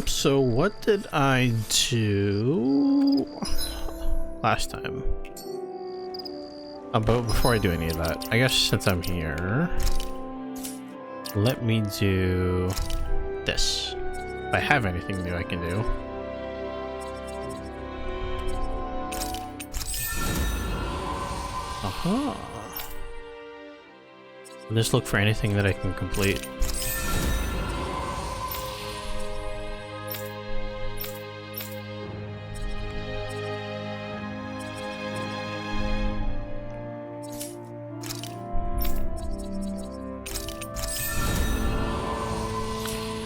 So what did I do last time? But before I do any of that, I guess since I'm here, let me do this. If I have anything new I can do. Aha. Just look for anything that I can complete.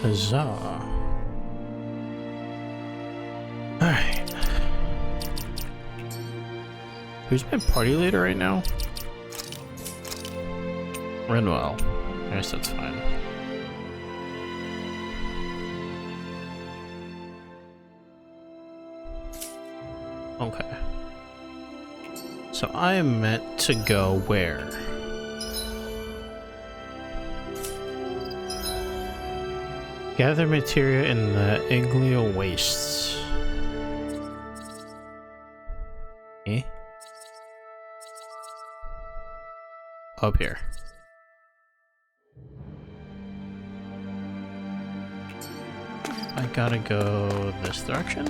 Huzzah. Alright. Who's my party leader right now? Renwell. I guess that's fine. Okay. So I am meant to go where? Gather materia in the Igleo Wastes. Eh? Up here. I gotta go this direction.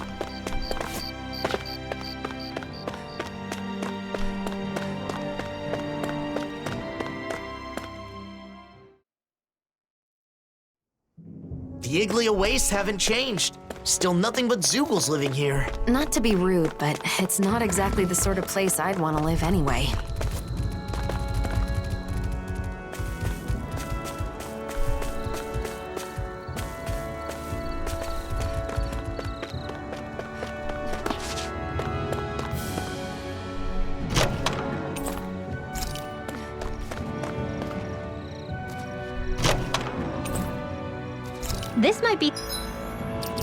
The Igleo Wastes haven't changed. Still nothing but Zoogles living here. Not to be rude, but it's not exactly the sort of place I'd want to live anyway. This might be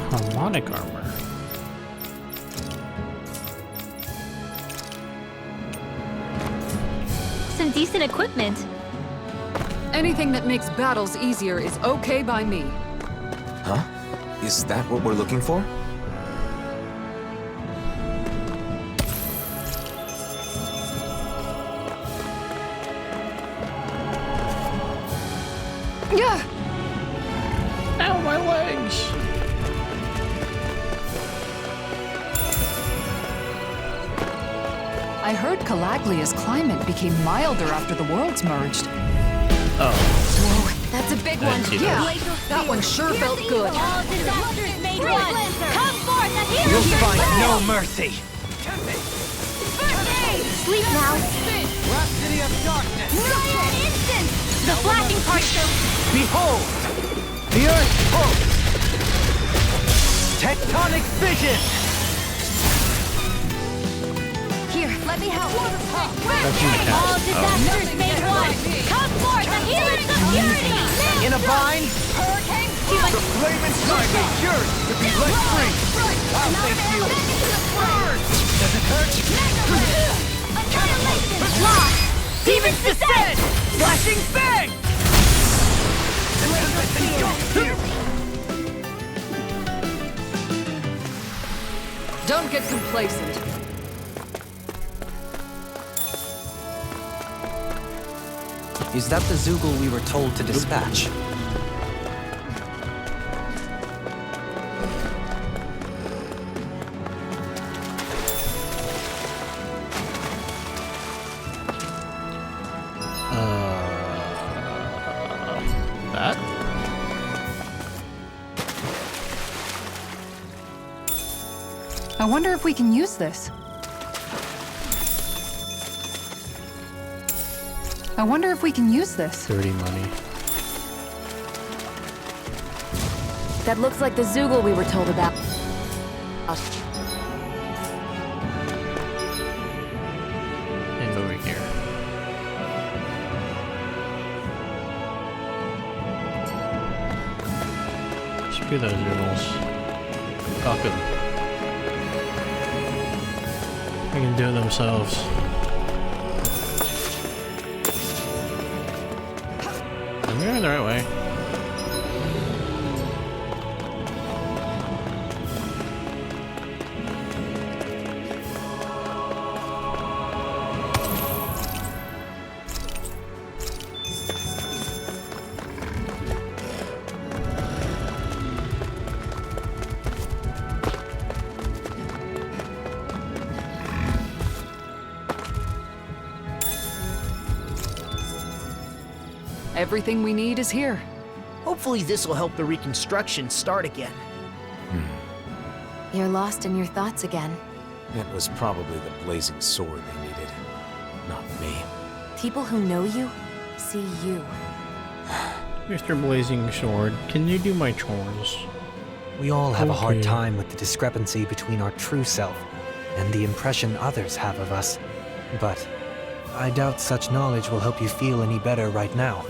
Harmonic armor. some decent equipment. Anything that makes battles easier is okay by me. Huh? Is that what we're looking for? Yeah. Ow, my legs! I heard Calaglia's climate became milder after the worlds merged. Oh. Whoa, that's a big one. see Yeah, that. that one sure felt good. All disasters made one. Come forth and heal You'll yourself. find no mercy. First aid. Sleep now. Rhapsody of darkness. Fire instant. The flashing particle. Behold, the earth pulse. Tectonic vision. Here, let me help. All disasters made one. Come forth and heal yourself. Purity. In a bind, Hurricane. the flame inside me yearns to be let free. I'll face you. Burn! Does it hurt? Annihilation. Lost. Demons descend! Flashing bang! Don't get complacent. Is that the Zoogle we were told to dispatch? That? I wonder if we can use this. I wonder if we can use this. Dirty money. That looks like the Zoogle we were told about. And over here. Screw those noodles. Fuck them. They can do it themselves. Am I going the right way? Everything we need is here. Hopefully this will help the reconstruction start again. You're lost in your thoughts again. It was probably the blazing sword they needed, not me. People who know you see you. Mr. Blazing Sword, can you do my chores? We all have a hard Okay. time with the discrepancy between our true self and the impression others have of us. But I doubt such knowledge will help you feel any better right now.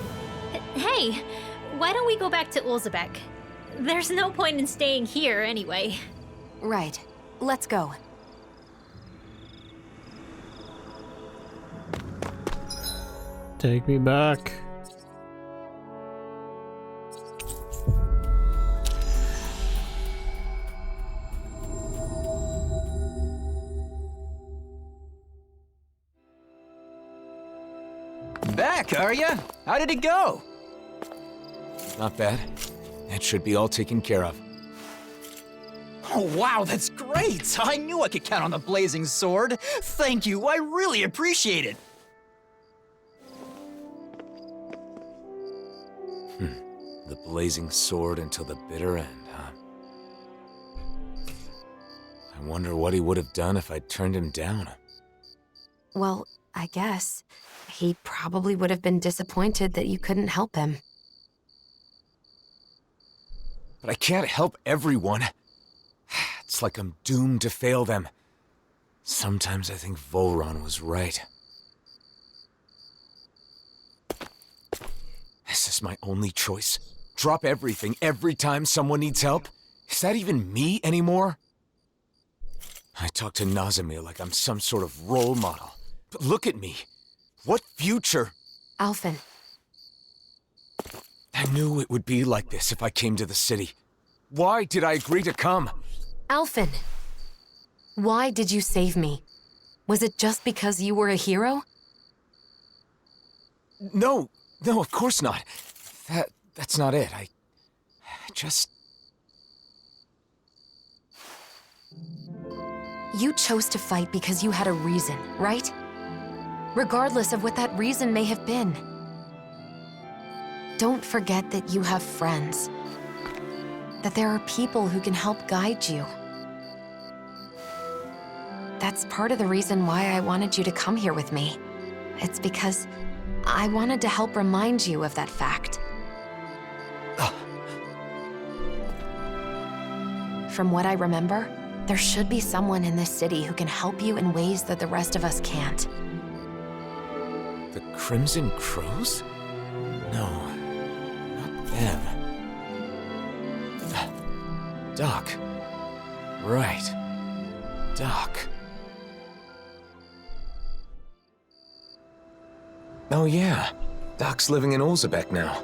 Hey, why don't we go back to Ulzebek? There's no point in staying here anyway. Right. Let's go. Take me back. Back, are ya? How did it go? Not bad. That should be all taken care of. Oh, wow, that's great! I knew I could count on the blazing sword. Thank you, I really appreciate it. The blazing sword until the bitter end, huh? I wonder what he would have done if I'd turned him down. Well, I guess. He probably would have been disappointed that you couldn't help him. But I can't help everyone. It's like I'm doomed to fail them. Sometimes I think Volron was right. Is this my only choice? Drop everything every time someone needs help? Is that even me anymore? I talk to Nazimir like I'm some sort of role model. But look at me. What future? Alphen, I knew it would be like this if I came to the city. Why did I agree to come? Alphen! Why did you save me? Was it just because you were a hero? No, of course not. That's not it. I just... You chose to fight because you had a reason, right? Regardless of what that reason may have been. Don't forget that you have friends. That there are people who can help guide you. That's part of the reason why I wanted you to come here with me. It's because I wanted to help remind you of that fact. From what I remember, there should be someone in this city who can help you in ways that the rest of us can't. The Crimson Crows? No, not them. Doc. Right. Doc. Oh yeah, Doc's living in Ulzebek now.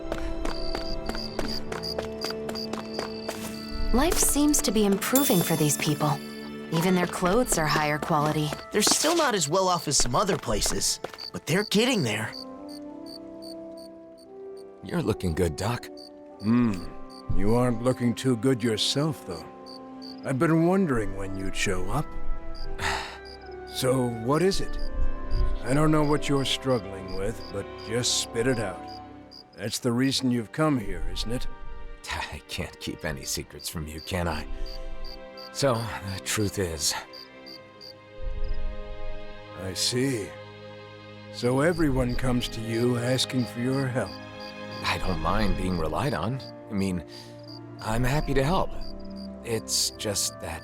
Life seems to be improving for these people. Even their clothes are higher quality. They're still not as well off as some other places, but they're getting there. You're looking good, Doc. You aren't looking too good yourself, though. I've been wondering when you'd show up. So, what is it? I don't know what you're struggling with, but just spit it out. That's the reason you've come here, isn't it? I can't keep any secrets from you, can I? So, the truth is... I see. So everyone comes to you asking for your help. I don't mind being relied on. I mean, I'm happy to help. It's just that...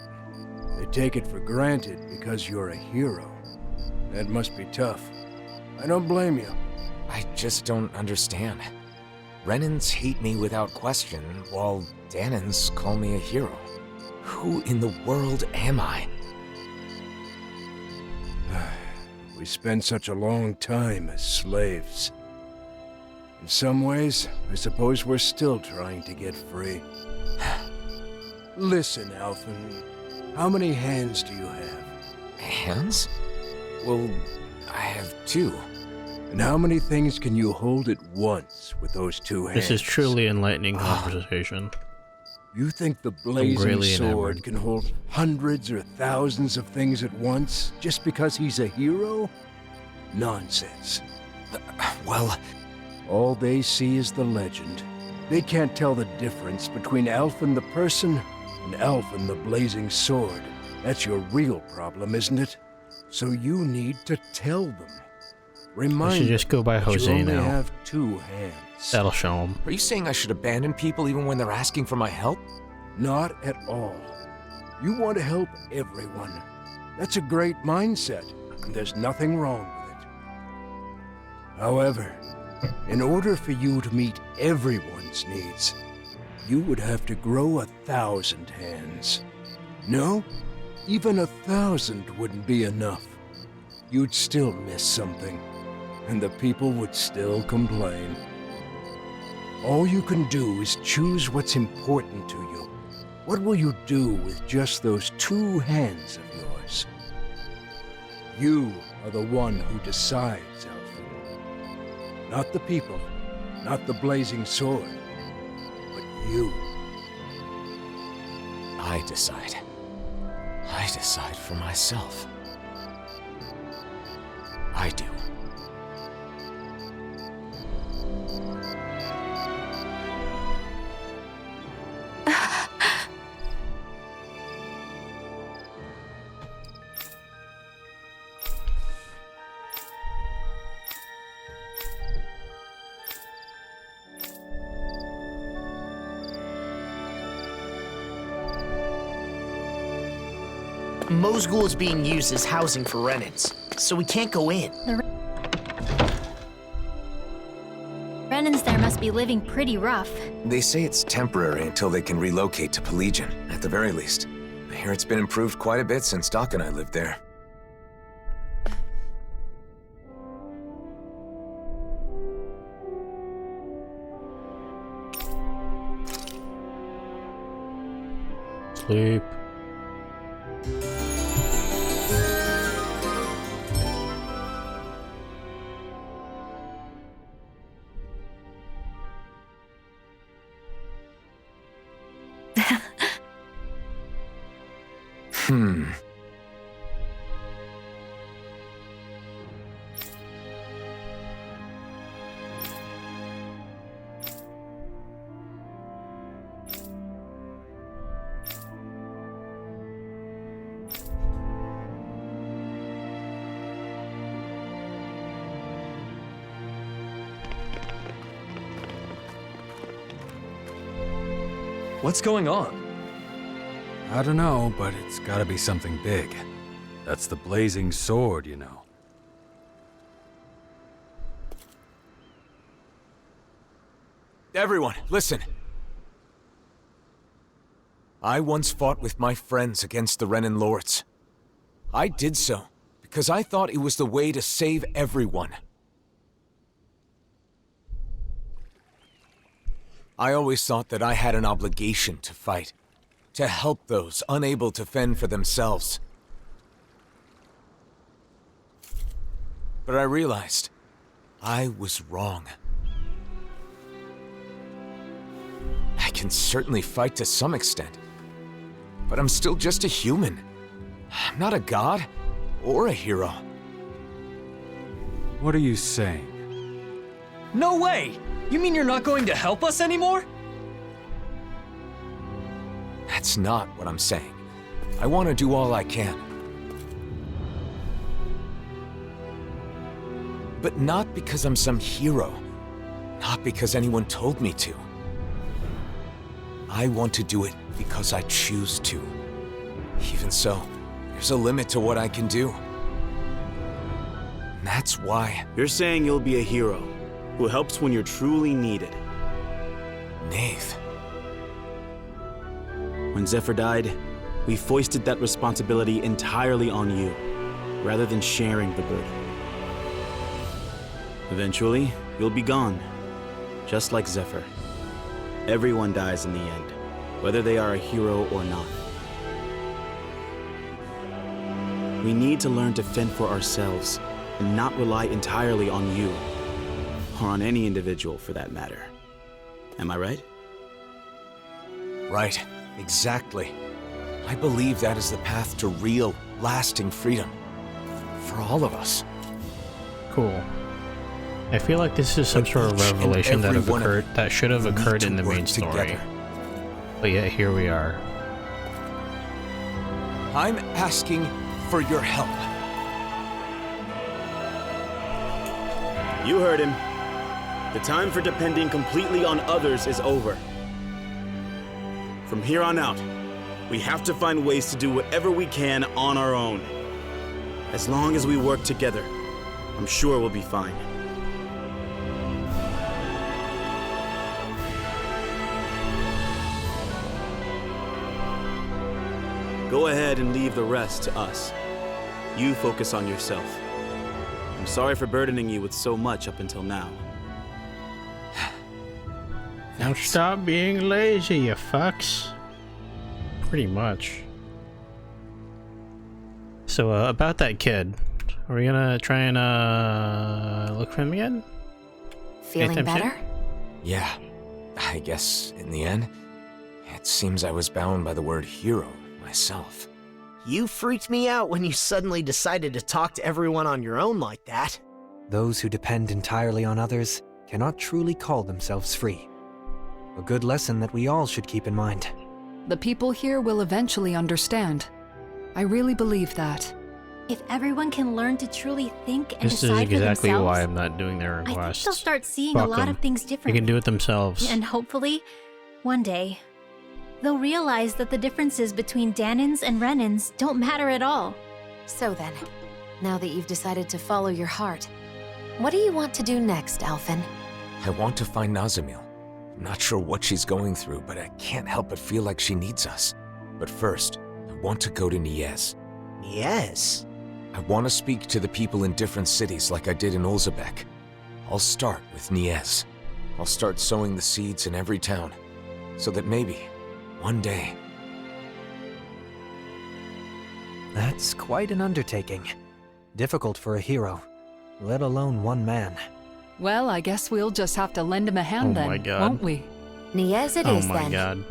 They take it for granted because you're a hero. That must be tough. I don't blame you. I just don't understand. Renans hate me without question, while Danans call me a hero. Who in the world am I? We spent such a long time as slaves. In some ways, I suppose we're still trying to get free. Listen, Alphen, how many hands do you have? Hands? Well, I have two. And how many things can you hold at once with those two hands? This is truly enlightening conversation. You think the blazing really sword enamored. can hold hundreds or thousands of things at once just because he's a hero? Nonsense. Well, All they see is the legend. They can't tell the difference between Alphen the person and Alphen the blazing sword. That's your real problem, isn't it? So you need to tell them. Remind I should just go by them that Jose you only now. have 2 hands. That'll show him. Are you saying I should abandon people even when they're asking for my help? Not at all. You want to help everyone. That's a great mindset, and there's nothing wrong with it. However, in order for you to meet everyone's needs, you would have to grow 1,000 hands. No, even 1,000 wouldn't be enough. You'd still miss something, and the people would still complain. All you can do is choose what's important to you. What will you do with just those 2 hands of yours? You are the one who decides, Alphen. Not the people, not the blazing sword, but you. I decide. I decide for myself. I do. Mosgul is being used as housing for Renans, so we can't go in. Renans there must be living pretty rough. They say it's temporary until they can relocate to Pelegion, at the very least. I hear it's been improved quite a bit since Doc and I lived there. Sleep. What's going on? I don't know, but it's gotta be something big. That's the blazing sword, you know. Everyone, listen. I once fought with my friends against the Renan Lords. I did so because I thought it was the way to save everyone. I always thought that I had an obligation to fight, to help those unable to fend for themselves. But I realized I was wrong. I can certainly fight to some extent, but I'm still just a human. I'm not a god or a hero. What are you saying? No way! You mean you're not going to help us anymore? That's not what I'm saying. I want to do all I can. But not because I'm some hero. Not because anyone told me to. I want to do it because I choose to. Even so, there's a limit to what I can do. And that's why... You're saying you'll be a hero who helps when you're truly needed. Nath. When Zephyr died, we foisted that responsibility entirely on you, rather than sharing the burden. Eventually, you'll be gone, just like Zephyr. Everyone dies in the end, whether they are a hero or not. We need to learn to fend for ourselves and not rely entirely on you, or on any individual for that matter. Am I right? Right, exactly. I believe that is the path to real, lasting freedom. For all of us. Cool. I feel like this is some But sort of each and revelation that every have one of occurred that should have you need occurred to in the work main story. together. But yet here we are. I'm asking for your help. You heard him. The time for depending completely on others is over. From here on out, we have to find ways to do whatever we can on our own. As long as we work together, I'm sure we'll be fine. Go ahead and leave the rest to us. You focus on yourself. I'm sorry for burdening you with so much up until now. Now stop being lazy, you fucks. Pretty much. So, about that kid. Are we gonna try and, look for him again? Feeling Anytime soon? better? Yeah, I guess in the end, it seems I was bound by the word hero myself. You freaked me out when you suddenly decided to talk to everyone on your own like that. Those who depend entirely on others cannot truly call themselves free. A good lesson that we all should keep in mind. The people here will eventually understand. I really believe that. If everyone can learn to truly think and This is decide for exactly themselves, why I'm not doing their I think requests. they'll start seeing a Fuck lot 'em. of things They differently. can do it themselves. And hopefully, one day, they'll realize that the differences between Danins and Renins don't matter at all. So then, now that you've decided to follow your heart, what do you want to do next, Alphen? I want to find Nazamil. I'm not sure what she's going through, but I can't help but feel like she needs us. But first, I want to go to Niez. Yes. I want to speak to the people in different cities like I did in Ulzabek. I'll start with Niez. I'll start sowing the seeds in every town, so that maybe, one day... That's quite an undertaking. Difficult for a hero, let alone one man. Well, I guess we'll just have to lend him a hand Oh then, my God. won't we? Niez it Oh is my then. god.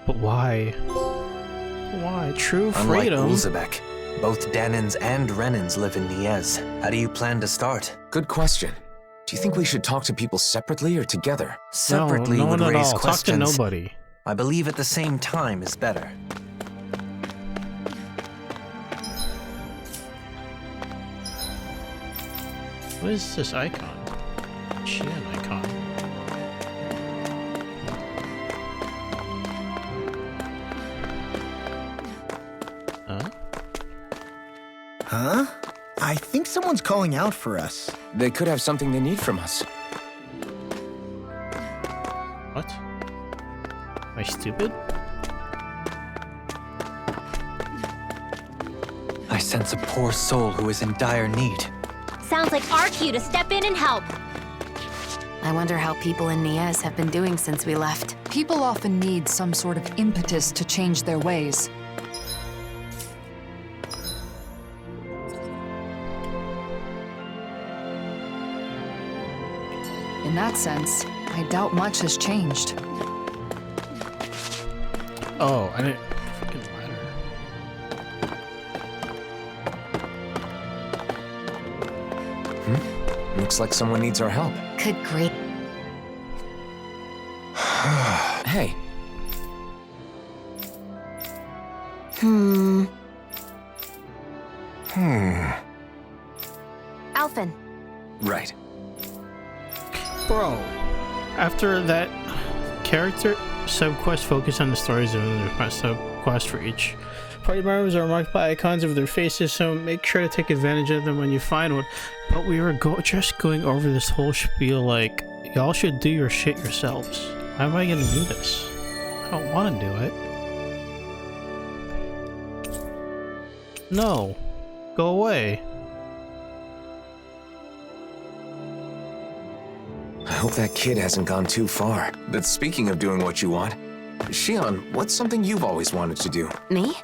But why? Why? True Unlike freedom. Ulzabek, both Danins and Renins live in Niez. How do you plan to start? Good question. Do you think we should talk to people separately or together? Separately no would one at raise all. questions. Talk to nobody. I believe at the same time is better. What is this icon? Is she an icon? Huh? Huh? I think someone's calling out for us. They could have something they need from us. What? Am I stupid? I sense a poor soul who is in dire need. Sounds like our cue to step in and help. I wonder how people in Niez have been doing since we left. People often need some sort of impetus to change their ways. In that sense, I doubt much has changed. Oh, I didn't. Fucking ladder. Looks like someone needs our help. Good grief. Hey, Alphen, right. Bro, after that character subquest focus on the stories of the subquest for each party members are marked by icons of their faces, so make sure to take advantage of them when you find one. But we were just going over this whole spiel like, y'all should do your shit yourselves. How am I gonna do this? I don't want to do it. No. Go away. I hope that kid hasn't gone too far. But speaking of doing what you want, Shion, what's something you've always wanted to do? me?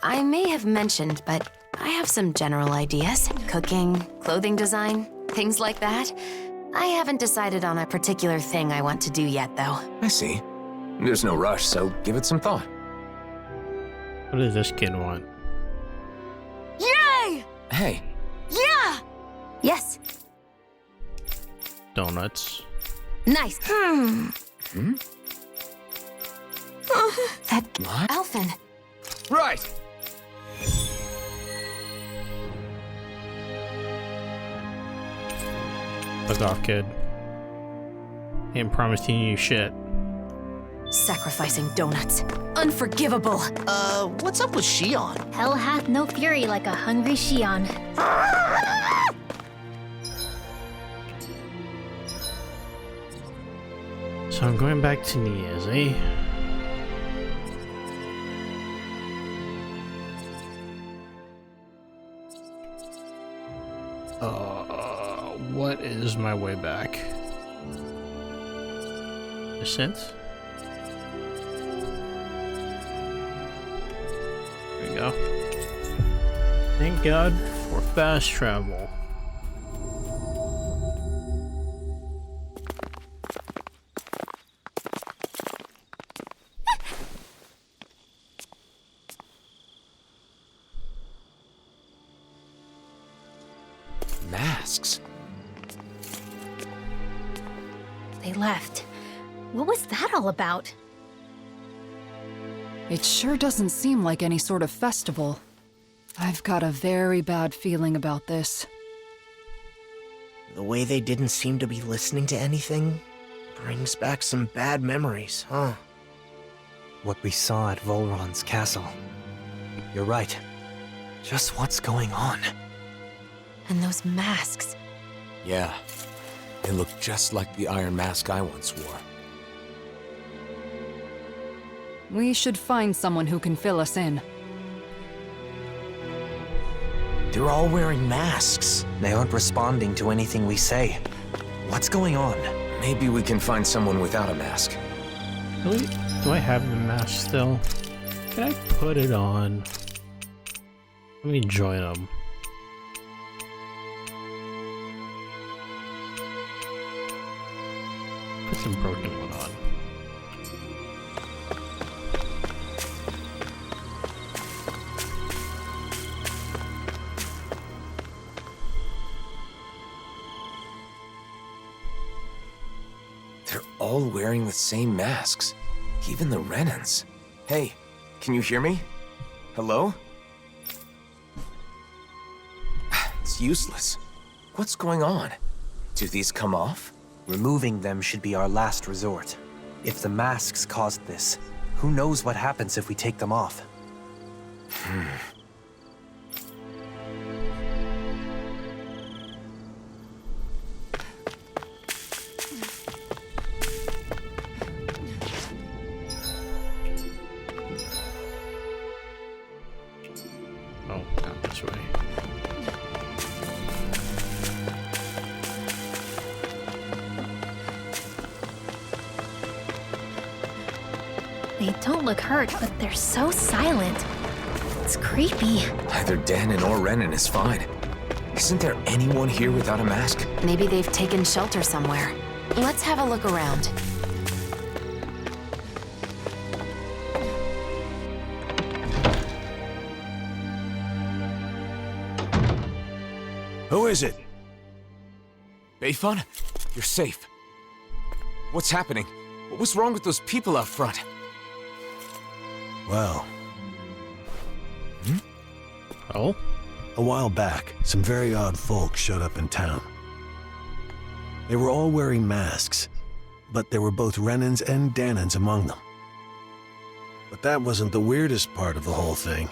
I may have mentioned, but I have some general ideas. Cooking, clothing design, things like that. I haven't decided on a particular thing I want to do yet, though. I see. There's no rush, so give it some thought. What does this kid want? Yay! Hey, Yeah! Yes. donuts. Nice. Hmm? That What? Elfin. Right! Fuck off, kid. Ain't promising you shit. Sacrificing donuts. Unforgivable. What's up with Shion? Hell hath no fury like a hungry Shion. So I'm going back to Nia's, eh? What is my way back? Descent? There we go. Thank God for fast travel. Masks. They left. What was that all about? It sure doesn't seem like any sort of festival. I've got a very bad feeling about this. The way they didn't seem to be listening to anything brings back some bad memories, huh? What we saw at Volron's castle. You're right. Just what's going on? And those masks. Yeah. They look just like the iron mask I once wore. We should find someone who can fill us in. They're all wearing masks. They aren't responding to anything we say. What's going on? Maybe we can find someone without a mask. Really? Do I have the mask still? Can I put it on? Let me join them. Put the broken one on. They're all wearing the same masks. Even the Renans. Hey, can you hear me? Hello? It's useless. What's going on? Do these come off? Removing them should be our last resort. If the masks caused this, who knows what happens if we take them off? Oh, not this way. They don't look hurt, but they're so silent. It's creepy. Either Danon or Renan is fine. Isn't there anyone here without a mask? Maybe they've taken shelter somewhere. Let's have a look around. Who is it? Beifun? You're safe. What's happening? What was wrong with those people out front? Well. Oh? A while back, some very odd folk showed up in town. They were all wearing masks, but there were both Renans and Danons among them. But that wasn't the weirdest part of the whole thing.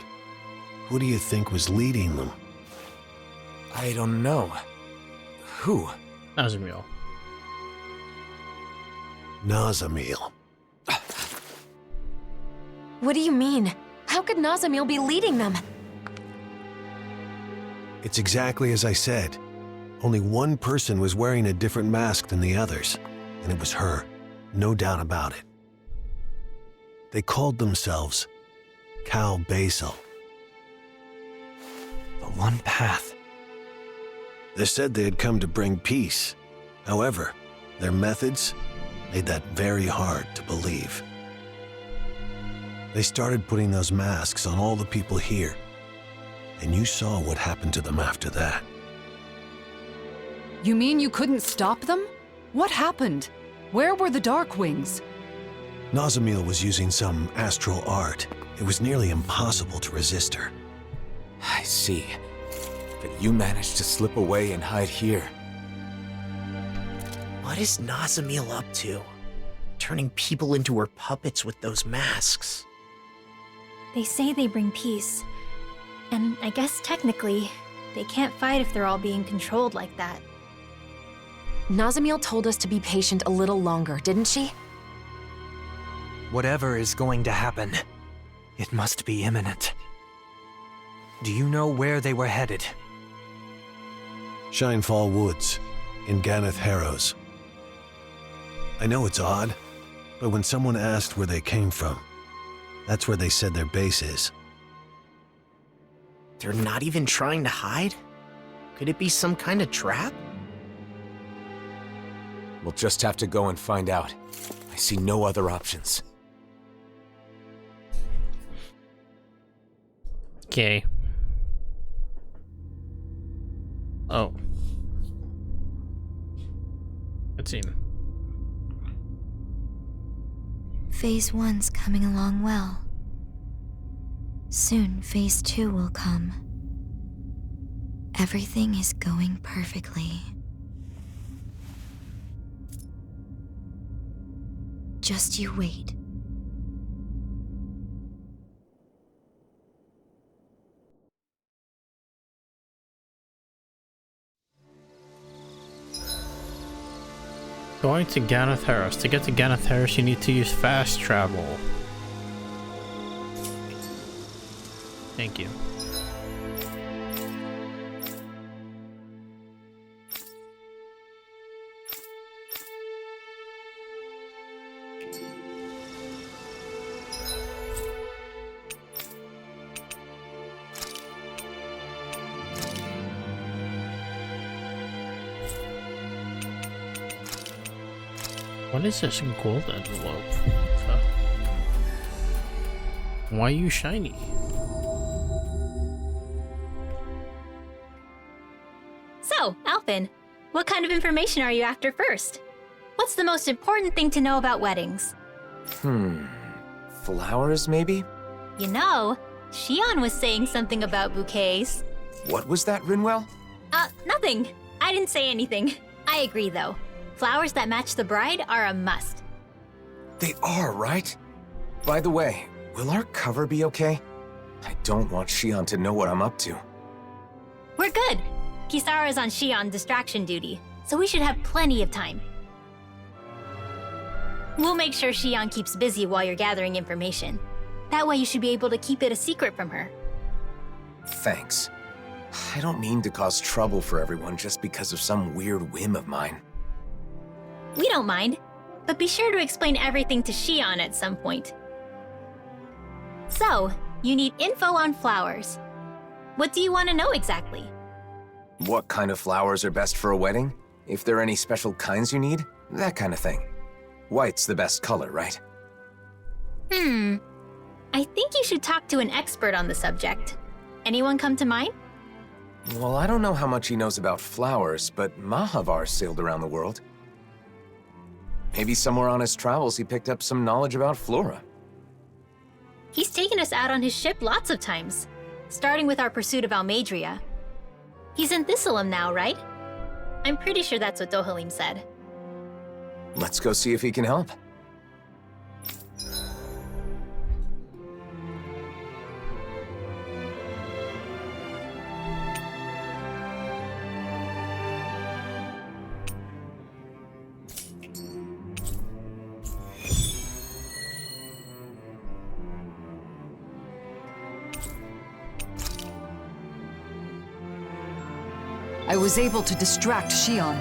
Who do you think was leading them? I don't know. Who? Nazamiel. Nazamiel. What do you mean? How could Nazamiel be leading them? It's exactly as I said. Only one person was wearing a different mask than the others, and it was her, no doubt about it. They called themselves Cal Basil. The one path. They said they had come to bring peace. However, their methods made that very hard to believe. They started putting those masks on all the people here, and you saw what happened to them after that. You mean you couldn't stop them? What happened? Where were the Darkwings? Nazamil was using some astral art. It was nearly impossible to resist her. I see. But you managed to slip away and hide here. What is Nazamil up to? Turning people into her puppets with those masks. They say they bring peace. And I guess technically, they can't fight if they're all being controlled like that. Nazamil told us to be patient a little longer, didn't she? Whatever is going to happen, it must be imminent. Do you know where they were headed? Shinefall Woods, in Ganeth Harrows. I know it's odd, but when someone asked where they came from, that's where they said their base is. They're not even trying to hide? Could it be some kind of trap? We'll just have to go and find out. I see no other options. Okay. Oh. Cutscene. Phase 1's coming along well. Soon, Phase 2 will come. Everything is going perfectly. Just you wait. Going to Ganeth Harrows. To get to Ganeth Harrows, you need to use fast travel. Thank you. What is this gold envelope? Huh. Why are you shiny? So, Alphen, what kind of information are you after first? What's the most important thing to know about weddings? Flowers, maybe? You know, Shion was saying something about bouquets. What was that, Rinwell? Nothing. I didn't say anything. I agree, though. Flowers that match the bride are a must. They are, right? By the way, will our cover be okay? I don't want Shion to know what I'm up to. We're good. Kisara's on Shion distraction duty, so we should have plenty of time. We'll make sure Shion keeps busy while you're gathering information. That way you should be able to keep it a secret from her. Thanks. I don't mean to cause trouble for everyone just because of some weird whim of mine. We don't mind, but be sure to explain everything to Shion at some point. So, you need info on flowers. What do you want to know exactly? What kind of flowers are best for a wedding? If there are any special kinds you need? That kind of thing. White's the best color, right? I think you should talk to an expert on the subject. Anyone come to mind? Well, I don't know how much he knows about flowers, but Mahavar sailed around the world. Maybe somewhere on his travels he picked up some knowledge about flora. He's taken us out on his ship lots of times, starting with our pursuit of Almadria. He's in Thistleum now, right? I'm pretty sure that's what Dohalim said. Let's go see if he can help. I was able to distract Shion.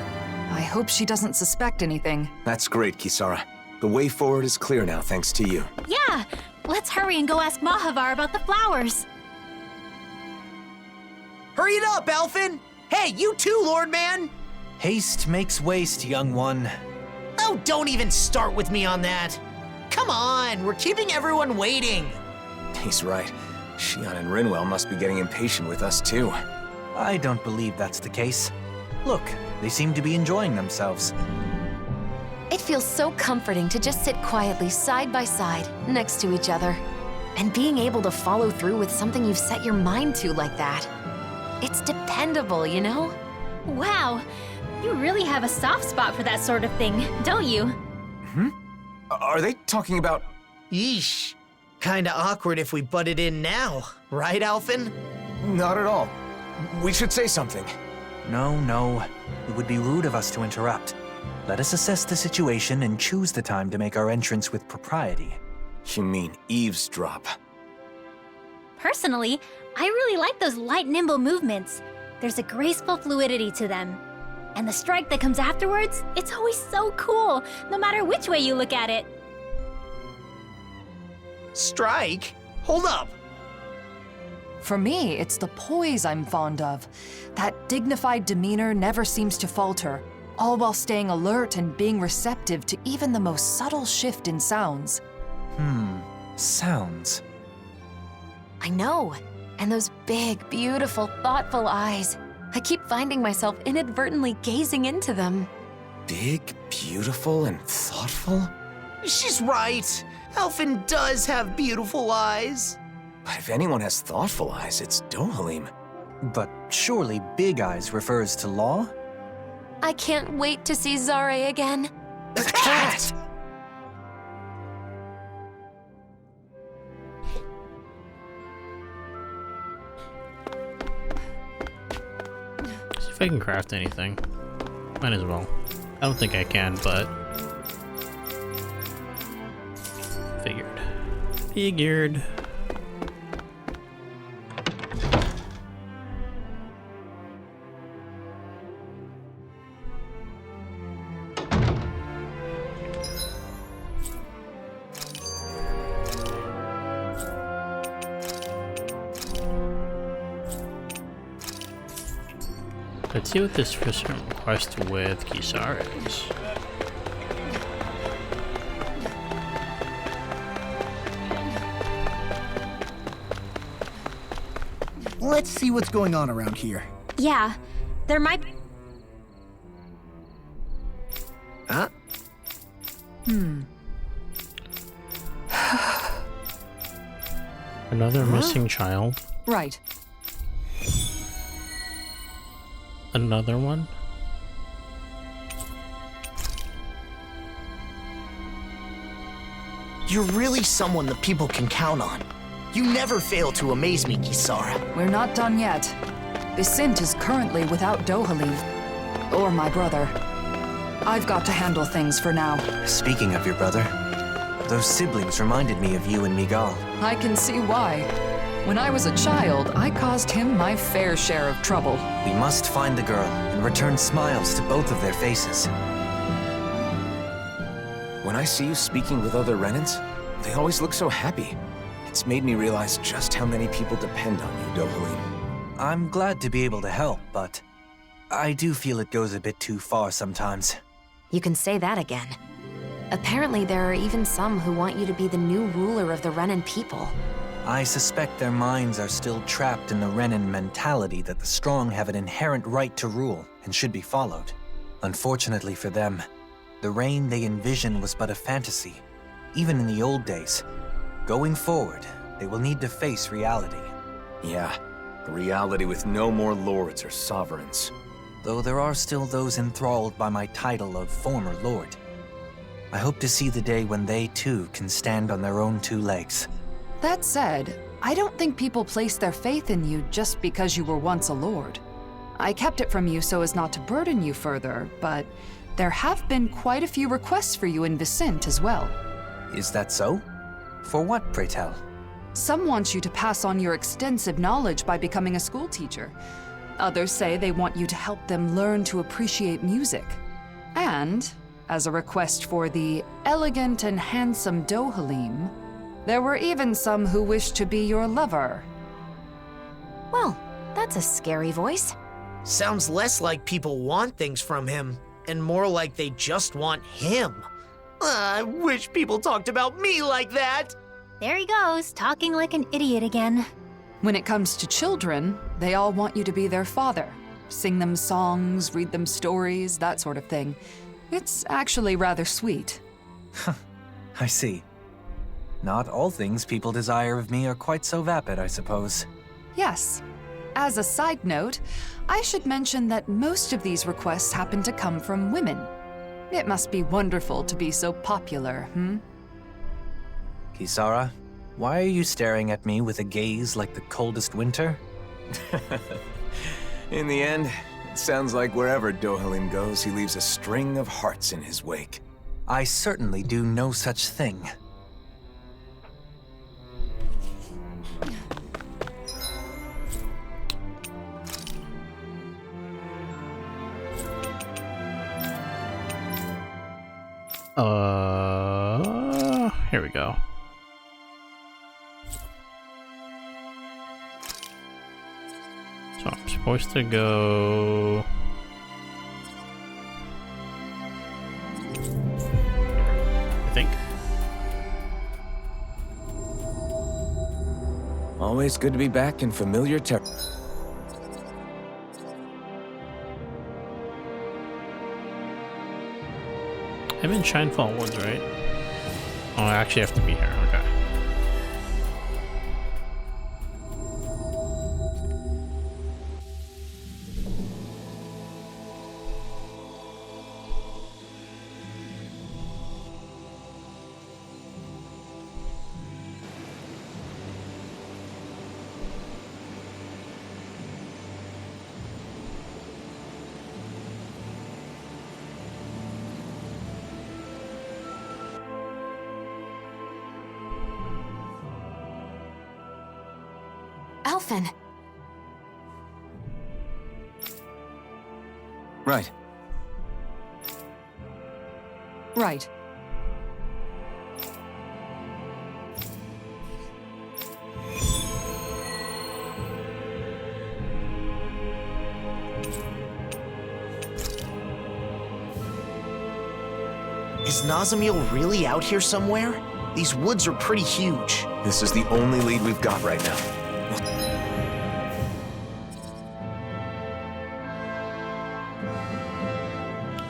I hope she doesn't suspect anything. That's great, Kisara. The way forward is clear now, thanks to you. Yeah! Let's hurry and go ask Mahavar about the flowers! Hurry it up, Alphen! Hey, you too, Lord Man! Haste makes waste, young one. Oh, don't even start with me on that. Come on, we're keeping everyone waiting. He's right. Shion and Rinwell must be getting impatient with us, too. I don't believe that's the case. Look, they seem to be enjoying themselves. It feels so comforting to just sit quietly side by side, next to each other. And being able to follow through with something you've set your mind to like that. It's dependable, you know? Wow, you really have a soft spot for that sort of thing, don't you? Hmm? Are they talking about... Yeesh. Kinda awkward if we butted in now, right, Alphen? Not at all. We should say something. No. It would be rude of us to interrupt. Let us assess the situation and choose the time to make our entrance with propriety. You mean eavesdrop? Personally, I really like those light, nimble movements. There's a graceful fluidity to them. And the strike that comes afterwards, it's always so cool, no matter which way you look at it. Strike? Hold up! For me, it's the poise I'm fond of. That dignified demeanor never seems to falter, all while staying alert and being receptive to even the most subtle shift in sounds. Sounds. I know. And those big, beautiful, thoughtful eyes. I keep finding myself inadvertently gazing into them. Big, beautiful, and thoughtful? She's right. Alphen does have beautiful eyes. But if anyone has thoughtful eyes, it's Dohalim. But surely Big Eyes refers to Law? I can't wait to see Zare again. The cat! See if I can craft anything. Might as well. I don't think I can, but... Figured. Let's see what this first request with Kisara is. Let's see what's going on around here. Yeah, there might be... Huh? Another missing child. Right. Another one? You're really someone that people can count on. You never fail to amaze me, Kisara. We're not done yet. Vicent is currently without Dohalim. Or my brother. I've got to handle things for now. Speaking of your brother, those siblings reminded me of you and Miguel. I can see why. When I was a child, I caused him my fair share of trouble. We must find the girl and return smiles to both of their faces. When I see you speaking with other Renans, they always look so happy. It's made me realize just how many people depend on you, Dohalim. I'm glad to be able to help, but I do feel it goes a bit too far sometimes. You can say that again. Apparently, there are even some who want you to be the new ruler of the Renan people. I suspect their minds are still trapped in the Renan mentality that the strong have an inherent right to rule and should be followed. Unfortunately for them, the reign they envision was but a fantasy, even in the old days. Going forward, they will need to face reality. Yeah, a reality with no more lords or sovereigns. Though there are still those enthralled by my title of former lord. I hope to see the day when they too can stand on their own two legs. That said, I don't think people place their faith in you just because you were once a lord. I kept it from you so as not to burden you further, but there have been quite a few requests for you in Vicent as well. Is that so? For what, pray tell? Some want you to pass on your extensive knowledge by becoming a school teacher. Others say they want you to help them learn to appreciate music. And, as a request for the elegant and handsome Dohalim, there were even some who wished to be your lover. Well, that's a scary voice. Sounds less like people want things from him, and more like they just want him. I wish people talked about me like that. There he goes, talking like an idiot again. When it comes to children, they all want you to be their father. Sing them songs, read them stories, that sort of thing. It's actually rather sweet. I see. Not all things people desire of me are quite so vapid, I suppose. Yes. As a side note, I should mention that most of these requests happen to come from women. It must be wonderful to be so popular, Kisara, why are you staring at me with a gaze like the coldest winter? In the end, it sounds like wherever Dohalim goes, he leaves a string of hearts in his wake. I certainly do no such thing. Here we go. So I'm supposed to go... I think. Always good to be back in familiar territory. I'm in Shinefall Woods, right? Oh, I actually have to be here. Okay. Elfin. Right. Right. Is Nazamiel really out here somewhere? These woods are pretty huge. This is the only lead we've got right now.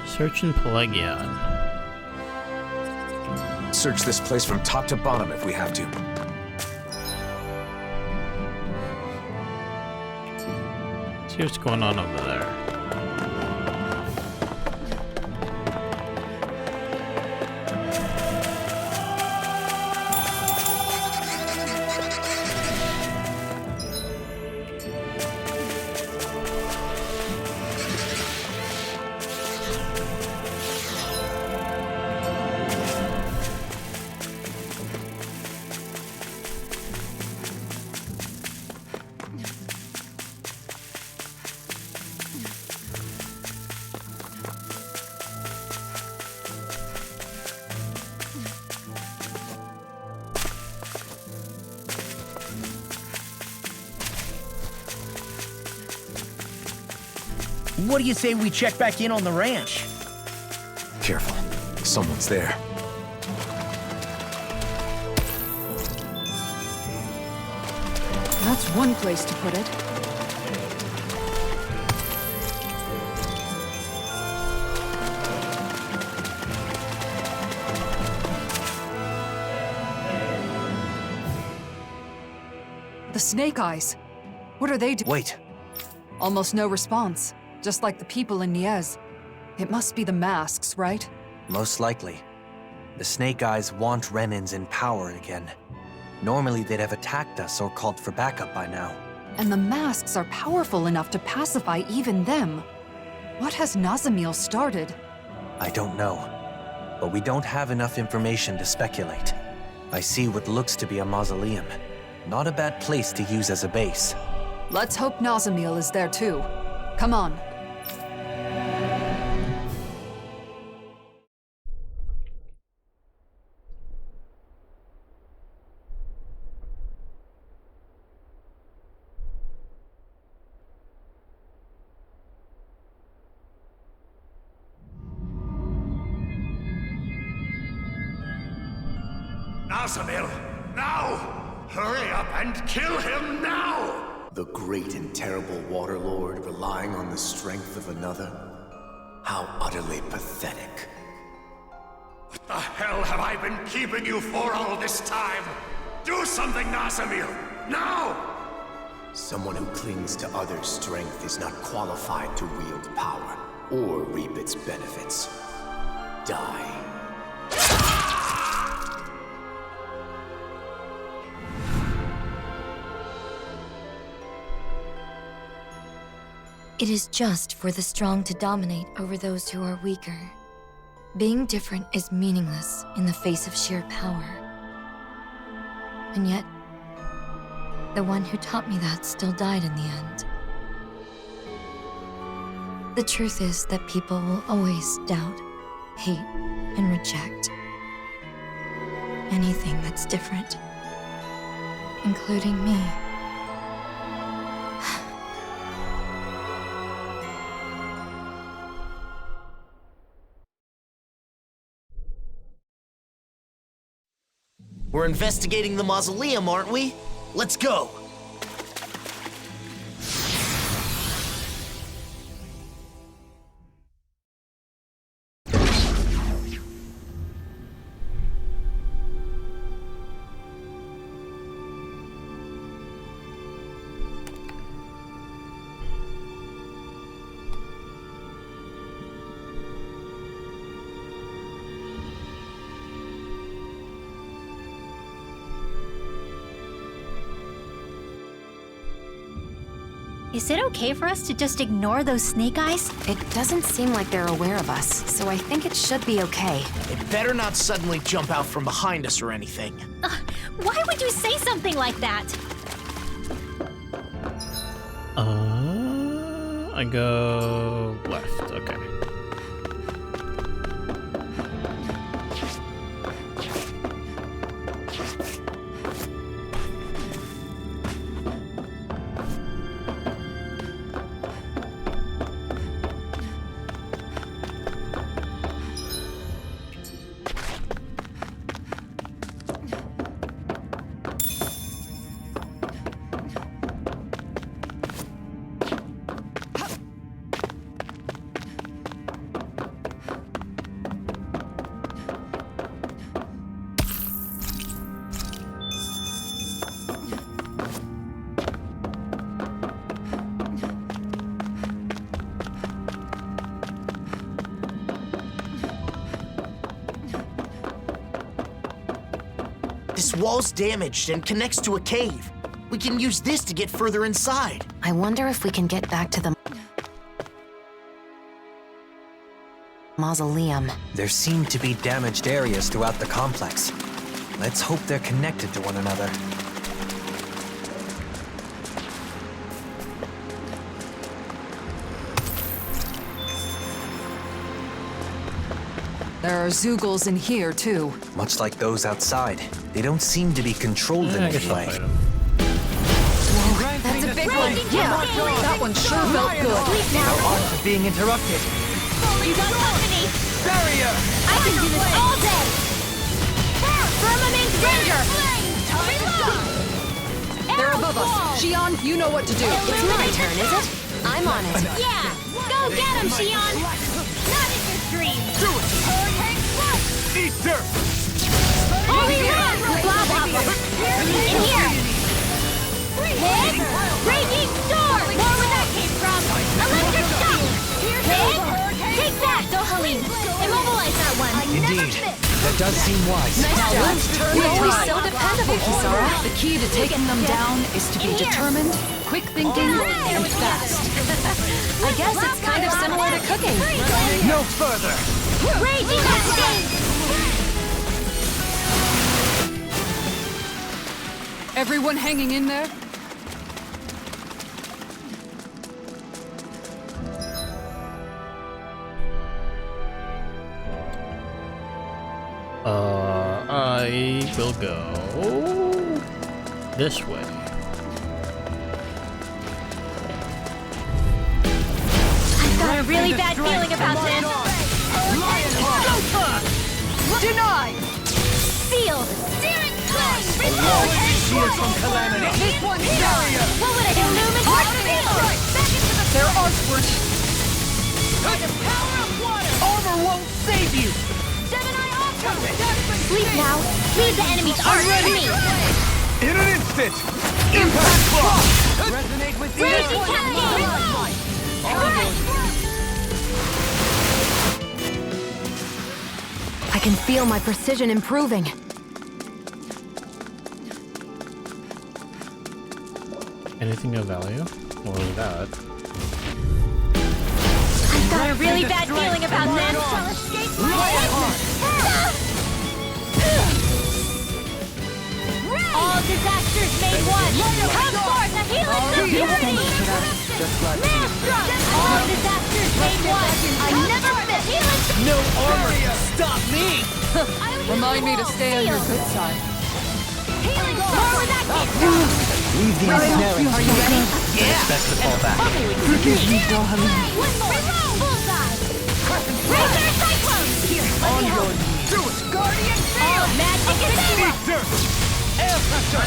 Search in Pelagion. Search this place from top to bottom if we have to. See what's going on over there. What do you say we check back in on the ranch? Careful. Someone's there. That's one place to put it. The Snake Eyes. What are they doing? Wait. Almost no response. Just like the people in Niez. It must be the masks, right? Most likely. The Snake Eyes want Renins in power again. Normally they'd have attacked us or called for backup by now. And the masks are powerful enough to pacify even them. What has Nazamiel started? I don't know. But we don't have enough information to speculate. I see what looks to be a mausoleum. Not a bad place to use as a base. Let's hope Nazamiel is there too. Come on. Nazamiel, now! Hurry up and kill him now! The great and terrible Waterlord relying on the strength of another? How utterly pathetic. The hell have I been keeping you for all this time? Do something, Nazamil! Now! Someone who clings to others' strength is not qualified to wield power or reap its benefits. Die. It is just for the strong to dominate over those who are weaker. Being different is meaningless in the face of sheer power. And yet, the one who taught me that still died in the end. The truth is that people will always doubt, hate, and reject anything that's different, including me. We're investigating the mausoleum, aren't we? Let's go! Is it okay for us to just ignore those snake eyes? It doesn't seem like they're aware of us, so I think it should be okay. It better not suddenly jump out from behind us or anything. Why would you say something like that? I go left, okay. This wall's damaged and connects to a cave. We can use this to get further inside. I wonder if we can get back to the mausoleum. There seem to be damaged areas throughout the complex. Let's hope they're connected to one another. There are Zoogles in here, too. Much like those outside. They don't seem to be controlled in any way. That's a big one. Yeah, that one sure felt good. Our arms are being interrupted. You got company! Barrier! I can do this all day! Firmament Ranger! They're above us. Xion, you know what to do. It's my turn, is it? I'm on it. Yeah! Go get him, Xion! Not in your dreams! Do it! Hurricane Flush! Eat dirt! Holy run! Blob Hopper! In here! Hit! Raging Storm! More where that came from! Electric Shock! Hit! Take that, Dohalim! Immobilize that one! Indeed. That does seem wise. Now let's turn You're the always tide. so dependable, Kisara. The key to taking them down is to be determined, quick thinking, and fast. I guess it's kind of similar to cooking. No further! Raging Cascade! Everyone hanging in there? I will go this way. I've got a really bad feeling about this. Deny! Seal! Searing Flame! Shield from calamity! This one's barrier! What would I do? Lumen Seal! Their arts were... The power of water! Armor won't save you! Gemini Optic! Sleep now. Leave the enemy's arc to me. In an instant! Impact block! Resonate with the Raging cascade. I can feel my precision improving. Anything of value? What was that? I've got a really bad feeling about this. All disasters made one. Come forth, a healing security. All disasters made one. I never miss. Healing. No armor can stop me! Remind me to stay on your good side. Healing. More where that came from. Leave the ensnaring. Are you ready? It's best to fall back. Forgive me, Dohalim. One more. Bullseye. Razor cyclone. Here, let me help. Do it! Guardian All magic is zero. Eat dirt! Air pressure!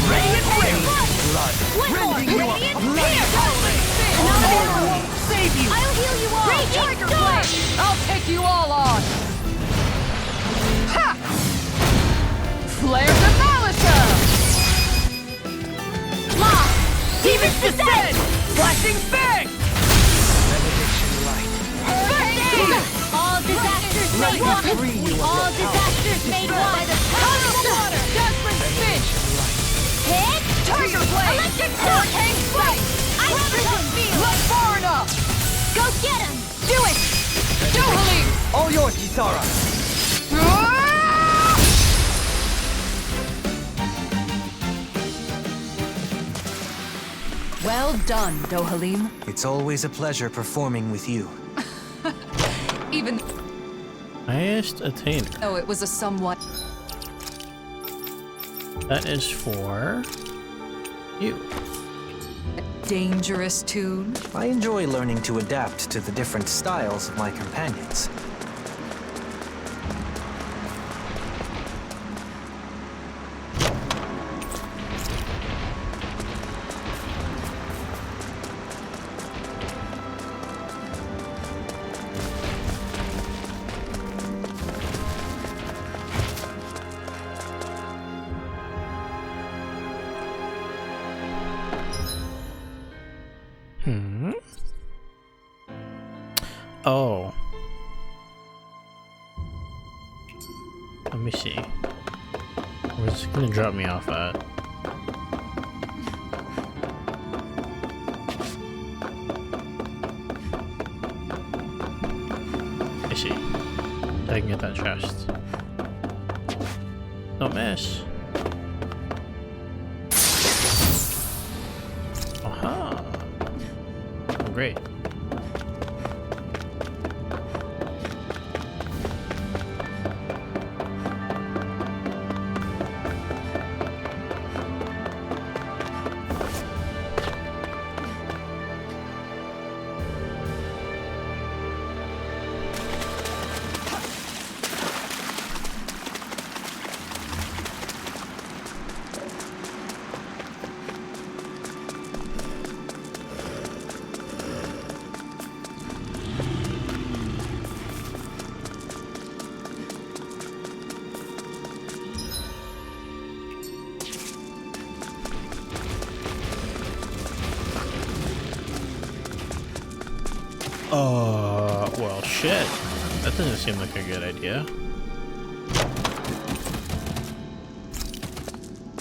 Radiant wave! Blood! Rending you up! Another arrow won't save you! I'll heal you all. Raging storm! I'll take you all on! Ha! Flare the Malisa! Law. Demon's descent. Flashing fang! Benediction light. All disasters Let made me one. free you of All your power. disasters made one. Out of the water! Judgment Finch! Hit. Tiger Blade! Electric shock. Hurricane Strike! I prison field. Not far enough! Go get him. Do it. Dohalim! All yours, Kisara! Well done, Dohalim. It's always a pleasure performing with you. Even Highest attainer. though it was a somewhat... That is for you. dangerous tune. I enjoy learning to adapt to the different styles of my companions. Oh. Let me see. Where's it gonna drop me off at? I see. I can get that chest. Don't miss. Aha. Oh, great. Well, shit. That doesn't seem like a good idea.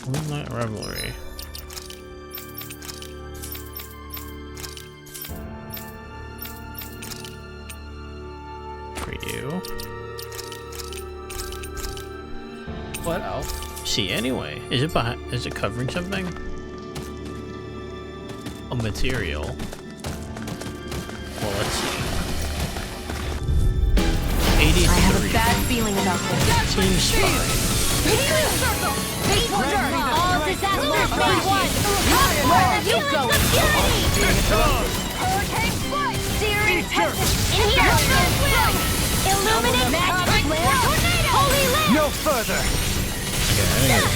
Moonlight Revelry. For you. What else? See, anyway. Is it behind? Is it covering something? A material. Well, let's see. 83. I have a bad feeling about this. Seems fine. All disasters made one. Come forth, a healing security. Hurricane Strike. Searing tempest. In here. Illuminate magic flare. Holy land. No further!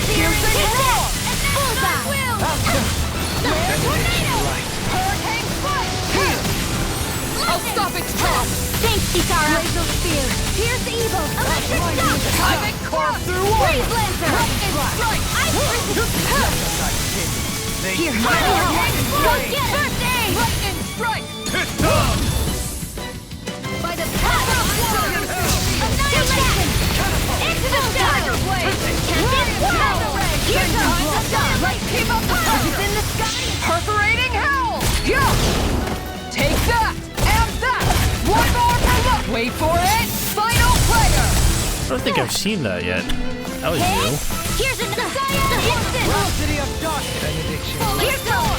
Searing tempest. Bullseye. Benediction light. Hurricane Strike. I'll stop its charge! Thanks, Kisara! Laser spear! Here's evil! Electric shock! Cosmic carve through Freeze Lancer! Lightning strike! Here, go get it! First aid! Lightning strike! By the power of annihilation! Into the shadow! Can't whirl! Here comes the sun! Keep up the It's in the sky! perforating hell! Yeah! Take that! And that! One more for luck! Wait for it! Final player! I don't think I've seen that yet. That was new. Here's another instant! Velocity of dark benediction. Here's more!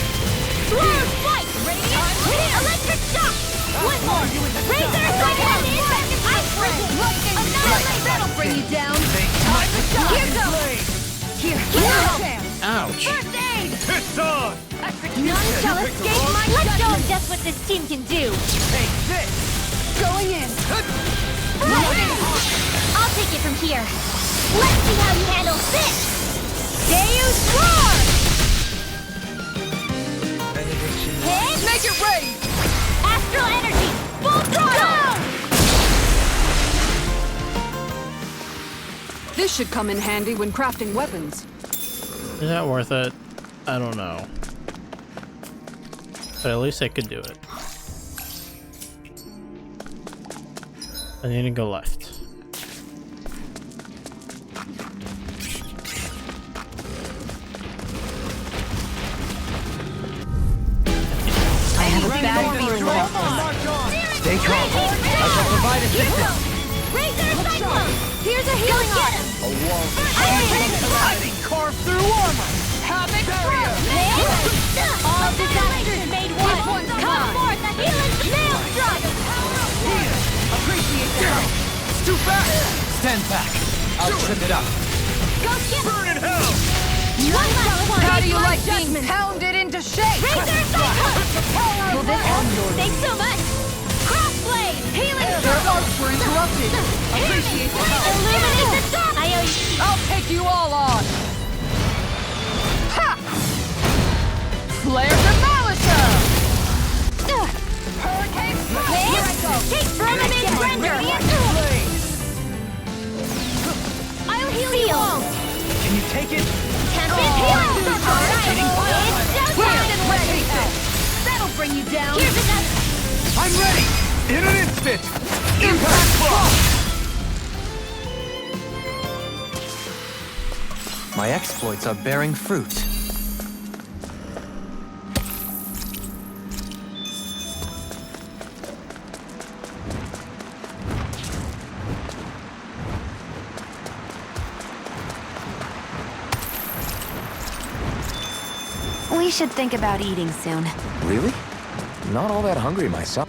Sword flight! Radiant! Electric shock! One more! Razor cyclone! Ice prison! Annihilate! That'll bring you down! Time to shine! Here goes! Here! Ouch. First aid! It's on! None shall escape my Let's show them just what this team can do! Take this! Going in! I'll take it from here! Let's see how you handle this! Deus Roar! Hit! Make it ready! Astral energy! Full throttle! This should come in handy when crafting weapons. Is that worth it? I don't know. But at least I could do it. I need to go left. I have a bad feeling about this. Stay calm. I shall provide assistance. Razor cyclone! Here's a healing arm! A wall. Lightning carved through armor! Havoc barrier! All disasters made one! Come forth, the healing maelstrom! Appreciate that. It's too fast. Stand back. I'll trip it up. Go get Burn in hell! one last one! How do you Take my like being judgment. pounded into shape? Razor cyclone! Will this help? Thanks so much! Crossblade! Healing Their arts were interrupted. Appreciate the help! Illuminate the dark! I owe you! I'll take you all on. Ha! Flare Demolisher! Hurricane Smash! Here I go! Take Firmament Render! I'll heal you all! Can you take it? Tempest Healing Circle! It's showtime! and ready! That'll bring you down. Here's another! I'm ready. In an instant. Impact block. My exploits are bearing fruit. We should think about eating soon. Really? Not all that hungry myself.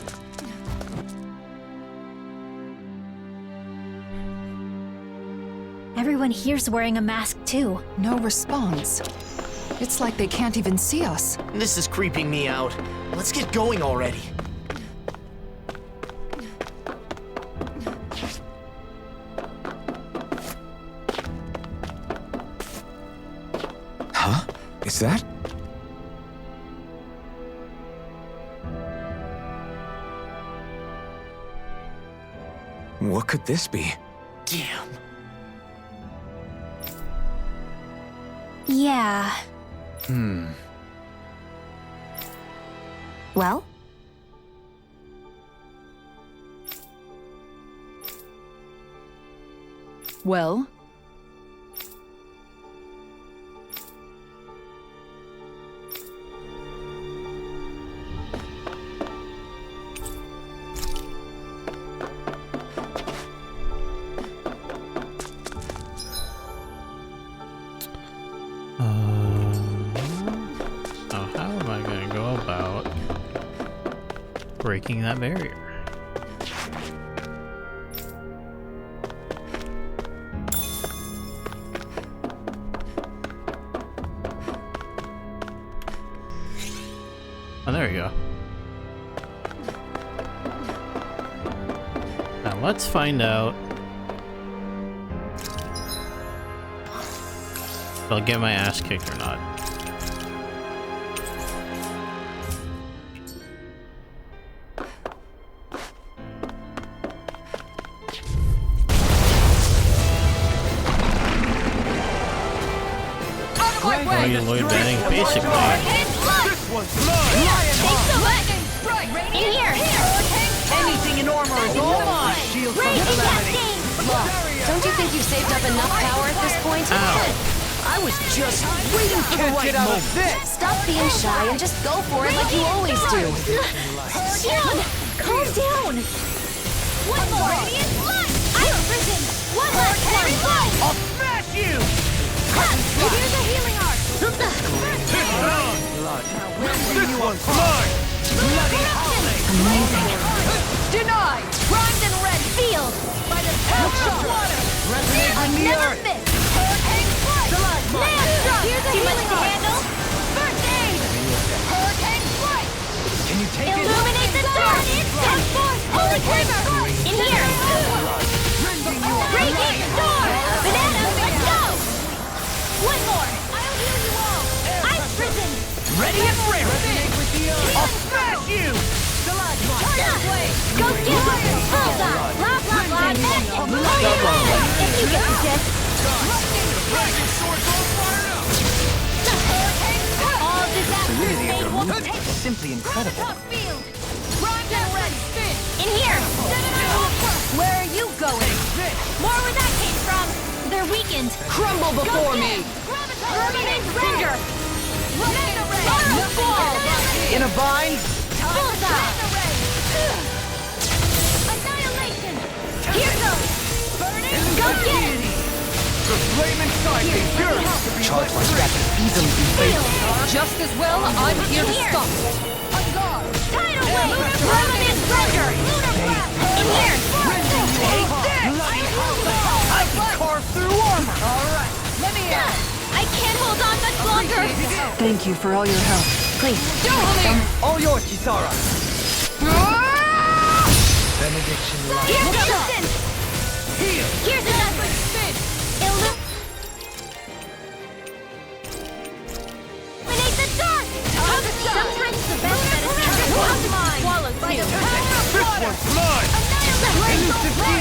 Everyone here's wearing a mask too. No response. It's like they can't even see us. This is creeping me out. Let's get going already. Huh? Is that? What could this be? Damn. Yeah. Well? Well? So how am I going to go about breaking that barrier? Oh, there you go. Now let's find out if I'll get my ass kicked or not. Lloyd Banning, basically. This one's mine! Thanks so much! In here! Anything in armor is all mine! Shield from Raging calamity! cascade! Don't you think you've saved up enough power at this point? I was just waiting for the right moment. Stop being shy and just go for it like you always do. Xion! Calm down! One more! Radiant light! I've risen! One last one! I'll smash you! Here's a healing art! This one's mine! Bloody howling! Amazing. Denied! Primed and ready! Field! By the power of water! Resonate with the Never earth! miss! Hurricane strike! Here's a healing to handle! First aid! Hurricane strike! Can you take it? Illuminate the dark! Touch force! Holy Kramer! In here! Raging storm! Banana, let's go! One more! I'll heal you all! I've risen! Ready and ready! I'll smash you! Go get it! Bullseye! Blah, blah, blah! If you get the gist! All disasters made one take! Simply incredible. In here! Where are you going? More where that came from! They're weakened! Crumble before me! Permanent Cinder! In a bind? Bullseye! Annihilation! Here goes! Go get it! The flame inside me yearns to be Charge like that can easily be faced. Just as well, I'm here to stop it. Tidal wave! Permanent Cinder! In here! Take this! I can carve through armor! Alright, let me out! I can't hold on much longer! Thank you for all your help. Please. All yours, Kisara! Benediction light. Here's the listen! Heal! Here's another spin! Illuminate the dark! Sometimes the best medicine is swallowed by the power of water! This one's mine!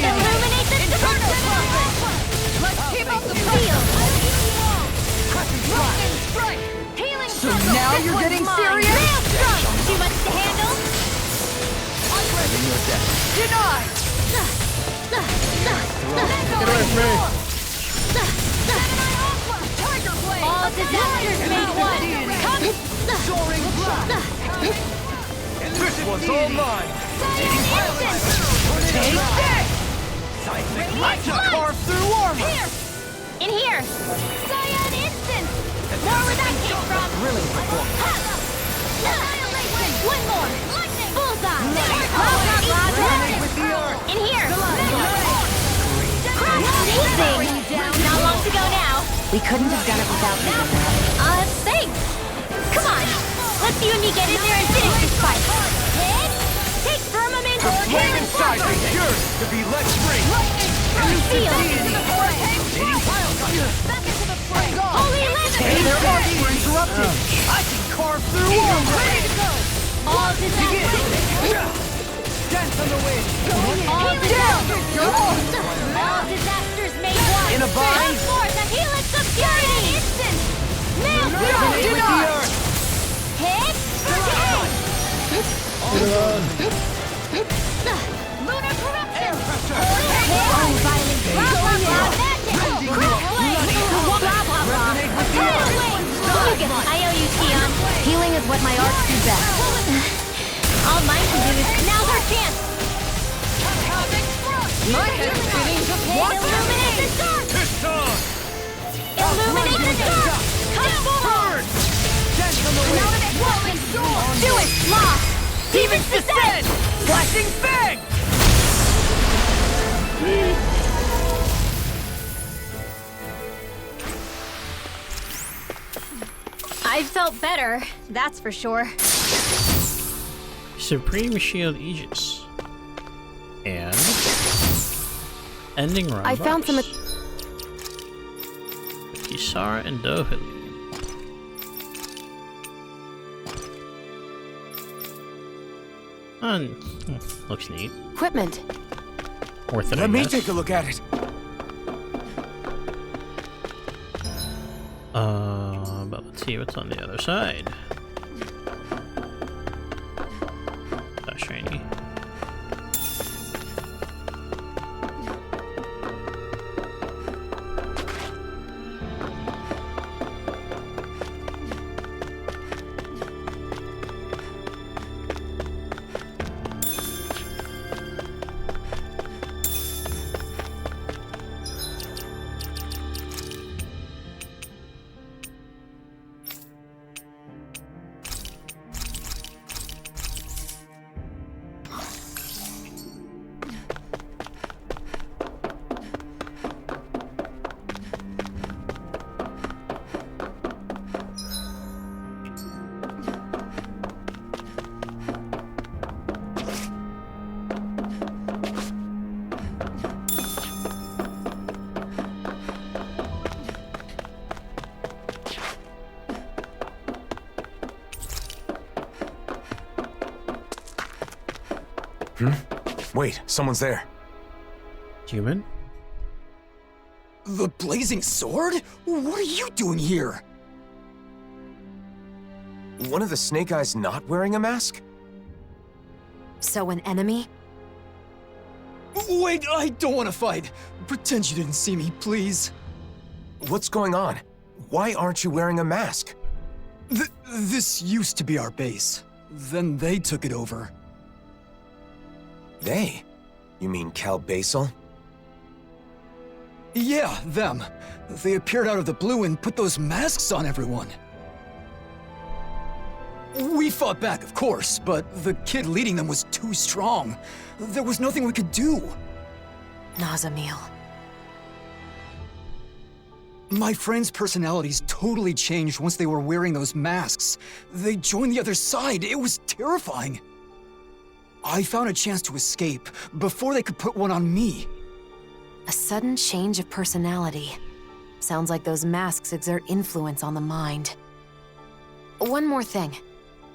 Illuminate the dark! Let's keep up the Field! strike! Healing So now This you're one's getting mine. serious? Maelstrom! Too much to handle? Denied! Get away from me! All disasters made one! Come! Soaring blood! This one's all mine! Instant! Take this! Seismic light to carve through armor! Here! In here! Cyan Instant! More where that came from! Thrilling performance! Annihilation! One more! Lightning! Bullseye! Resonate with the earth! In here! Amazing! Not long to go now. We couldn't have done it without you. Thanks! Come on! Let's you and me get in there and finish this fight! Take Firmament! The flame inside me yearns to be let free! Seal! Holy Hey, their Legend! arms were interrupted! I can carve through armor! All disasters! Dance on the wind! All disasters made one! In a bind? Forth a helix of purity! Instant! Maelstrom! Resonate with the earth! Hit! Lunar corruption! Oh, violent! Blah, blah, blah! Magic! Crack blade! Blah, blah, blah! Tidal wave! I owe you, Xion. Healing is what my arts do best. All mine can do is... Now's our chance! My head is spinning just watching. Illuminate the dark! It's on! Illuminate the dark! Come forward! Dance on the wind! Rolling storm! Do it! Lost! Demons descend! Flashing fang! I felt better, that's for sure. Supreme Shield Aegis. And ending round. I found some. Kisara and Dohili. Looks neat. Equipment. Worth it. Let me take a look at it. But let's see what's on the other side. That's shiny. Wait, someone's there. Human? The blazing sword? What are you doing here? One of the Snake Eyes not wearing a mask? So an enemy? Wait, I don't want to fight. Pretend you didn't see me, please. What's going on? Why aren't you wearing a mask? This used to be our base. Then they took it over. They? You mean Cal Basel? Yeah, them. They appeared out of the blue and put those masks on everyone. We fought back, of course, but the kid leading them was too strong. There was nothing we could do. Nazamil. My friends' personalities totally changed once they were wearing those masks. They joined the other side. It was terrifying. I found a chance to escape before they could put one on me. A sudden change of personality. Sounds like those masks exert influence on the mind. One more thing.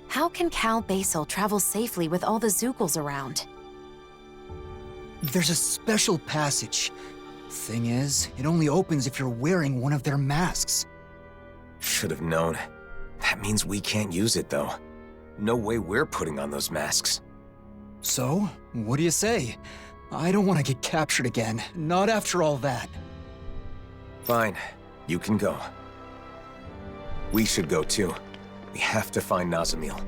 How can Cal Basel travel safely with all the Zookles around? There's a special passage. Thing is, it only opens if you're wearing one of their masks. Should have known. That means we can't use it, though. No way we're putting on those masks. So, what do you say? I don't want to get captured again, not after all that. Fine, you can go. We should go too. We have to find Nazamil.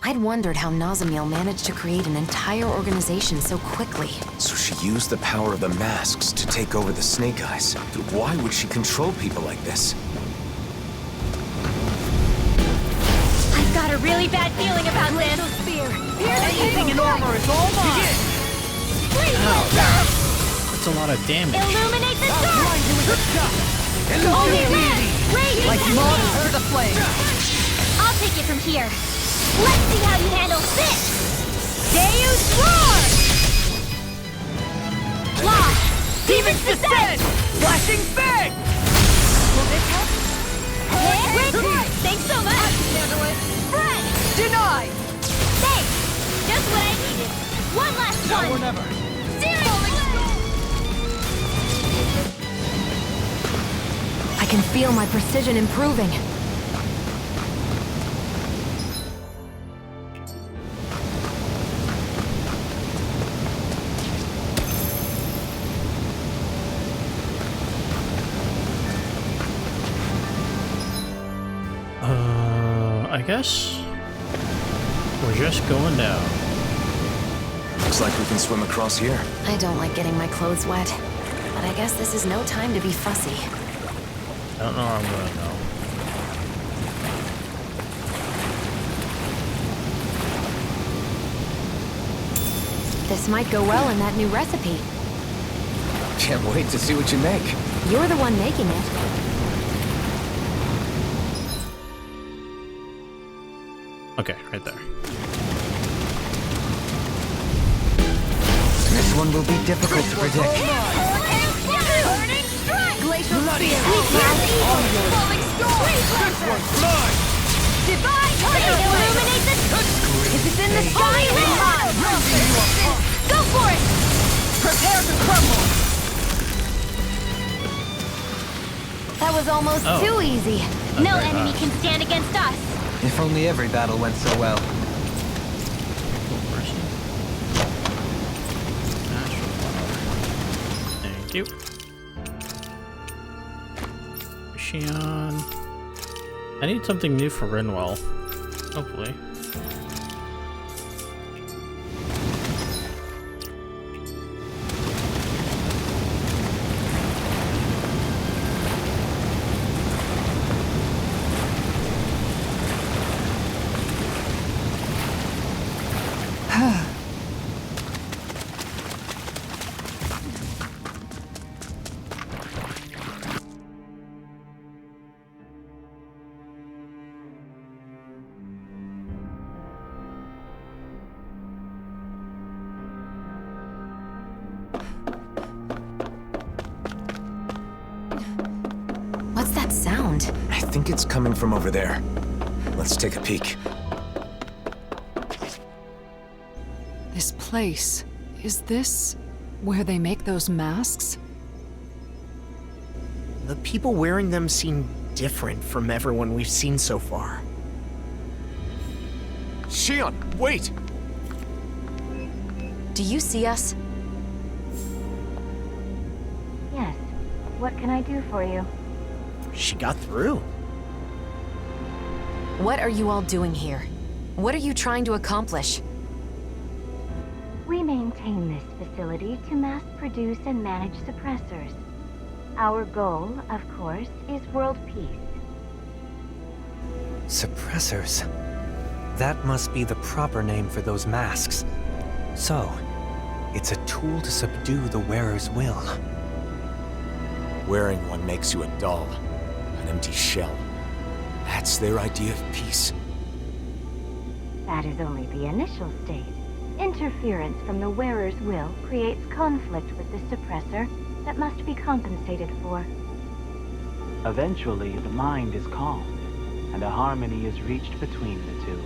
I'd wondered how Nazamil managed to create an entire organization so quickly. So she used the power of the masks to take over the Snake Eyes. Why would she control people like this? I've got a really bad feeling about this. Anything in armor is all mine! That's a lot of damage. Illuminate the dark! Only red! Radiant Like moths to the flame! I'll take it from here. Let's see how you handle this! Deus Roar! Flash! Demons Descent! Flashing Fang! Will this help? Great! Thanks so much! Spread! Deny! Thanks! Just what I needed. One last one! Now or never. I can feel my precision improving. I guess we're just going down. Looks like we can swim across here. I don't like getting my clothes wet, but I guess this is no time to be fussy. I don't know where I'm gonna go. This might go well in that new recipe. Can't wait to see what you make. You're the one making it. Okay, right there. This one will be difficult to predict. Burning strike! Glacial Falling This one's mine! Divine Flame! Illuminate the... If it's in the sky, then mine! Go for it! Prepare to crumble! That was almost too easy. No enemy can stand against us. If only every battle went so well. Thank you. Shion. I need something new for Rinwell. Hopefully. What's that sound? I think it's coming from over there. Let's take a peek. This place, is this where they make those masks? The people wearing them seem different from everyone we've seen so far. Shion, wait! Do you see us? Yes. What can I do for you? She got through. What are you all doing here? What are you trying to accomplish? We maintain this facility to mass produce and manage suppressors. Our goal, of course, is world peace. Suppressors. That must be the proper name for those masks. So, it's a tool to subdue the wearer's will. Wearing one makes you a doll, an empty shell. That's their idea of peace. That is only the initial state. Interference from the wearer's will creates conflict with the suppressor that must be compensated for. Eventually, the mind is calmed, and a harmony is reached between the two.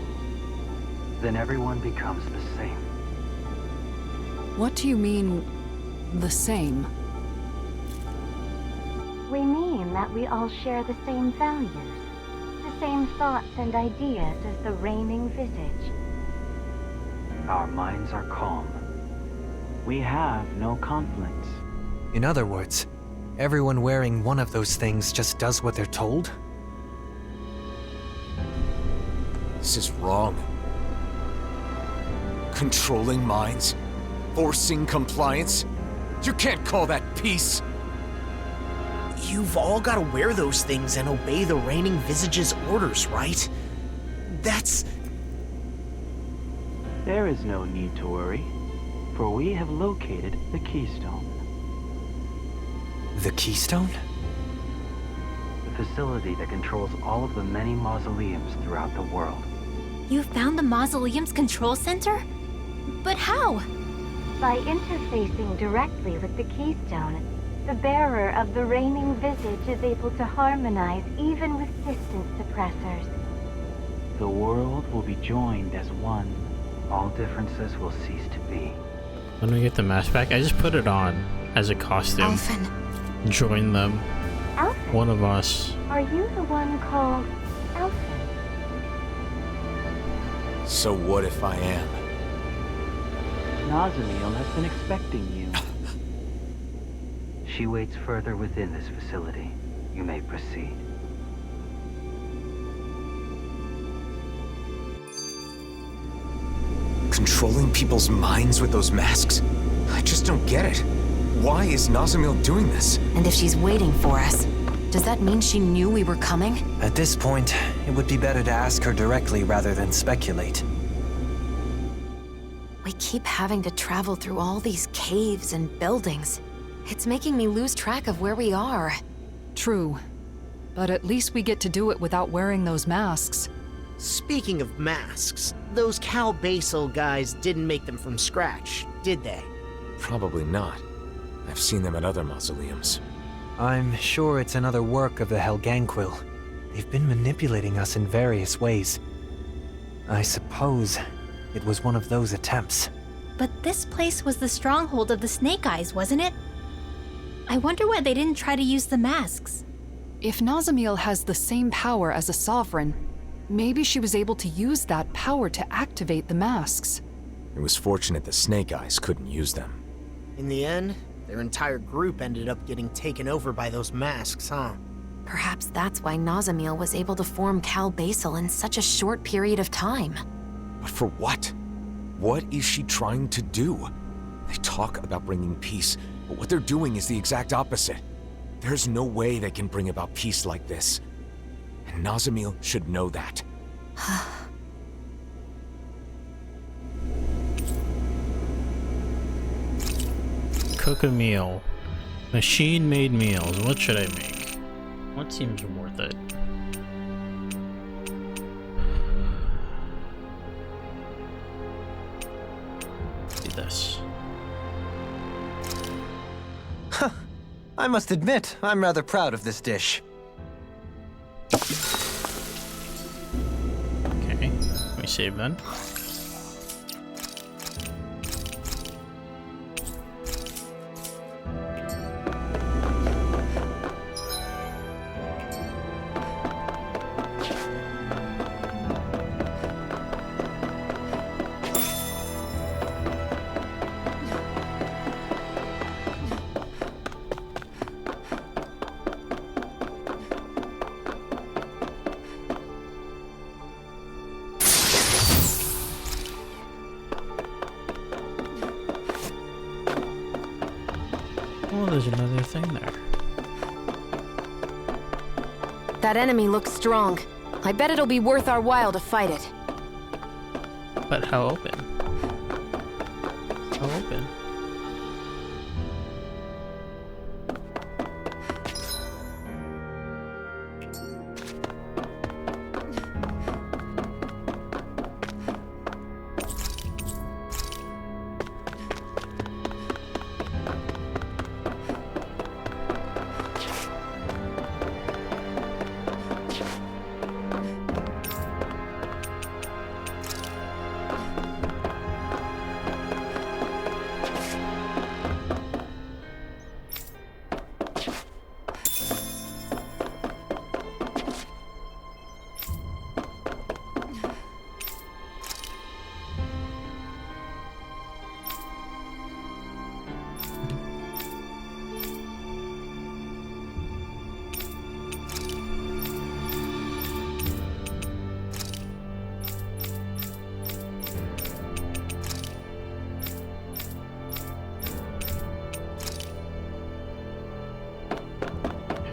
Then everyone becomes the same. What do you mean, the same? We mean that we all share the same values, the same thoughts and ideas as the reigning visage. Our minds are calm. We have no conflicts. In other words, everyone wearing one of those things just does what they're told? This is wrong. Controlling minds? Forcing compliance? You can't call that peace! You've all got to wear those things and obey the reigning visage's orders, right? That's... There is no need to worry, for we have located the keystone. The keystone? The facility that controls all of the many mausoleums throughout the world. You found the mausoleum's control center? But how? By interfacing directly with the keystone, the bearer of the reigning visage is able to harmonize even with distant suppressors. The world will be joined as one. All differences will cease to be. When we get the mask back, I just put it on as a costume. Alphen. Join them. Alphen? One of us. Are you the one called Alphen? So what if I am? Nazamiel has been expecting you. She waits further within this facility. You may proceed. Controlling people's minds with those masks? I just don't get it. Why is Nazamiel doing this? And if she's waiting for us, does that mean she knew we were coming? At this point, it would be better to ask her directly rather than speculate. We keep having to travel through all these caves and buildings. It's making me lose track of where we are. True. But at least we get to do it without wearing those masks. Speaking of masks, those Cal Basel guys didn't make them from scratch, did they? Probably not. I've seen them at other mausoleums. I'm sure it's another work of the Helganquil. They've been manipulating us in various ways. I suppose it was one of those attempts. But this place was the stronghold of the Snake Eyes, wasn't it? I wonder why they didn't try to use the masks. If Nazamiel has the same power as a sovereign, maybe she was able to use that power to activate the masks. It was fortunate the Snake Eyes couldn't use them. In the end, their entire group ended up getting taken over by those masks, huh? Perhaps that's why Nazamiel was able to form Cal Basel in such a short period of time. But for what? What is she trying to do? They talk about bringing peace, but what they're doing is the exact opposite. There's no way they can bring about peace like this. And Nazamiel should know that. Cook a meal. Machine-made meals. What should I make? What seems worth it? Do this. I must admit, I'm rather proud of this dish. Okay, let me save then. Oh, there's another thing there. That enemy looks strong. I bet it'll be worth our while to fight it. But how open? How open?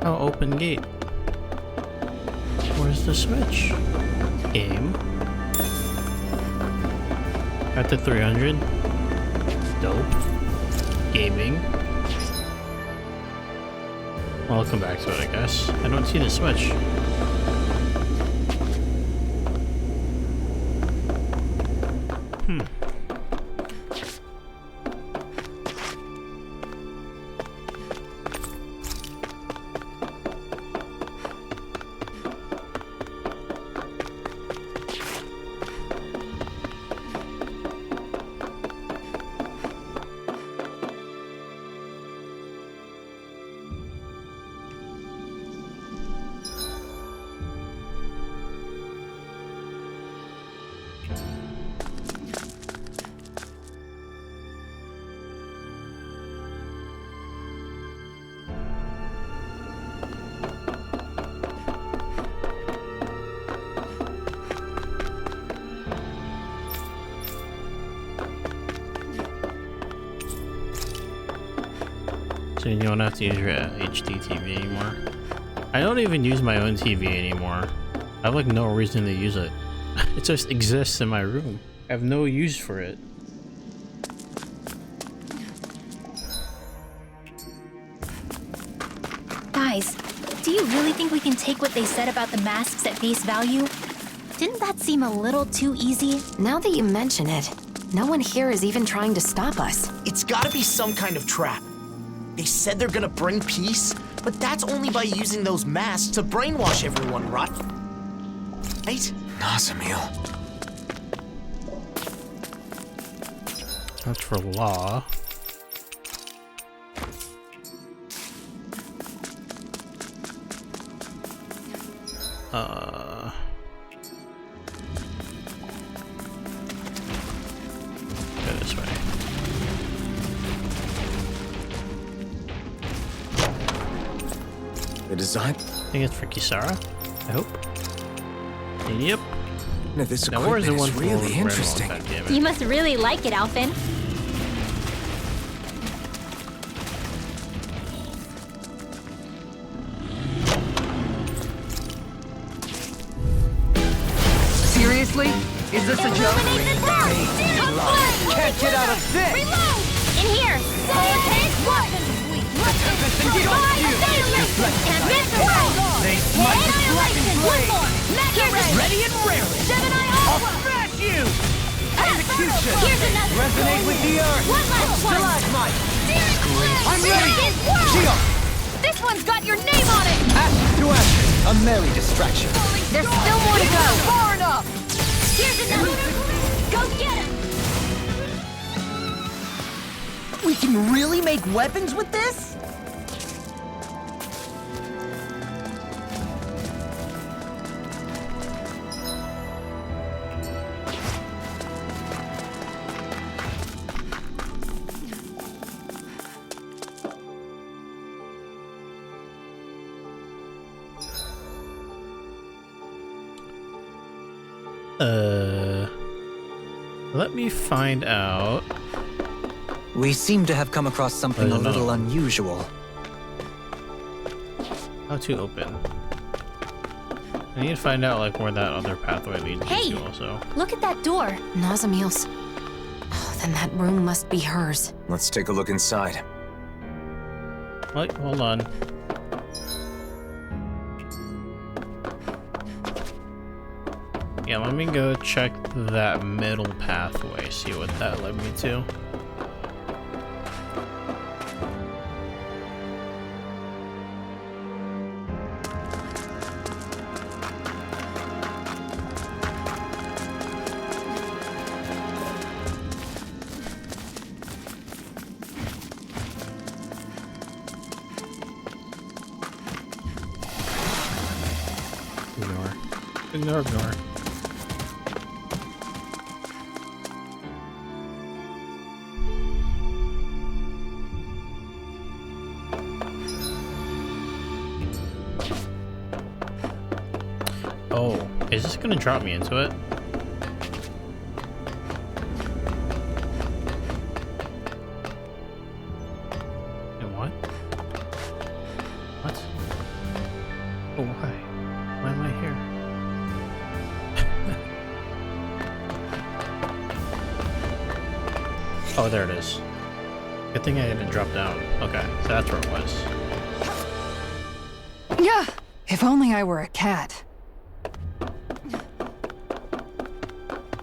Oh, open gate. Where's the switch? Game. Got the 300. Dope. Gaming. Well, I'll come back to it, I guess. I don't see the switch. So you don't have to use your HD TV anymore. I don't even use my own TV anymore. I have like no reason to use it. It just exists in my room. I have no use for it. Guys, do you really think we can take what they said about the masks at face value? Didn't that seem a little too easy? Now that you mention it, no one here is even trying to stop us. It's gotta be some kind of trap. They said they're gonna bring peace, But that's only by using those masks to brainwash everyone, right? Right? Nazamil. That's for law. Go this way. The design? I think it's for Kisara, I hope. Yep. No, this Now where's the one equipment is for really Red interesting. Wall? God damn it. You must really like it, Alphen. Seriously? Is this a joke? Can't get out of this! Reload! In here! Take one! Tempest engulfs you! They smite with blackened blade! Ready and raring! I'll smash you! Execution! Here's another! Resonate with the earth! One last one! Stalagmite! I'm This ready! is war! Geo! This one's got your name on it! Ashes to ashes, a merry distraction. There's still more to go! Far enough! Here's another! Go get him! We can really make weapons with this? Let me find out. We seem to have come across something a little unusual. How to open. I need to find out like where that other pathway leads Hey! to also. Look at that door. Nazamil's. Oh, then that room must be hers. Let's take a look inside. Wait, hold on. Yeah, let me go check that middle pathway, see what that led me to. Ignore. Oh, is this gonna drop me into it? And what? What? Oh, why? Why am I here? Oh, there it is. Good thing I didn't drop down. Okay, so that's where it was. Yeah, if only I were a cat.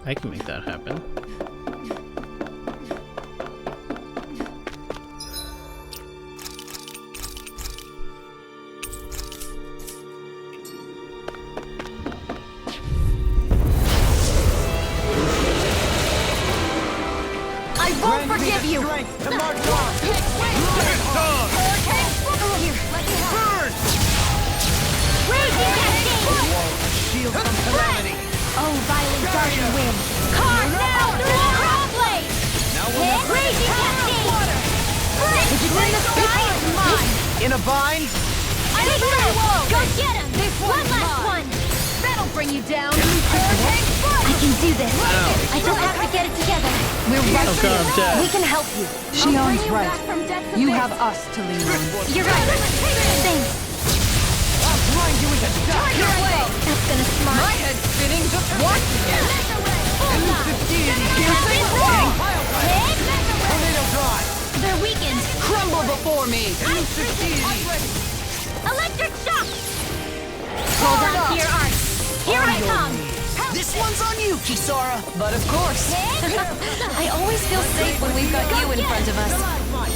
I can make that happen. I won't forgive you! Strength to march on! Burn! Raging cascade! Shield from calamity! Oh, violent guardian wind! Carve now! Crossblade! Hit! Raging cascade! Split! Is it in the sky? It's mine! In a bind? Take low! Go get him! One last one! That'll bring you down! I can do this! I just have to get it together! We're right Okay, I'm dead. We can help you. Shion's right. You have us to lean on. You're right! Thanks! I'll grind you into dust! Your way! That's gonna smart! My head's spinning just watching it! Elusive deity! Piercing roll! Hit! Tornado drive! They're weakened! Crumble before me! Elusive deity! Electric shock! Hold on to your arc! Here I come! This one's on you, Kisara. But of course! I always feel safe when we've got you in front of us.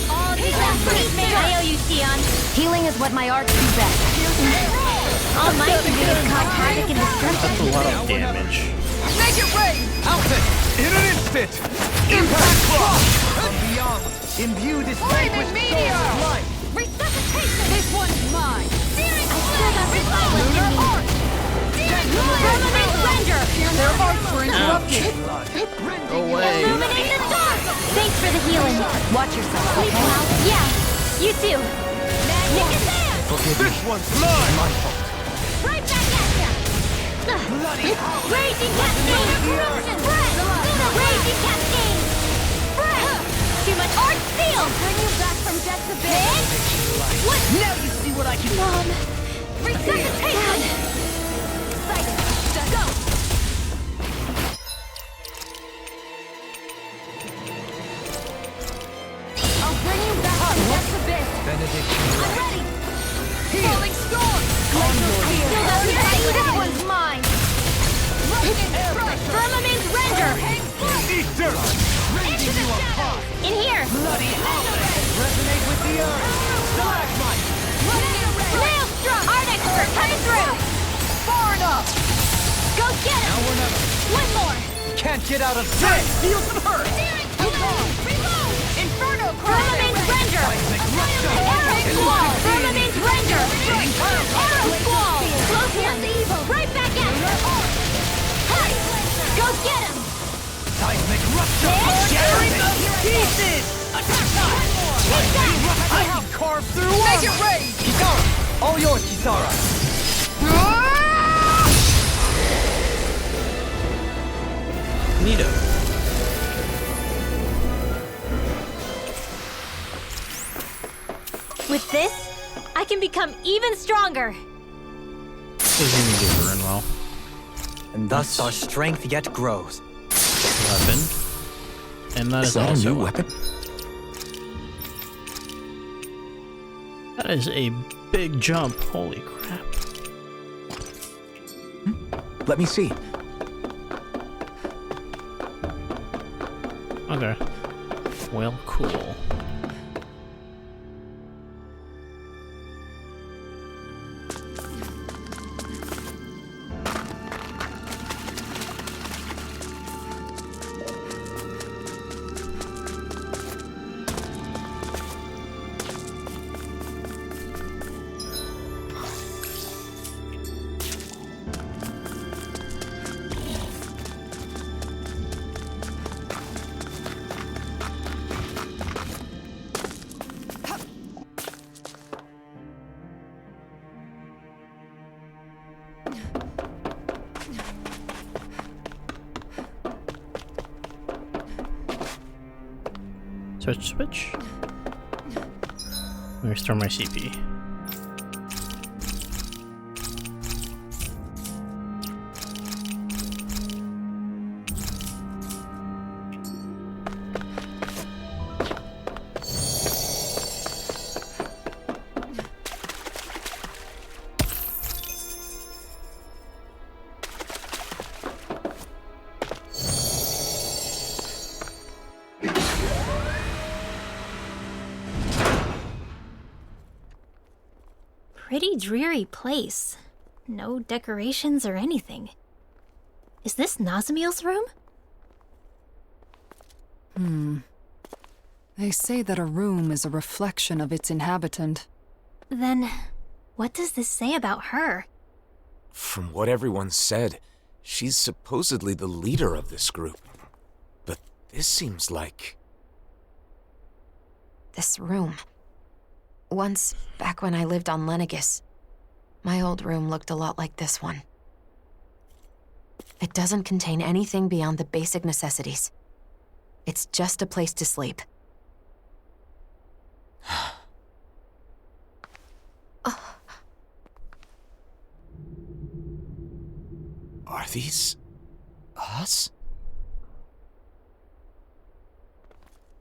All these I owe you, Sion. Healing is what my arts do best. All my can do is cause havoc and destruction. That's a lot of damage. Make it rain! Outfit! In an instant! Impact cross! From beyond, imbue this vanquished soul with life! Resuscitation! This one's mine! Searing Lunar Arc! Illuminate Render! Their arcs were interrupted! Go away. Illuminate the dark! Thanks for the healing. Watch yourself, Sleep okay? well. Yeah, you too. This one's mine! My fault. Right back at ya! Raging Cascade! Spread! Raging Cascade! Spread! Too much art steel! Bring you back from death to bed! What? Now you see what I can do! Mom! Resuscitation! Excited! Go! I'll bring you back from death to bed! Benediction. I'm ready! Falling storm! Still got the fight, but this one's mine! Firmament Render! Eat dirt! Raging you apart! In here! Bloody howling! Resonate with the earth! Stalagmite! Maelstrom! Art expert coming through! Far enough! Go get him! Now we're not... One more! Can't get out of sight! Feel some hurt! Reload! Inferno Firmament Render! Arrow Squall! Firmament Render! Arrow Squall! Close one! Right back at you! Hey! Go get him! Seismic rupture! Shattering the pieces! Attack now! Take that! I have carved through Make it rain! Kisara! All yours, Kisara! Neato. With this, I can become even stronger. Doesn't even give her in well. And thus our strength yet grows. Weapon. And that is that also a new weapon? That is a big jump. Holy crap. Let me see. Okay. Well, cool. Switch. Let me restore my CP. Pretty dreary place. No decorations or anything. Is this Nazamiel's room? They say that a room is a reflection of its inhabitant. Then, what does this say about her? From what everyone said, she's supposedly the leader of this group. But this seems like... This room. Once, back when I lived on Lenegis, my old room looked a lot like this one. It doesn't contain anything beyond the basic necessities. It's just a place to sleep. Are these... us?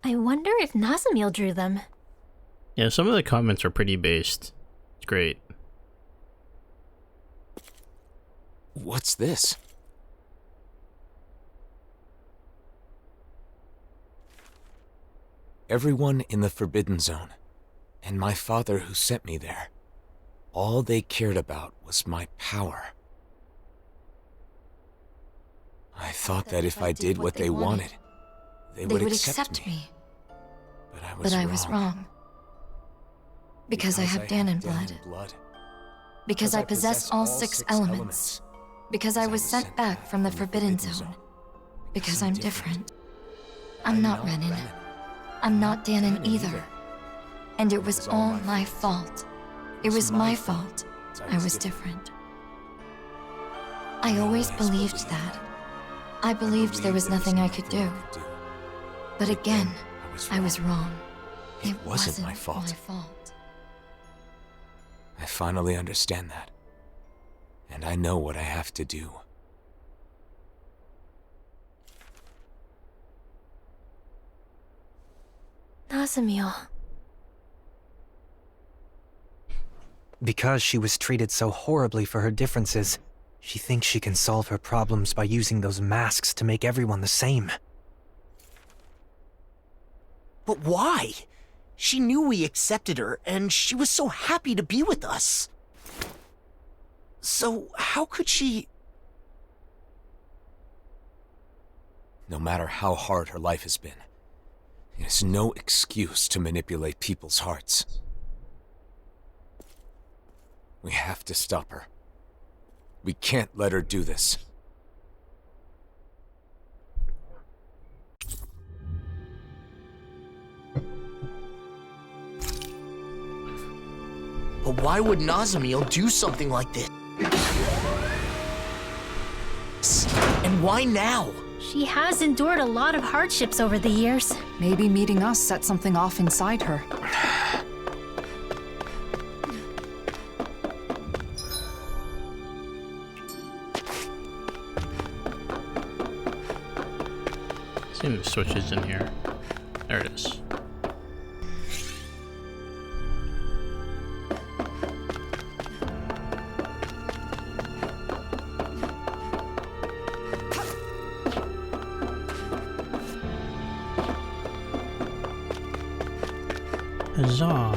I wonder if Nazamiel drew them. Yeah, some of the comments are pretty based. It's great. What's this? Everyone in the Forbidden Zone. And my father who sent me there. All they cared about was my power. I thought that if I did what they wanted, they would accept me. But I was wrong. Because I have Danon blood. Because I possess all 6 elements. Because I was sent back from the Forbidden Zone. Because I'm different. I'm not Renan. I'm not Danon either. And it was all my fault. It was my fault. I was different. I always believed that. I believed there was nothing I could do. But again, I was wrong. It wasn't my fault. I finally understand that. And I know what I have to do. Nazamiel. Because she was treated so horribly for her differences, she thinks she can solve her problems by using those masks to make everyone the same. But why? She knew we accepted her, and she was so happy to be with us. So how could she... No matter how hard her life has been, it is no excuse to manipulate people's hearts. We have to stop her. We can't let her do this. But why would Nazamiel do something like this? And why now? She has endured a lot of hardships over the years. Maybe meeting us set something off inside her. See the switches in here. There it is. Huzzah.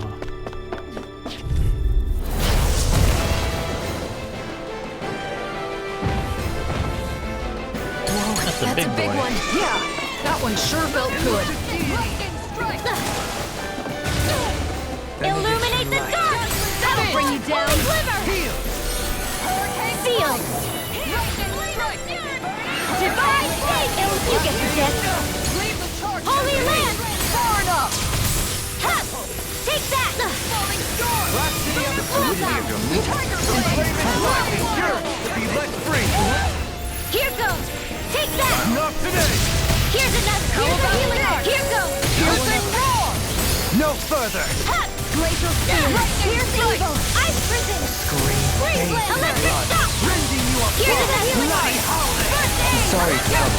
That's a big boy. One. Yeah, that one sure felt good. Illuminate the dark! That'll bring you down! Seal! Divine Fate! You get the gist! Holy Land! Far enough! Ha! Take that! Falling storm! Be let free! Here goes! Take that! Not today! Here's another! Here's a healing art! Here goes! Here's a roar! No further! Ha! Glacial Spear! Here's evil! Ice Prison! Freeze Blade! Electric Shock! Rending you apart! Here's a healing Bloody art! howling! First aid! Sorry, Stop!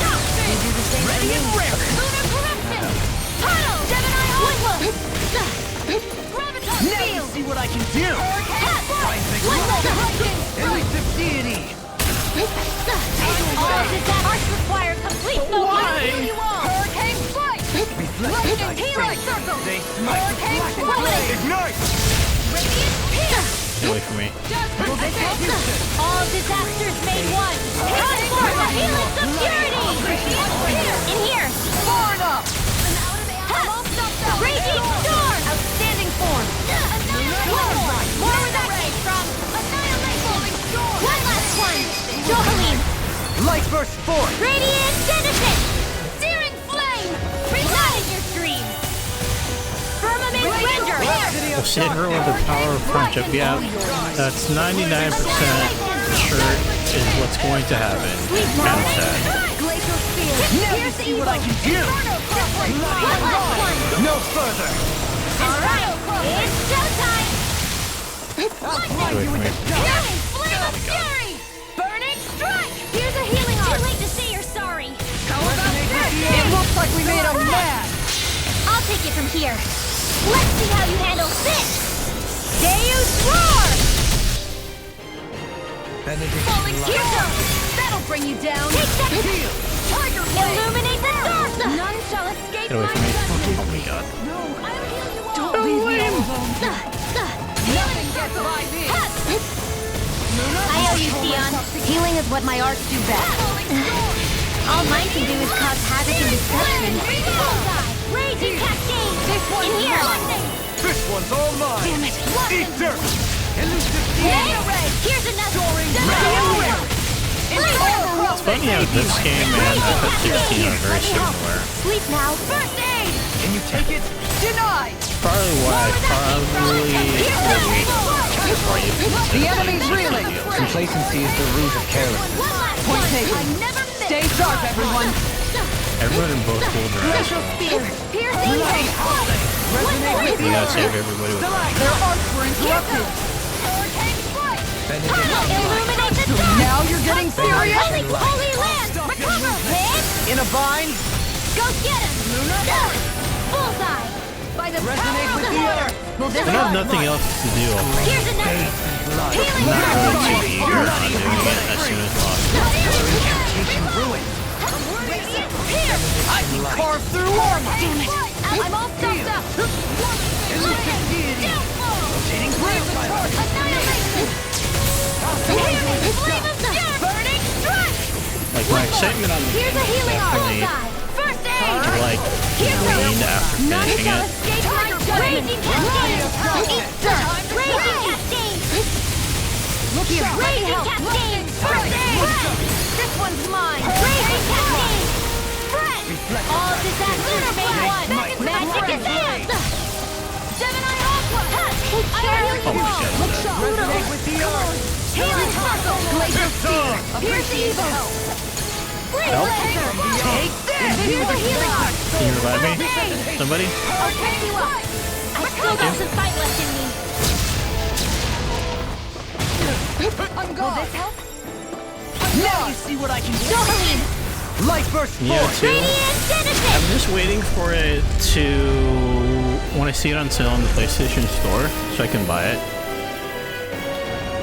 You do the same Ready and raring! Lunar Corruption! Puddle! Gemini Onslaught! Graviton Now you Field! see what I can do! Elite of deity! All disasters require complete focus! Why? You all! Hurricane Strike! Lightning Healing Circle! They smite with Hurricane black and Plummet! ignite! Radiant Pierce! Get away from me. All disasters made one! Transform the healing security! In here! Far enough! Raging Storm! Outstanding form! More where that came from! One last one! Johaline! Light burst forth! Radiant Genesis! Searing Flame! Relight your dreams! Firmament Render! We'll see her with the power of friendship. Yeah, that's 99% sure is what's going to happen. Kind of sad. Glacial Spear! Now you see what I can do! One last one! No further! Alright! It's showtime! Get away from me. Healing Flame of Fury! Burning Strike! Here's a healing art! Too late to say you're sorry! It looks like we made a mess! I'll take it from here. Let's see how you handle this! Deus Roar! Falling Here goes! That'll bring you down! Take that! Tiger Blade! Illuminate the dark! None shall escape Get away from me. my judgment! Oh my god. I'll heal you all! Don't leave me all alone. Nothing gets by me. I owe you, Theon. Healing is what my arts do best. All mine can do is cause havoc and destruction. Bullseye! Raging cascade! This one's in here! mine. This one's all mine! Damn it! Eat dirt! Elusive Here's another! It's funny how this game and FF16 are very similar. Sleep now! First aid! Can you take it? Denied! Probably why I probably before you The enemy's reeling! Complacency is the root of carelessness. Point taken. Stay sharp, everyone. everyone in both schools are Special spear! Piercing! You gotta save everybody with Their arts were interrupted. Illuminate the dark! Now you're getting serious? Holy land! Recover! Hit! In a bind? Go get him! Bullseye! By the Resonate with the earth! Well, I have nothing else to do. Here's another! Healing! I'm not really too eager on doing it as soon as possible. I can carve through armor! Damn it! I'm all stuffed up! Elusive deity! Rotating projectile! Annihilation! Flame of the burning strike! Like my excitement on the game Here's a healing definitely First aid! like waned after finishing it. Raging cascade! Eat dirt! Raging cascade! Look here! Raging cascade! First aid! This one's mine! Raging cascade! Friend! All disasters make one! Magic is hands! Gemini Aqua! Take care of your wall! Look sharp! Resonate with the earth! Healing Tackle! Glacial Spear! Pierce the evil! Help? Take this! Here's a healing arc! Can you revive me? Somebody? I'll pick you up! I still got some fight left in me! Will this help? Now you see what I can do! Darling! Light burst Yeah, forth! too. Radiant Genesis! I'm just waiting for it to when I see it on sale on the PlayStation Store so I can buy it.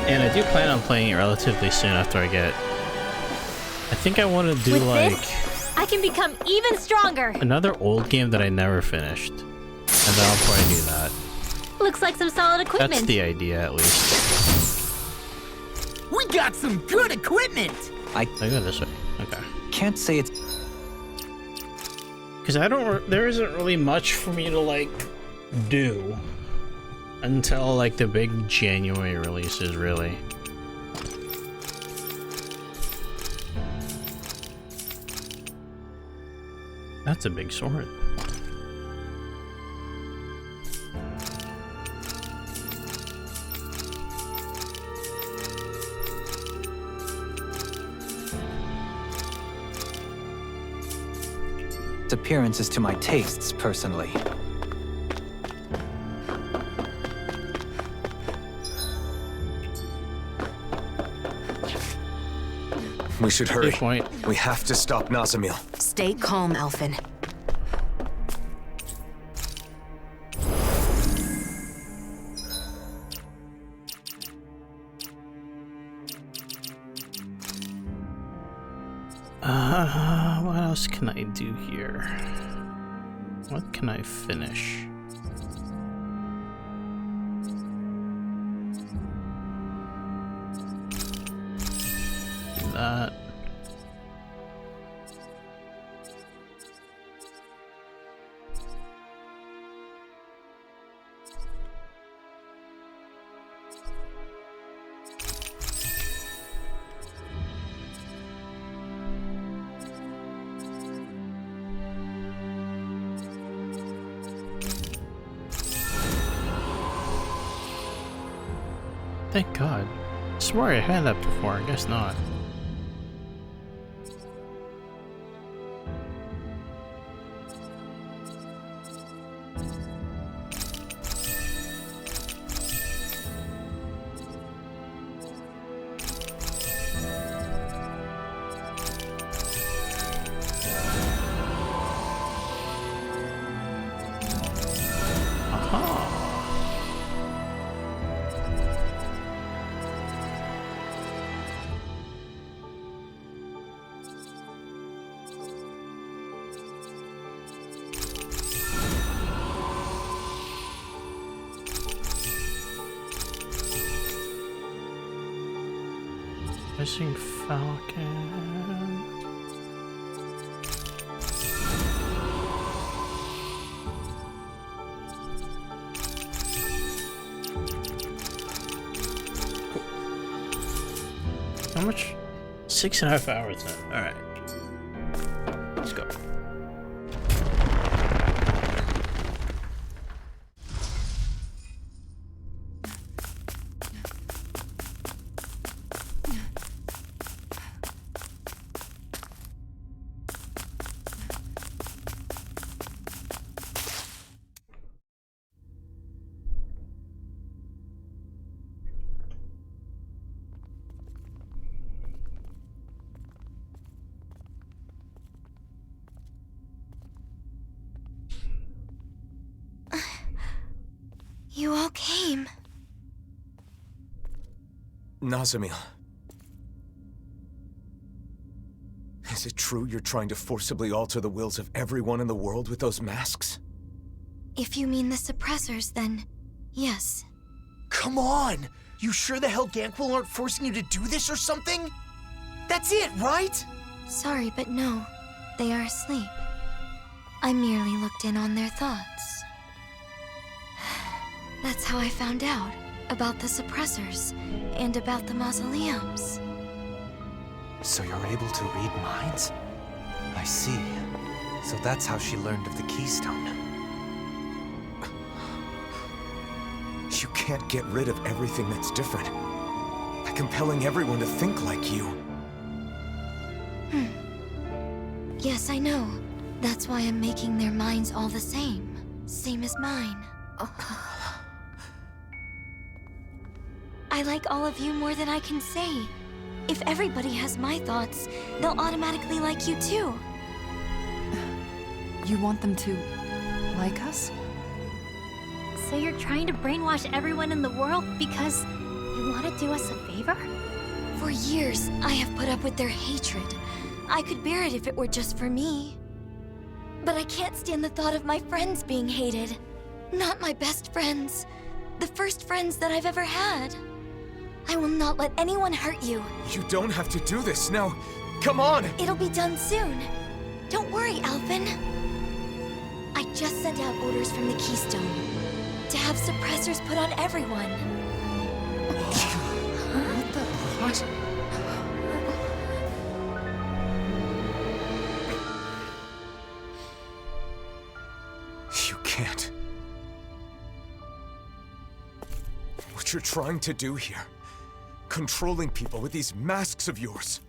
And I do plan on playing it relatively soon after I get it. I think I want to do With like this, I can become even stronger! another old game that I never finished. And then I'll probably do that. Looks like some solid equipment. That's the idea at least. We got some good equipment! I go this way. Okay. Can't say it's... Because there isn't really much for me to like do until like the big January releases, really. That's a big sword. Its appearance is to my tastes, personally. We should hurry. Good point. We have to stop Nazamil. Stay calm, Elfin. What else can I do here? What can I finish? Do that. Thank God. I swear I had that before, I guess not. Rising Falcon. How much? 6.5 hours then. Alright. Let's go. You all came. Nazamil. Is it true you're trying to forcibly alter the wills of everyone in the world with those masks? If you mean the suppressors, then yes. Come on! You sure the hell Ganquil aren't forcing you to do this or something? That's it, right? Sorry, but no. They are asleep. I merely looked in on their thoughts. That's how I found out about the suppressors and about the mausoleums. So you're able to read minds? I see. So that's how she learned of the keystone. You can't get rid of everything that's different by compelling everyone to think like you. Yes, I know. That's why I'm making their minds all the same. Same as mine. I like all of you more than I can say. If everybody has my thoughts, they'll automatically like you too. You want them to like us? So you're trying to brainwash everyone in the world because you want to do us a favor? For years, I have put up with their hatred. I could bear it if it were just for me. But I can't stand the thought of my friends being hated. Not my best friends. The first friends that I've ever had. I will not let anyone hurt you. You don't have to do this now. Come on! It'll be done soon. Don't worry, Alphen. I just sent out orders from the Keystone to have suppressors put on everyone. What? You can't. What you're trying to do here, controlling people with these masks of yours.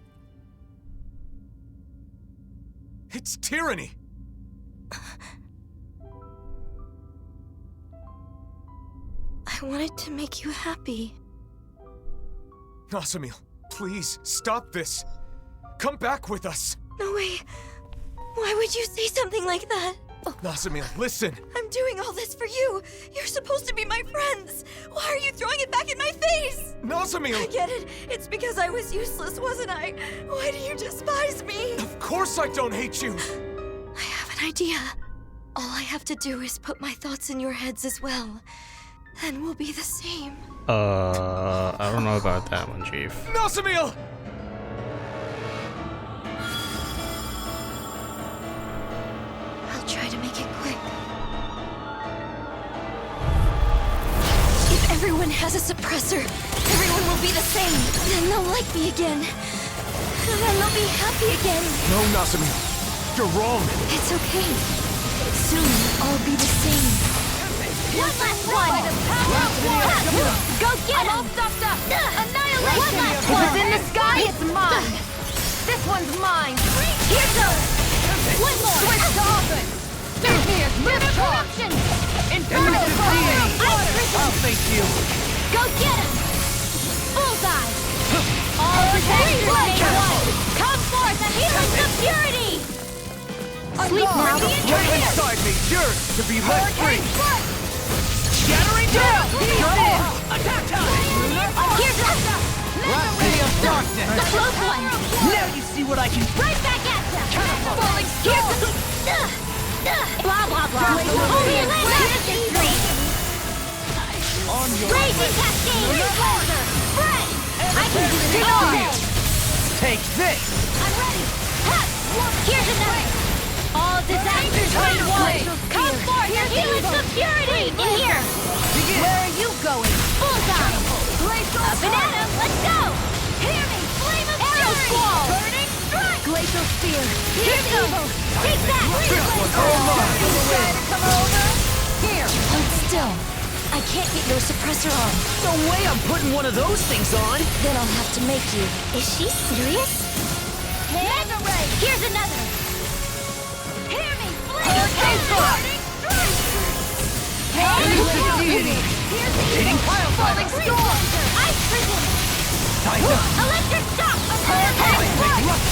It's tyranny! I wanted to make you happy. Nazamil, please, stop this. Come back with us. No way. Why would you say something like that? Nazamil, listen. I'm doing all this for you. You're supposed to be my friends. Why are you throwing it back in my face? Nazamil! I get it. It's because I was useless, wasn't I? Why do you despise me? Of course I don't hate you. I have an idea. All I have to do is put my thoughts in your heads as well. Then we'll be the same. I don't know about that one, Chief. Nazamil! I'll try to make it quick. If everyone has a suppressor, everyone will be the same. Then they'll like me again. And then they'll be happy again. No, Nazamil. You're wrong. It's okay. Soon we'll all be the same. One last one! Go get him! I'm all stuffed up! Annihilation! One last one! If it's in the sky, it's mine! This one's mine! Here goes! One more! Switch to offense! Here's corruption! Inferno! I'll face you! Go get him! Bullseye! All protectors make one! Come forth and healings of purity! Sleep now! Get inside me! Yours to be let free! Shattering down! Attack time! Here's us! Blasphemy of darkness! The close one! Now you see what I can do! Right back at ya! Falling here's the... Blah, blah, blah. Only a last victory! On your Raging Cascade! Spread! I can do it all day! Take this! I'm ready! Ha! Here's another! All disasters made one! Come forth and helix of purity! In here! Where are you going? Bullseye! Up and at 'em! Let's go! Hear me! Flame of Arrow Squall! Burning strike! Glacial Spear! Here's evil! Take that! Trying to come over? Here! Hold still. I can't get your suppressor on. No way I'm putting one of those things on! Then I'll have to make you. Is she serious? Mega Ray! Here's another! Hear me! Flame of Burning strike! Rotating pile Falling storm! Ice prison! Electric shock!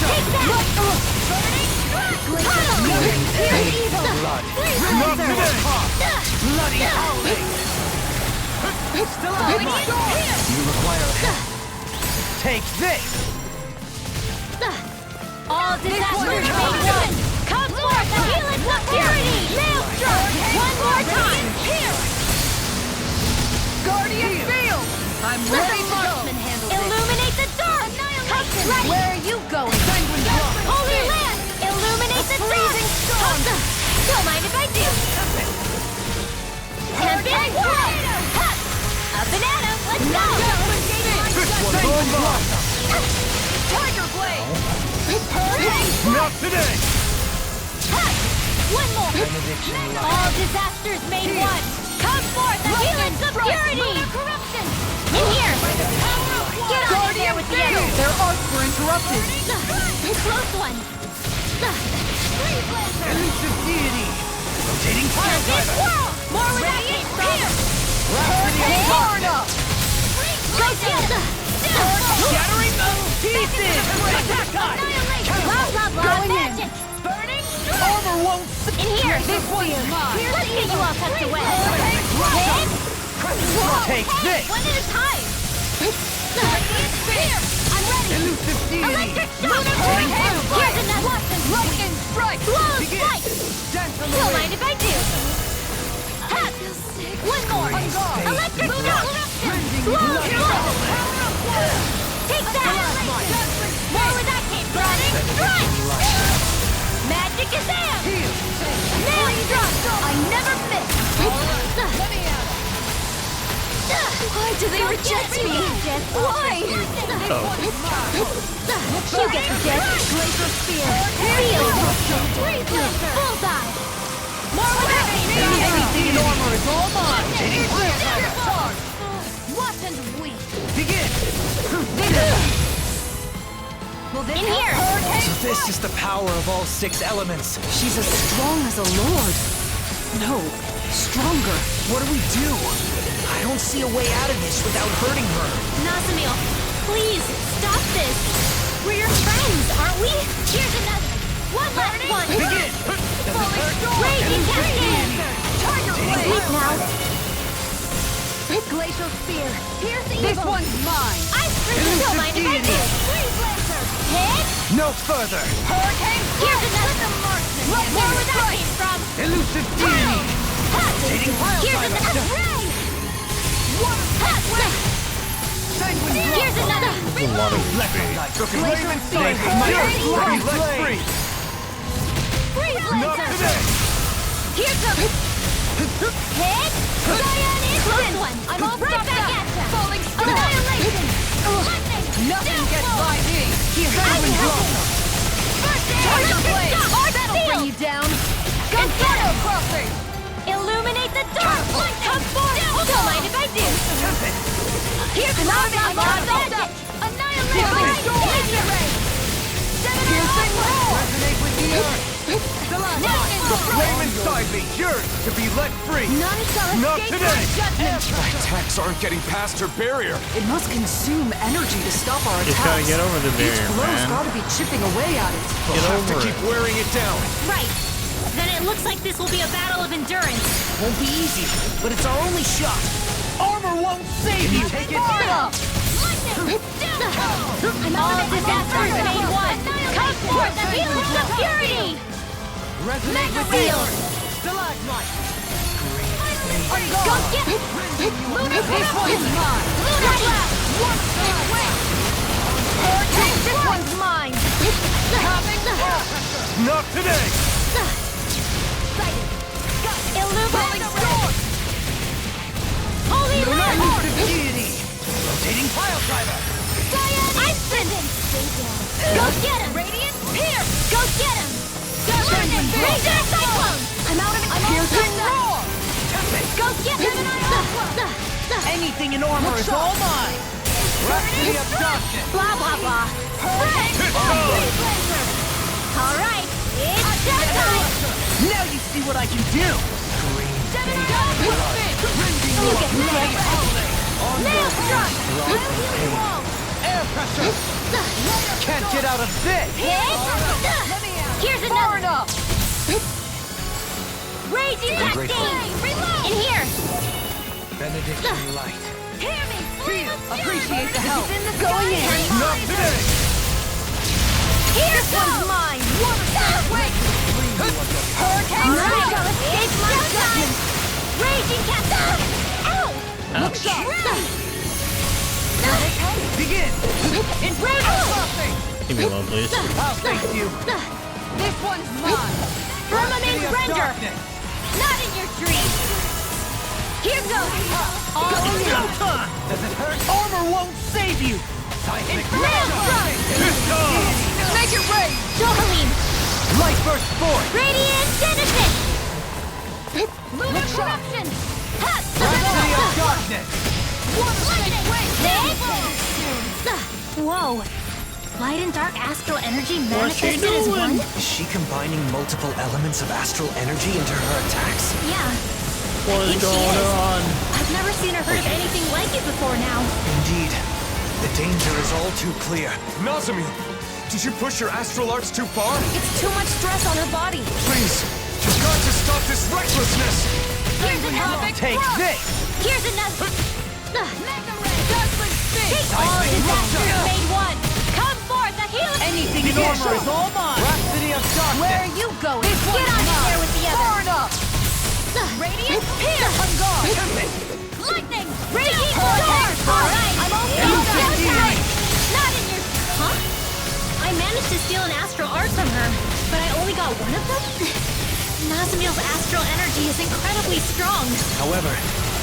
Take that! Burning strike! Here's evil! Not today! Bloody howling! You require help. Take this! All disasters made one! Come forth and helix of purity! Maelstrom! One more time! Here! Guardian Field! I'm ready to go! Illuminate the dark! Come ready! Where are you going? Sanguine Drop! Holy Land! Illuminate the freezing storm! Don't mind if I do! Tempest Tornado! Up and at 'em! Let's go! Sanguine Blossom! Tiger Blade! Not today! One more! All disasters made one! Come forth and helix of purity! In here! Get on in there with the arrows! Their arcs were interrupted! Close one! Elusive deity! Rotating pile This driver! world! More where that came from! Hard up! Go get them! Shattering the pieces! Attack time! Blah blah blah Going in. magic! Burning strike! Armor won't In here! This one's mine! Let's get you all tucked away! Take this! One at a time! Here! I'm ready! Elusive deity! Electric shock! Here's another! Lightning strike! Slow Begin. spike! Dance on the Don't wing! mind if I do! One more! Electric shock! Slow spike! Take that! More where that came from! Strike! Magic is there! Nail drop! I never miss! Why do they reject me? Why? You get the disc! Glacial Spear! Field! Bullseye! More with that came from! Anything armor is all mine! Watch and weep! Begin! In here! So this is the power of all 6 elements. She's as strong as a lord. No, stronger. What do we do? I don't see a way out of this without hurting her. Nazamil, please, stop this! We're your friends, aren't we? Here's another! One last one! Begin! Raging Cascade! Sleep now. Glacial Spear! Here's the This evil! one's mine! Ice Prison! Don't mind if I do! Freeze Lancer! Hit! No further! Hurricane! Here's another! Look more where that came from! Elusive deity! Rotating pile Here's driver! another! Ray! Sanguine Here's another! Raven Side! Let me free! Freeze Not Lancer! today! Here's a hit! Cyan Instant! One! I'm all right back at ya! Falling Storm! Annihilation! Lightning! Nothing gets by me! Here, Sanguine Blossom! Tiger Blade! That'll bring you down! Gonzalo Crossing! Illuminate the dark! Come forth! Don't mind if I do! Here's another magic! Annihilate! Laser Ray! Piercing resonate with the earth! Raven Side be yours to be let free! None shall Not escape today! my judgment! My attacks aren't getting past her barrier. It must consume energy to stop our Just attacks. gotta get over the barrier, Each blow's man. gotta be chipping away at it. We'll have to over keep it. wearing it down. Right. Then it looks like this will be a battle of endurance. Won't be easy, but it's our only shot. Armor won't save you! Take it! All disasters made one. Come forth and helix of purity. Resonate Mega with the Wheel. earth! Stalagmite! Go get it. Lunar This one's mine! Lunar Blast. One swing. Hurricane. This one's mine. Not today! Illuminating storm! Holy Lunar deity! Rotating pile driver! I'm sending! Go get him! Radiant Pierce! Go get him! Razor Cyclone! I'm out of it! Piercing roar! Go get him! Anything in armor is all mine! Rhapsody of darkness! Blah blah blah! Alright, it's showtime! Now you see what I can do! You get nail struck! Air pressure! Can't get out of this! Here's another! Raging Cascade! In here! Benediction light. Hear me! Appreciate the help! Going in! Not today! Here's one's mine! Wait! Hurricane! It's my time! Raging Cascade! Ow! Look sharp! Begin! In Give me one, please. I'll face you! This one's mine! Firmament Render! Not in your dreams! Here goes! All in you! Does it hurt? Armor won't save you! Seismic Nail strike! Make it rain! Johalim! Light burst forth! Radiant Genesis! Lunar Corruption! Rhapsody of darkness! Whoa! Light and dark astral energy What's she manifested as one? doing? Is she combining multiple elements of astral energy into her attacks? Yeah. What is going on? I've never seen or heard of anything like it before now. Indeed. The danger is all too clear. Nazami, did you push your astral arts too far? It's too much stress on her body. Please, you've got to stop this recklessness! Here's another! Take this! Here's another! Take all disasters made one! Come forth, the healing! Anything in armor is all mine! Rhapsody of darkness! Where are you going? Get on in there with the other! Burn up! Radiant Pierce! On guard! Lightning! Raging Storm! Alright! I'm all showtime! Not in your... Huh? I managed to steal an astral art from her, but I only got one of them? Nazamil's astral energy is incredibly strong. However,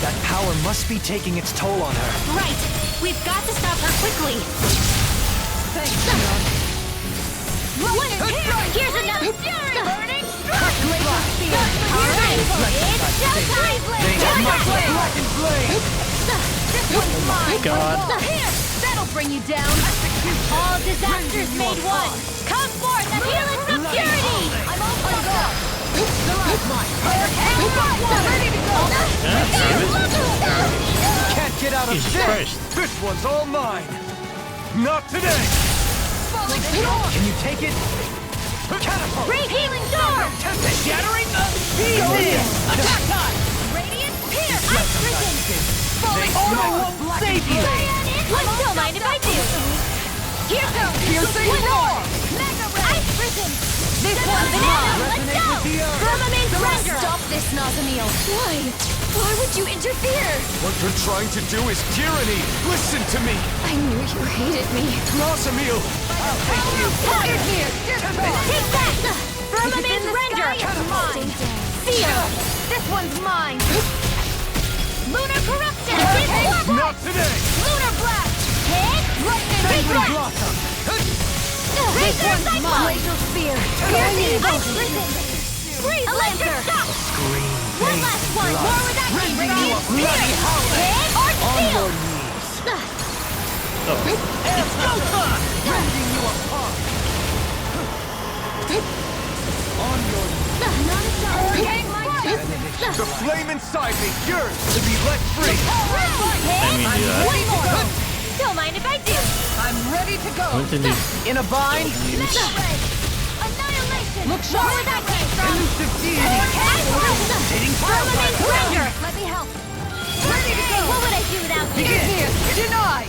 that power must be taking its toll on her. Right. We've got to stop her quickly. Thanks, Leon. Here's another! Fury burning! Alright! It's showtime! Black and blade! This one's mine! God. Here! That'll bring you down! All disasters made one! Come forth and heal it from purity! I'm all on guard! Ready to go! Can't get out of Jesus this! Christ. This one's all mine! Not today! Can you take it? Catapult! Healing storm! Shattering the pieces! Attack time! Radiant Pierce! Ice Prison! Armor won't save you! Don't mind if I do! Here goes! Piercing roar! Ice Prison! This one's Banana, mine. let's go! Firmament Render! Stop this, Nazamil. Why? Why would you interfere? What you're trying to do is tyranny! Listen to me! I knew you hated me. Nazamil! I'll take you! Fire here! Take that! Firmament Render! Mine. Seal! This one's mine! Lunar Corruption! Not today! Lunar Blast! Hit! Lightning! Fangling Blossom! Razor Cyclone! Glacial Spear. Piercing! Ice Prison! Freeze Electric Shock! One last one! More with that team! Radiant bloody howling! Hit! Or On Seal! your knees! It's go time! Rending you apart! On your knees! The flame inside me yearns to be let free! One more! Don't mind if I do! I'm ready to go! What did he... In a bind! Annihilation! Look sharp! Where that came from? Elusive deity! Rotating pile Firmament driver! Render! Let me help. Ready to go! What would I do without you? Begin! Denied!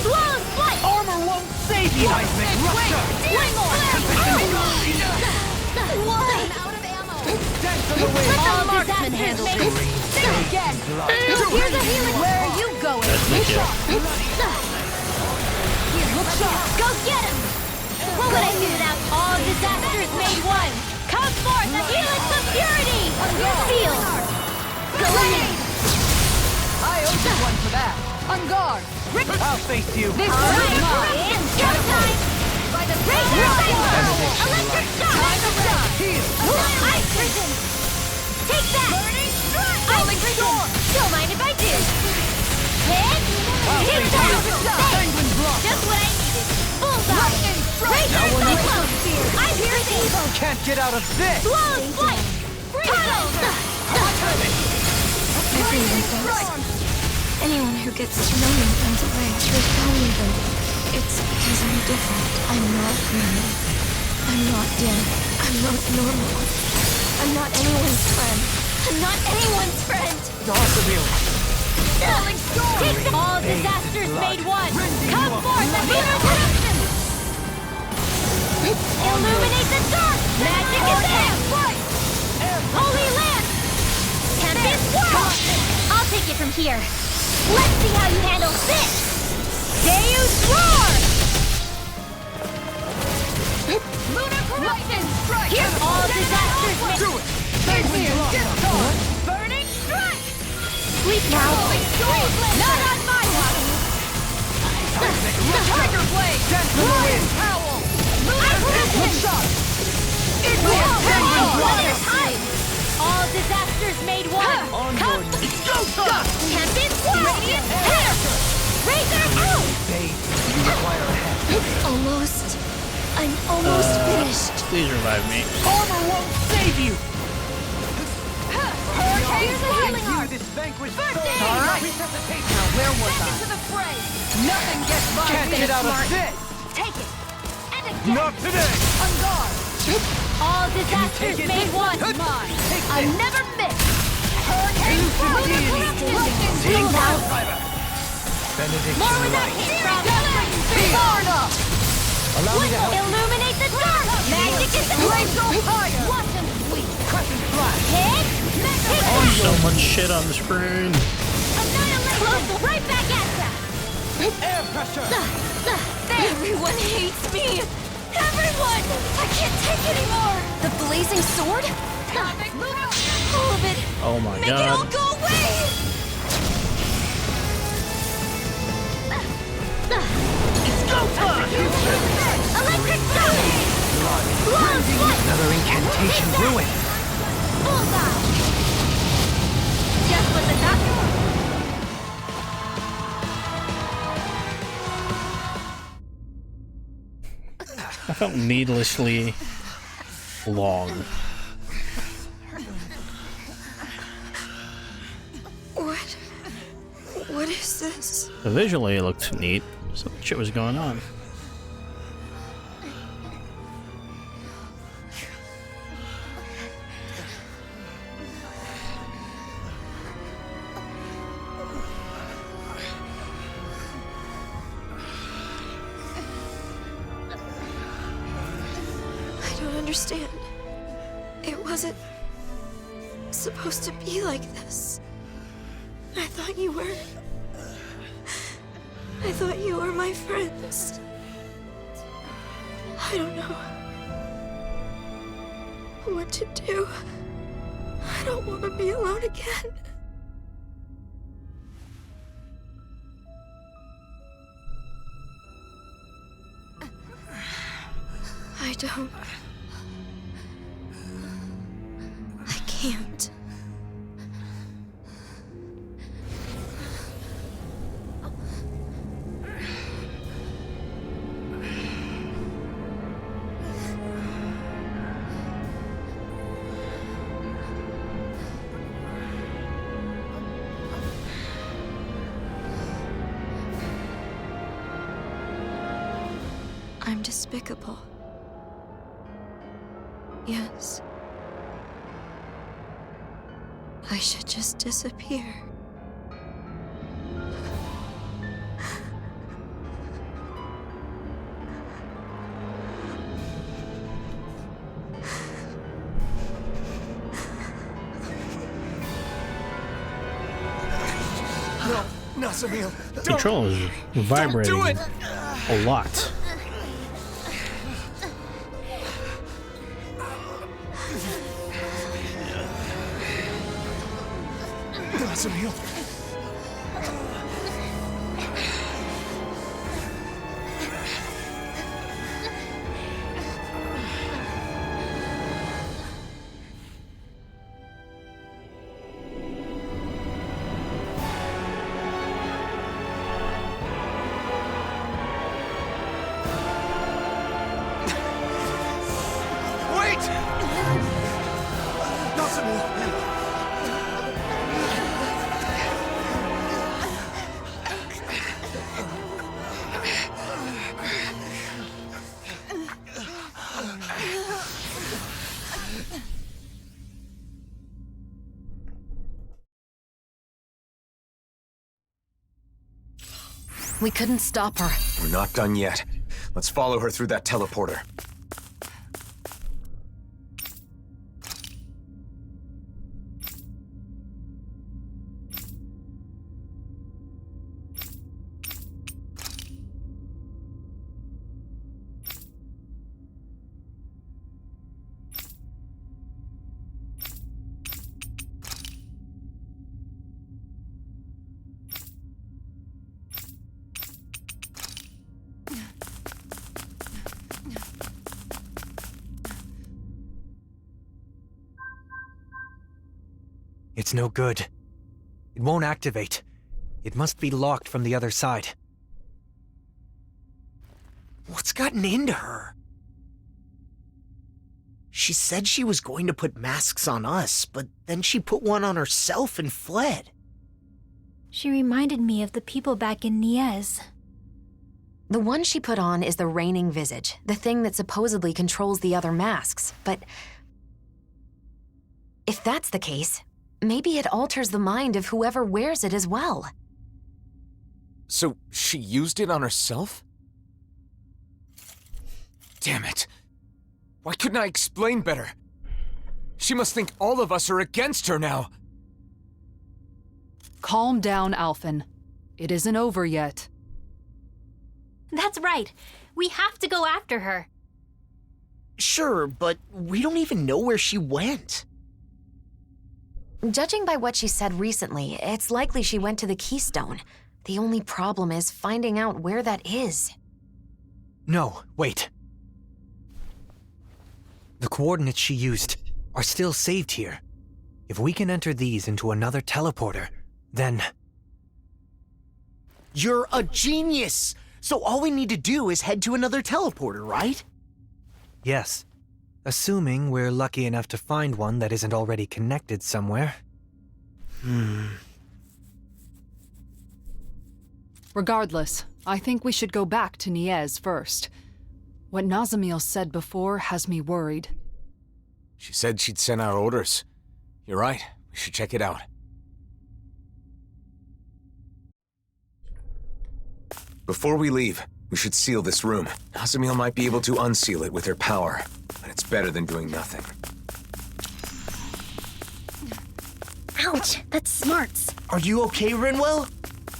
Blown Flight! Armor won't save you! Seismic rupture! One more! What? Dance on the wind! All marksman handles this! Think again! Here's a healing! Where are you going? That's legit. Look sharp! Go get him! What would I Check it out! All disasters made one! Come forth and helix of purity! Seal! Go ahead! I owe you one for that. On guard! I'll face you. This is mine! It's showtime! By the great electric shock! Ice prison! Take that! Ice prison! Don't mind if I do! Hit! Hit down! Just what I needed! Bullseye! Razor cyclone! I hear thee! Can't get out of this! Flawless flight! Tunnel! Everyone does. Anyone who gets to know me runs away. They tell me that it's because I'm different. I'm not normal. I'm not dead. I'm not normal. I'm not anyone's friend. I'm not anyone's friend. Take all disasters made one. Come forth and be resurrection. Illuminate the dark. Magic is there. Holy lamp. Tempest swirl. I'll take it from here. Let's see how you handle this. Deus roar. Lunar corruption. Here's all disasters made. Do it. Burning strike. Sleep now. Not on my watch. Tiger blade. Dance in the wind. Howl. Lunar corruption. It will. Water time. All disasters made one. Come. Go time. Tempest radiant hair. Razor out. Almost. I'm almost finished. Please revive me. Armor won't save you. Here's a healing arm. This vanquished First soul. aid. All right. Resuscitation. Now where was I? Into the fray. Nothing gets by. Can't get out of this. Take it. And again. Not today. On guard. All disasters made one. Mine. Take I this. never miss. Hurricane Team out. Benedict. More where that came from. Far enough. Allow me to help. Illuminate the dark. Magic is the Blaze no higher. Watch them sweep. Crescent flash. Hit. So much shit on the screen. Annihilate. Right back at ya. Air pressure. Everyone hates me. Everyone. I can't take anymore. The blazing sword? All of it. Oh my Make it all god. go away. It's go time. Electric shock. Flawless flight. Another incantation ruined. Bullseye. Just what the doctor wanted. I felt needlessly long. What is this? Visually, it looked neat. Some shit was going on. I don't understand. It wasn't supposed to be like this. I thought you were my friends. I don't know what to do. I don't want to be alone again. I don't. I can't. I'm despicable. Yes. I should just disappear. No, Nasamil. The control is vibrating a lot. Nazamil. We couldn't stop her. We're not done yet. Let's follow her through that teleporter. It's no good. It won't activate. It must be locked from the other side. What's gotten into her? She said she was going to put masks on us, but then she put one on herself and fled. She reminded me of the people back in Niez. The one she put on is the reigning visage, the thing that supposedly controls the other masks. But if that's the case, maybe it alters the mind of whoever wears it as well. So she used it on herself? Damn it. Why couldn't I explain better? She must think all of us are against her now. Calm down, Alphen. It isn't over yet. That's right. We have to go after her. Sure, but we don't even know where she went. Judging by what she said recently, it's likely she went to the Keystone. The only problem is finding out where that is. No, wait. The coordinates she used are still saved here. If we can enter these into another teleporter, then... You're a genius! So all we need to do is head to another teleporter, right? Yes. Assuming we're lucky enough to find one that isn't already connected somewhere. Regardless, I think we should go back to Niez first. What Nazamil said before has me worried. She said she'd sent out orders. You're right, we should check it out. Before we leave, we should seal this room. Nazamil might be able to unseal it with her power, but it's better than doing nothing. Ouch, that smarts. Are you okay, Rinwell?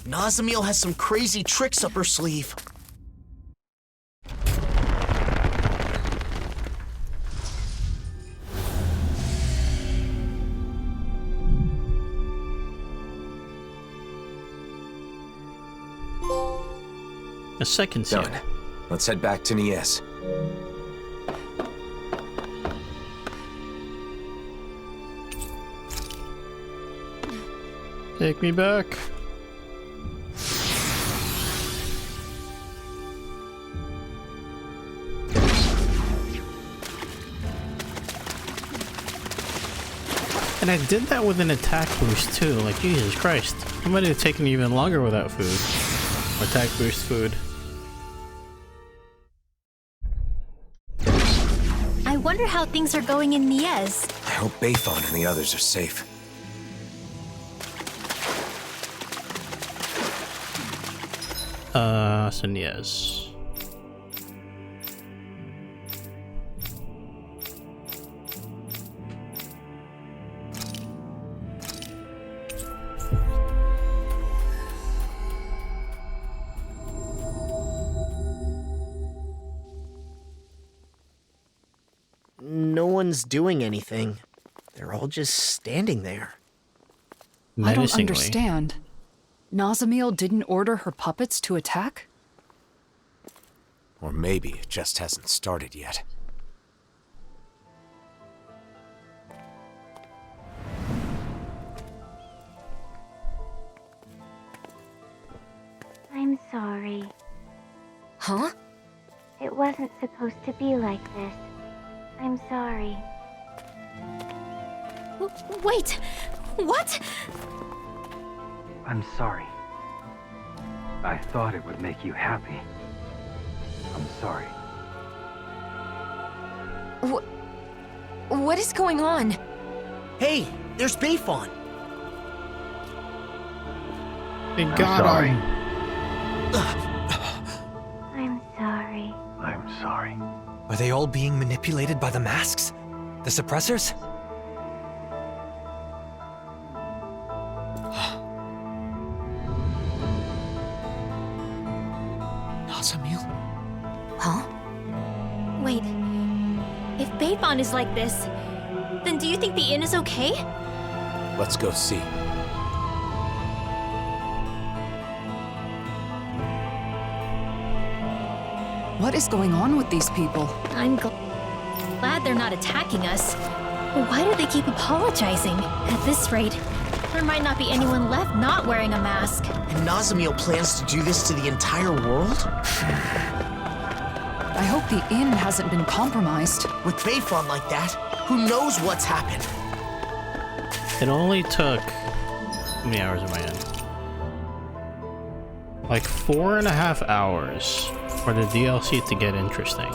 Nazamil has some crazy tricks up her sleeve. A second seal. Done. Let's head back to Niez. Take me back. And I did that with an attack boost too, like Jesus Christ. It might have taken even longer without food. Attack boost food. I wonder how things are going in Niez. I hope Bayfon and the others are safe. So yes. No one's doing anything. They're all just standing there. I don't menacingly. understand. Nazamiel didn't order her puppets to attack? Or maybe it just hasn't started yet. I'm sorry. Huh? It wasn't supposed to be like this. I'm sorry. Wait! What? I'm sorry. I thought it would make you happy. I'm sorry. What is going on? Hey, there's Bayfon. They got him. I'm sorry. I'm sorry. Are they all being manipulated by the masks? The suppressors? Nazamiel? Huh? Wait. If Bayfon is like this, then do you think the inn is okay? Let's go see. What is going on with these people? I'm glad they're not attacking us. But why do they keep apologizing? At this rate, there might not be anyone left not wearing a mask. And Nazamiel plans to do this to the entire world? I hope the inn hasn't been compromised. With Bayfon like that, who knows what's happened? It only took... How many hours am I in? Like 4.5 hours for the DLC to get interesting.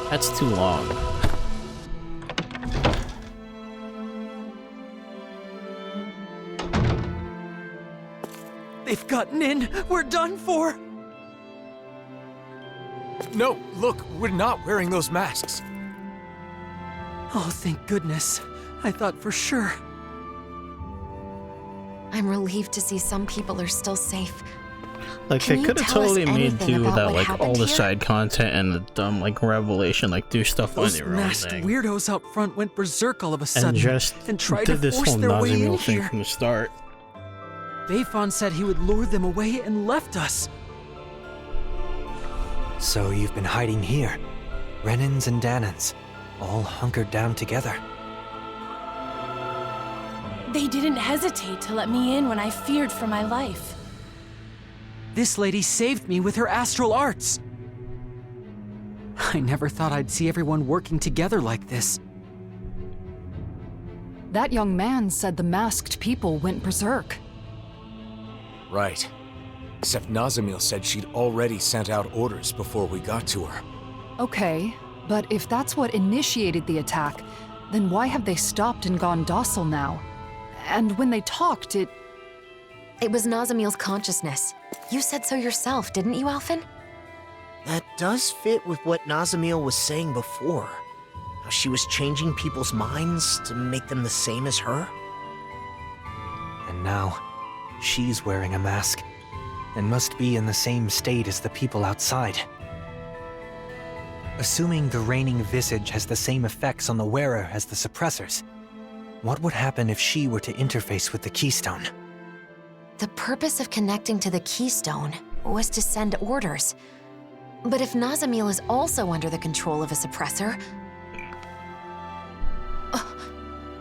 That's too long. They've gotten in! We're done for! No, look, we're not wearing those masks. Oh, thank goodness. I thought for sure. I'm relieved to see some people are still safe. Like, Can they you could have tell us totally made anything do about that, what like, all happened the here? side content and the dumb, like, revelation, like, do stuff on Those your own masked thing. weirdos out front went berserk all of a sudden And just tried to did this force whole their way in Nazamiel thing here. from the start. Bayfon said he would lure them away and left us. So you've been hiding here. Renans and Danans, all hunkered down together. They didn't hesitate to let me in when I feared for my life. This lady saved me with her astral arts. I never thought I'd see everyone working together like this. That young man said the masked people went berserk. Right. Except Nazamiel said she'd already sent out orders before we got to her. Okay, but if that's what initiated the attack, then why have they stopped and gone docile now? And when they talked, It was Nazamiel's consciousness. You said so yourself, didn't you, Alphen? That does fit with what Nazamiel was saying before. How she was changing people's minds to make them the same as her. And now, she's wearing a mask, and must be in the same state as the people outside. Assuming the reigning visage has the same effects on the wearer as the suppressors, what would happen if she were to interface with the Keystone? The purpose of connecting to the Keystone was to send orders. But if Nazamiel is also under the control of a suppressor...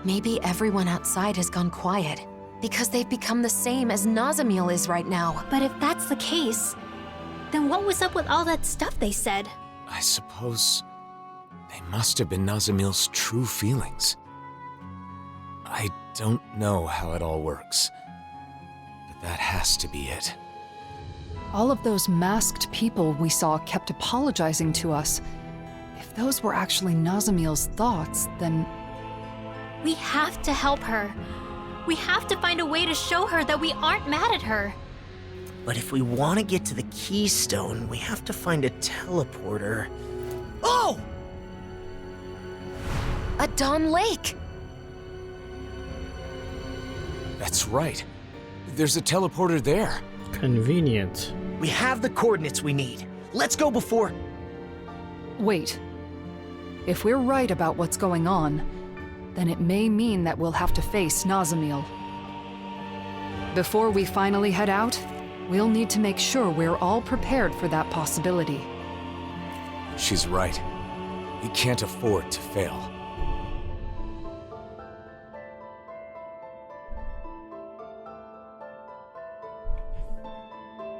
maybe everyone outside has gone quiet, because they've become the same as Nazamiel is right now. But if that's the case, then what was up with all that stuff they said? I suppose they must have been Nazamiel's true feelings. I don't know how it all works, but that has to be it. all of those masked people we saw kept apologizing to us. If those were actually Nazamiel's thoughts, then... We have to help her. We have to find a way to show her that we aren't mad at her. But if we want to get to the Keystone, we have to find a teleporter. Oh! A Dawn Lake! That's right. There's a teleporter there. Convenient. We have the coordinates we need. Let's go before... Wait. If we're right about what's going on, then it may mean that we'll have to face Nazamiel. Before we finally head out, we'll need to make sure we're all prepared for that possibility. She's right. We can't afford to fail.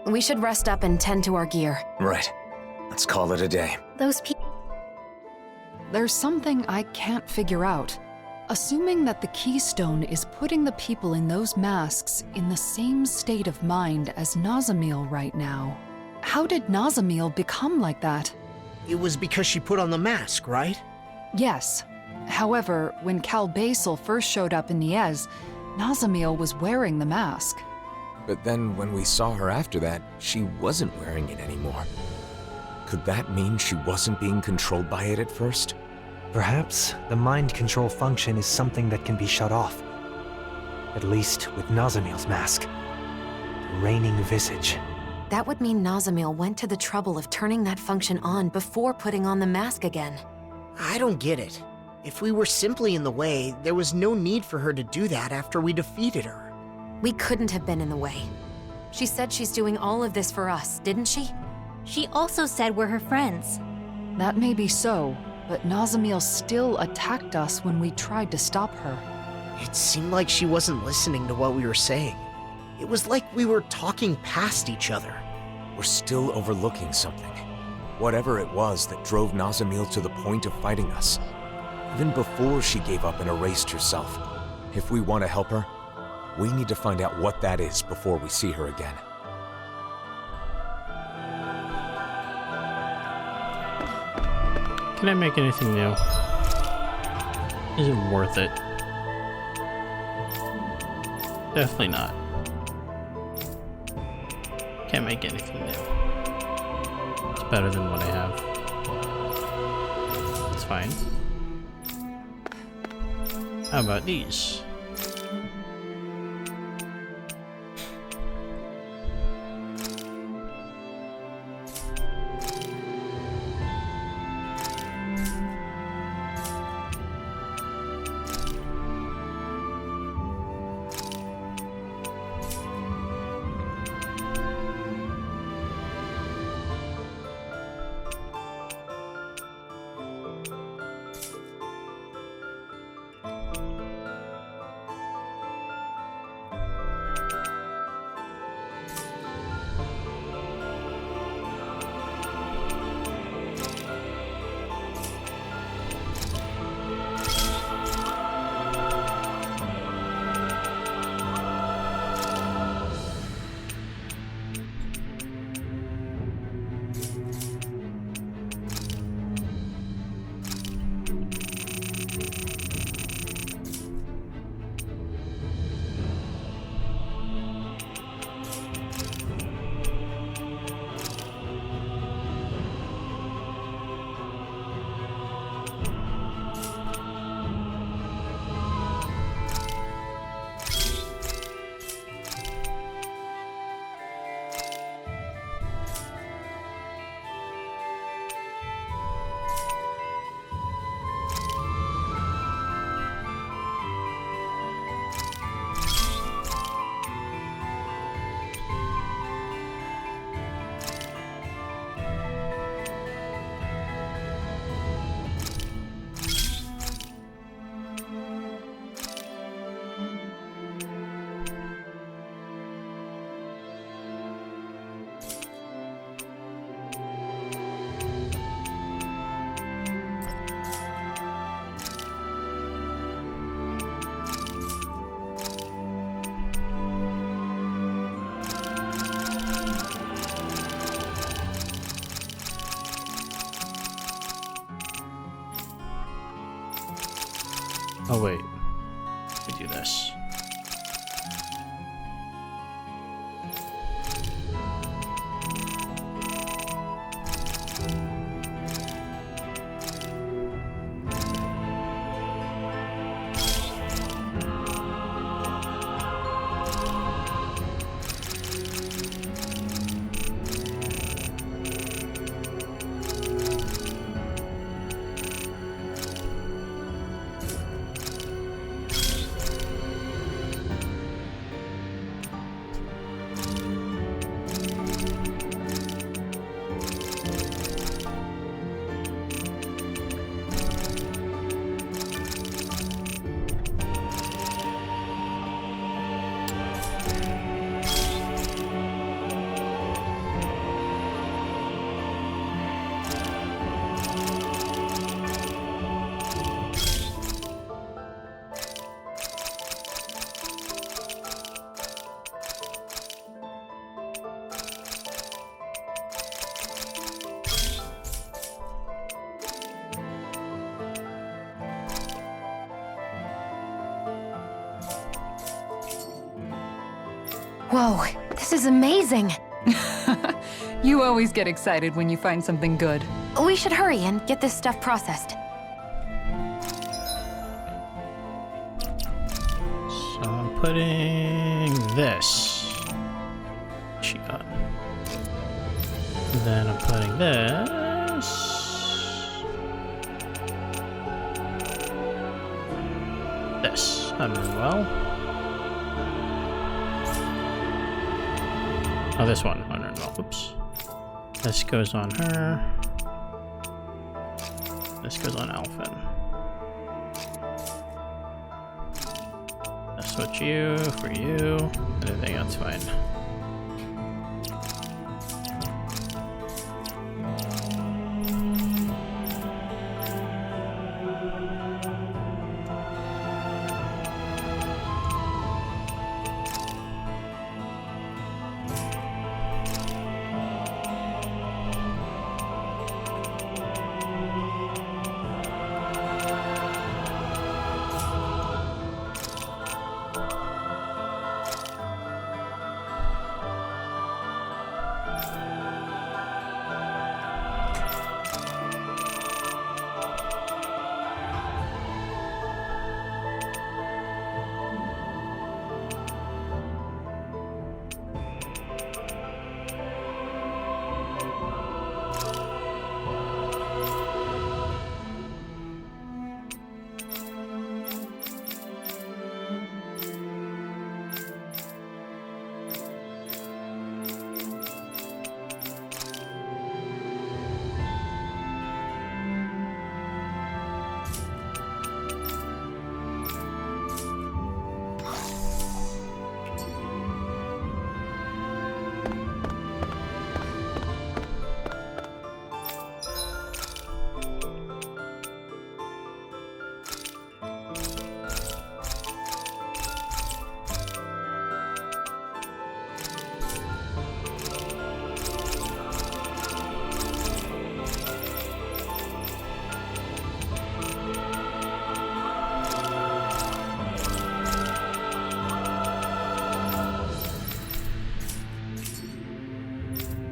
We should rest up and tend to our gear. Right. Let's call it a day. Those people. There's something I can't figure out. Assuming that the Keystone is putting the people in those masks in the same state of mind as Nazamil right now, how did Nazamil become like that? It was because she put on the mask, right? Yes. However, when Cal Basel first showed up in Niez, Nazamil was wearing the mask. But then when we saw her after that, she wasn't wearing it anymore. Could that mean she wasn't being controlled by it at first? Perhaps the mind control function is something that can be shut off. At least with Nazamil's mask. The reigning visage. That would mean Nazamil went to the trouble of turning that function on before putting on the mask again. I don't get it. If we were simply in the way, there was no need for her to do that after we defeated her. We couldn't have been in the way. She said she's doing all of this for us, didn't she? She also said we're her friends. That may be so, but Nazamil still attacked us when we tried to stop her. It seemed like she wasn't listening to what we were saying. It was like we were talking past each other. We're still overlooking something. Whatever it was that drove Nazamil to the point of fighting us. Even before she gave up and erased herself. If we want to help her, we need to find out what that is before we see her again. Can I make anything new? Is it worth it? Definitely not. Can't make anything new. It's better than what I have. It's fine. How about these? Oh wait, we do this. Whoa, this is amazing. You always get excited when you find something good. We should hurry and get this stuff processed. So I'm putting this. She got. Then I'm putting this. This. I'm doing well. Oh, this one. I'm doing well. Oops. This goes on her. This goes on Alphen. I'll switch you for you. Anything else fine.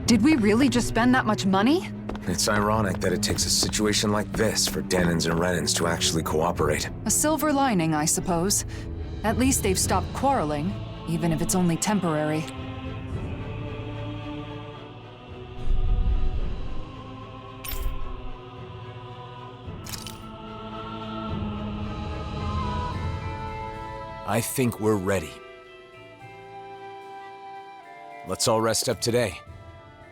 Did we really just spend that much money? It's ironic that it takes a situation like this for Danans and Renans to actually cooperate. A silver lining, I suppose. At least they've stopped quarreling, even if it's only temporary. I think we're ready. Let's all rest up today.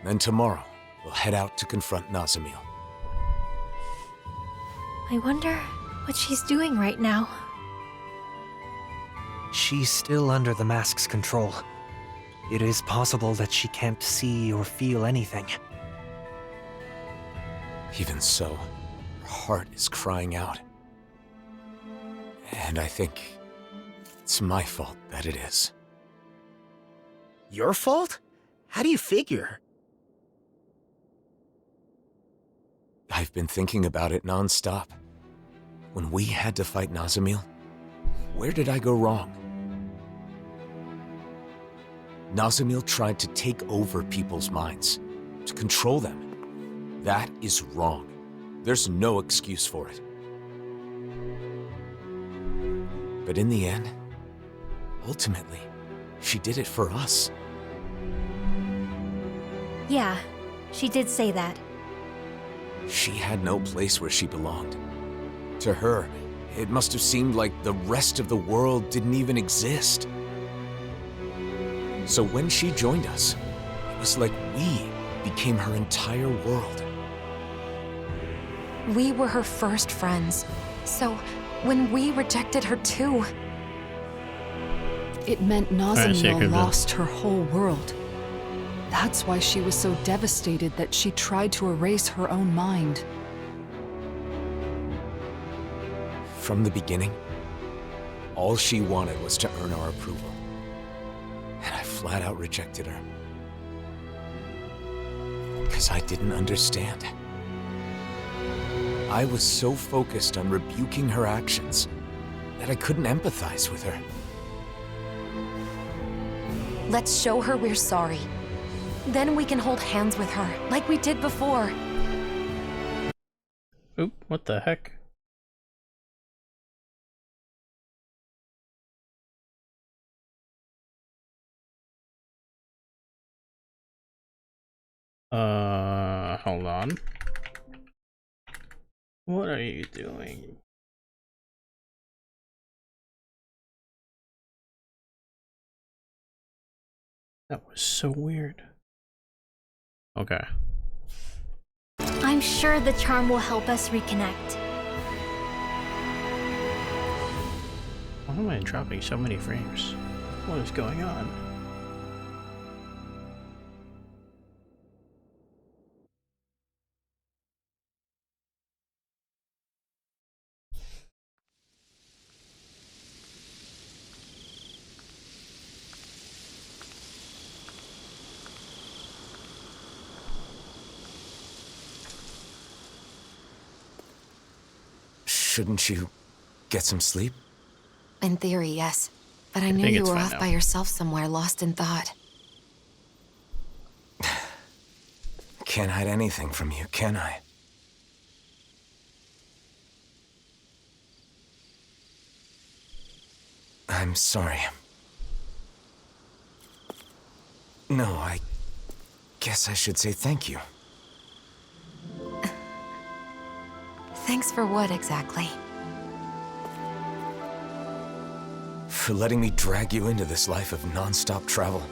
Then tomorrow, we'll head out to confront Nazamil. I wonder what she's doing right now. She's still under the mask's control. It is possible that she can't see or feel anything. Even so, her heart is crying out. And I think it's my fault that it is. Your fault? How do you figure? I've been thinking about it non-stop. When we had to fight Nazamil, where did I go wrong? Nazamil tried to take over people's minds, to control them. That is wrong. There's no excuse for it. But in the end, ultimately, she did it for us. Yeah, she did say that. She had no place where she belonged. To her, it must have seemed like the rest of the world didn't even exist. So when she joined us, it was like we became her entire world. We were her first friends, so when we rejected her too... It meant Nazamil lost her whole world. That's why she was so devastated that she tried to erase her own mind. From the beginning, all she wanted was to earn our approval. And I flat out rejected her. Because I didn't understand. I was so focused on rebuking her actions that I couldn't empathize with her. Let's show her we're sorry. Then we can hold hands with her, like we did before. Oop, what the heck? Hold on. What are you doing? That was so weird. Okay. I'm sure the charm will help us reconnect. Why am I dropping so many frames? What is going on? Shouldn't you get some sleep? In theory, yes. But I knew think you it's were fine off now. by yourself somewhere, lost in thought. Can't hide anything from you, can I? I'm sorry. No, I guess I should say thank you. Thanks for what exactly? For letting me drag you into this life of non-stop travel.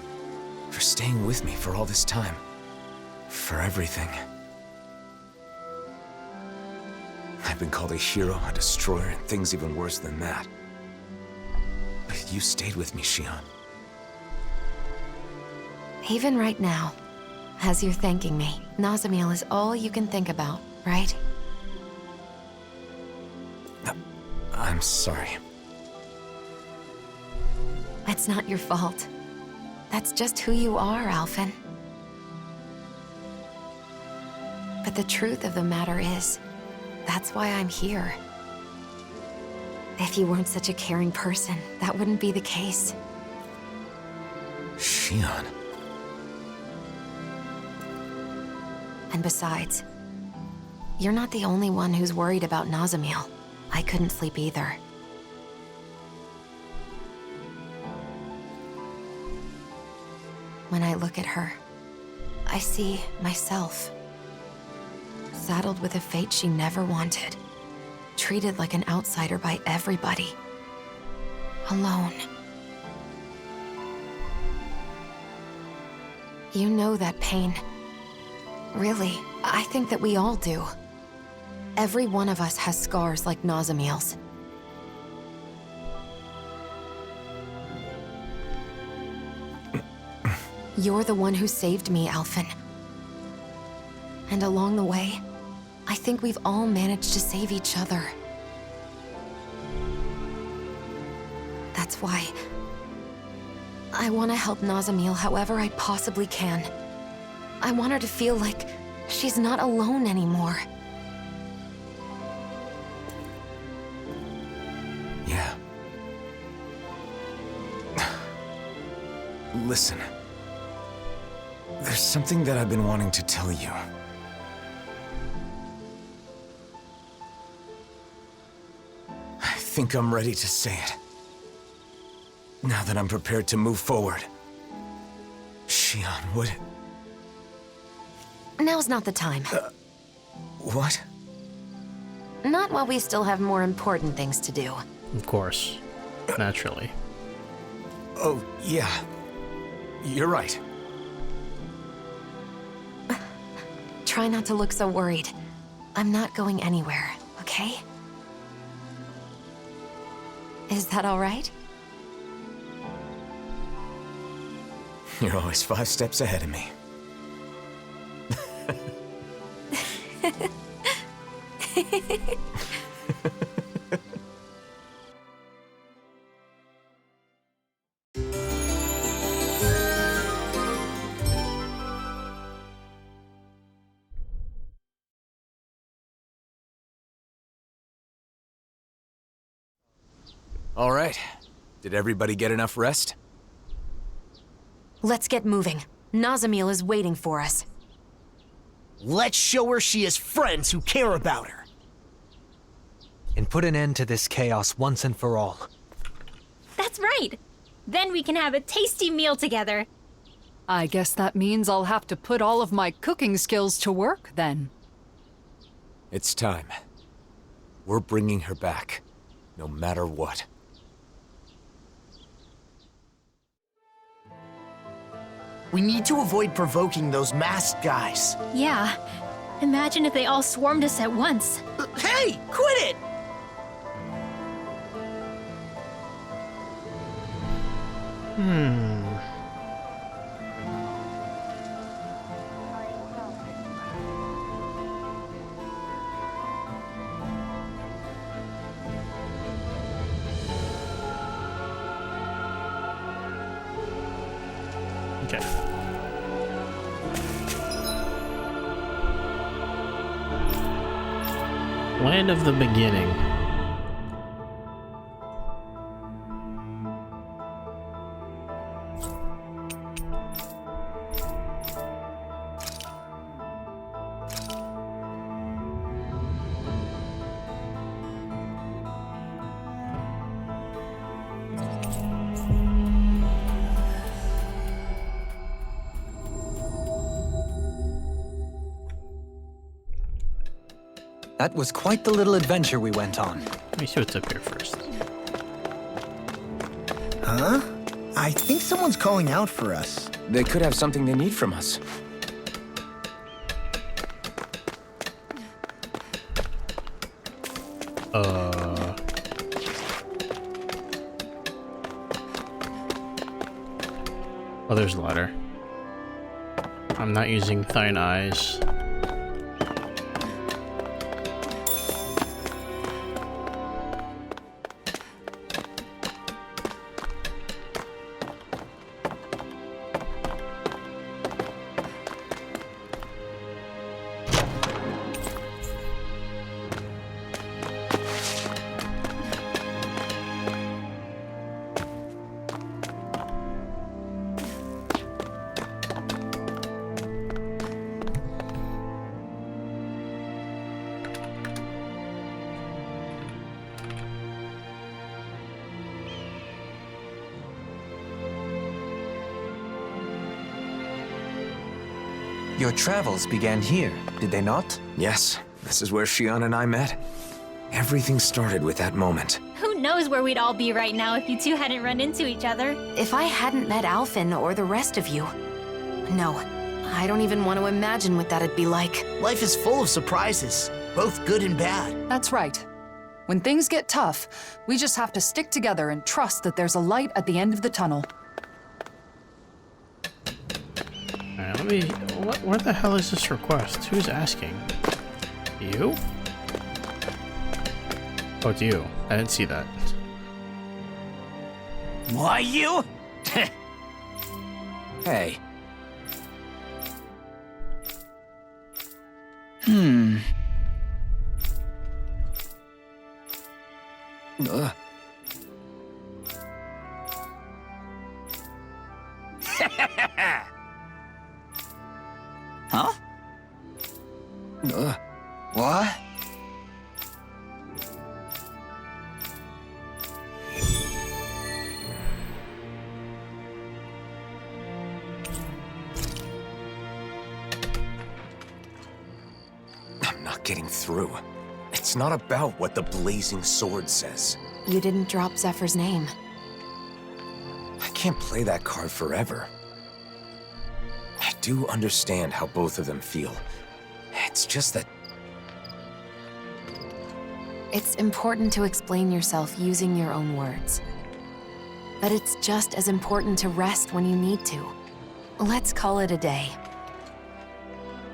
For staying with me for all this time. For everything. I've been called a hero, a destroyer, and things even worse than that. But you stayed with me, Shion. Even right now, as you're thanking me, Nazamiel is all you can think about, right? I'm sorry. It's not your fault. That's just who you are, Alphen. But the truth of the matter is, that's why I'm here. If you weren't such a caring person, that wouldn't be the case. Shion. And besides, you're not the only one who's worried about Nazamiel. I couldn't sleep either. When I look at her, I see myself. Saddled with a fate she never wanted. Treated like an outsider by everybody. Alone. You know that pain. Really, I think that we all do. Every one of us has scars like Nazamiel's. You're the one who saved me, Alphen. And along the way, I think we've all managed to save each other. That's why I want to help Nazamiel however I possibly can. I want her to feel like she's not alone anymore. Yeah. Listen. There's something that I've been wanting to tell you. I think I'm ready to say it. Now that I'm prepared to move forward. Shion, what? Now's not the time. What? Not while we still have more important things to do. Of course. Naturally. Oh, yeah. You're right. Try not to look so worried. I'm not going anywhere, okay? Is that all right? You're always 5 steps ahead of me. All right. Did everybody get enough rest? Let's get moving. Nazamil is waiting for us. Let's show her she has friends who care about her. And put an end to this chaos once and for all. That's right. Then we can have a tasty meal together. I guess that means I'll have to put all of my cooking skills to work, then. It's time. We're bringing her back, no matter what. We need to avoid provoking those masked guys. Yeah. Imagine if they all swarmed us at once. Hey, quit it! Okay. Land of the beginning. That was quite the little adventure we went on. Let me see what's up here first. Huh? I think someone's calling out for us. They could have something they need from us. Oh, there's a ladder. I'm not using thine eyes. Your travels began here, did they not? Yes, this is where Shion and I met. Everything started with that moment. Who knows where we'd all be right now if you two hadn't run into each other? If I hadn't met Alphen or the rest of you... No, I don't even want to imagine what that'd be like. Life is full of surprises, both good and bad. That's right. When things get tough, we just have to stick together and trust that there's a light at the end of the tunnel. Alright, let me... What the hell is this request? Who's asking? You? Oh, it's you. I didn't see that. Why you? Hey. Huh? What? I'm not getting through. It's not about what the blazing sword says. You didn't drop Zephyr's name. I can't play that card forever. I do understand how both of them feel. It's just that... It's important to explain yourself using your own words. But it's just as important to rest when you need to. Let's call it a day.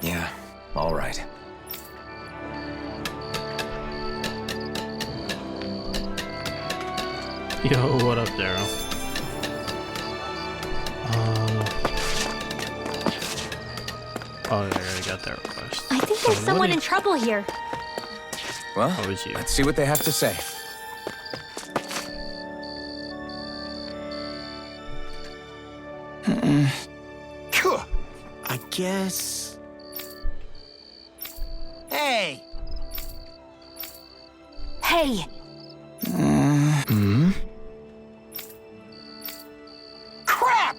Yeah, all right. Yo, what up, Daryl? Oh, yeah, I already got that request. I think there's someone in trouble here. Well, you? let's see what they have to say. I guess... Hey! Hey! Crap!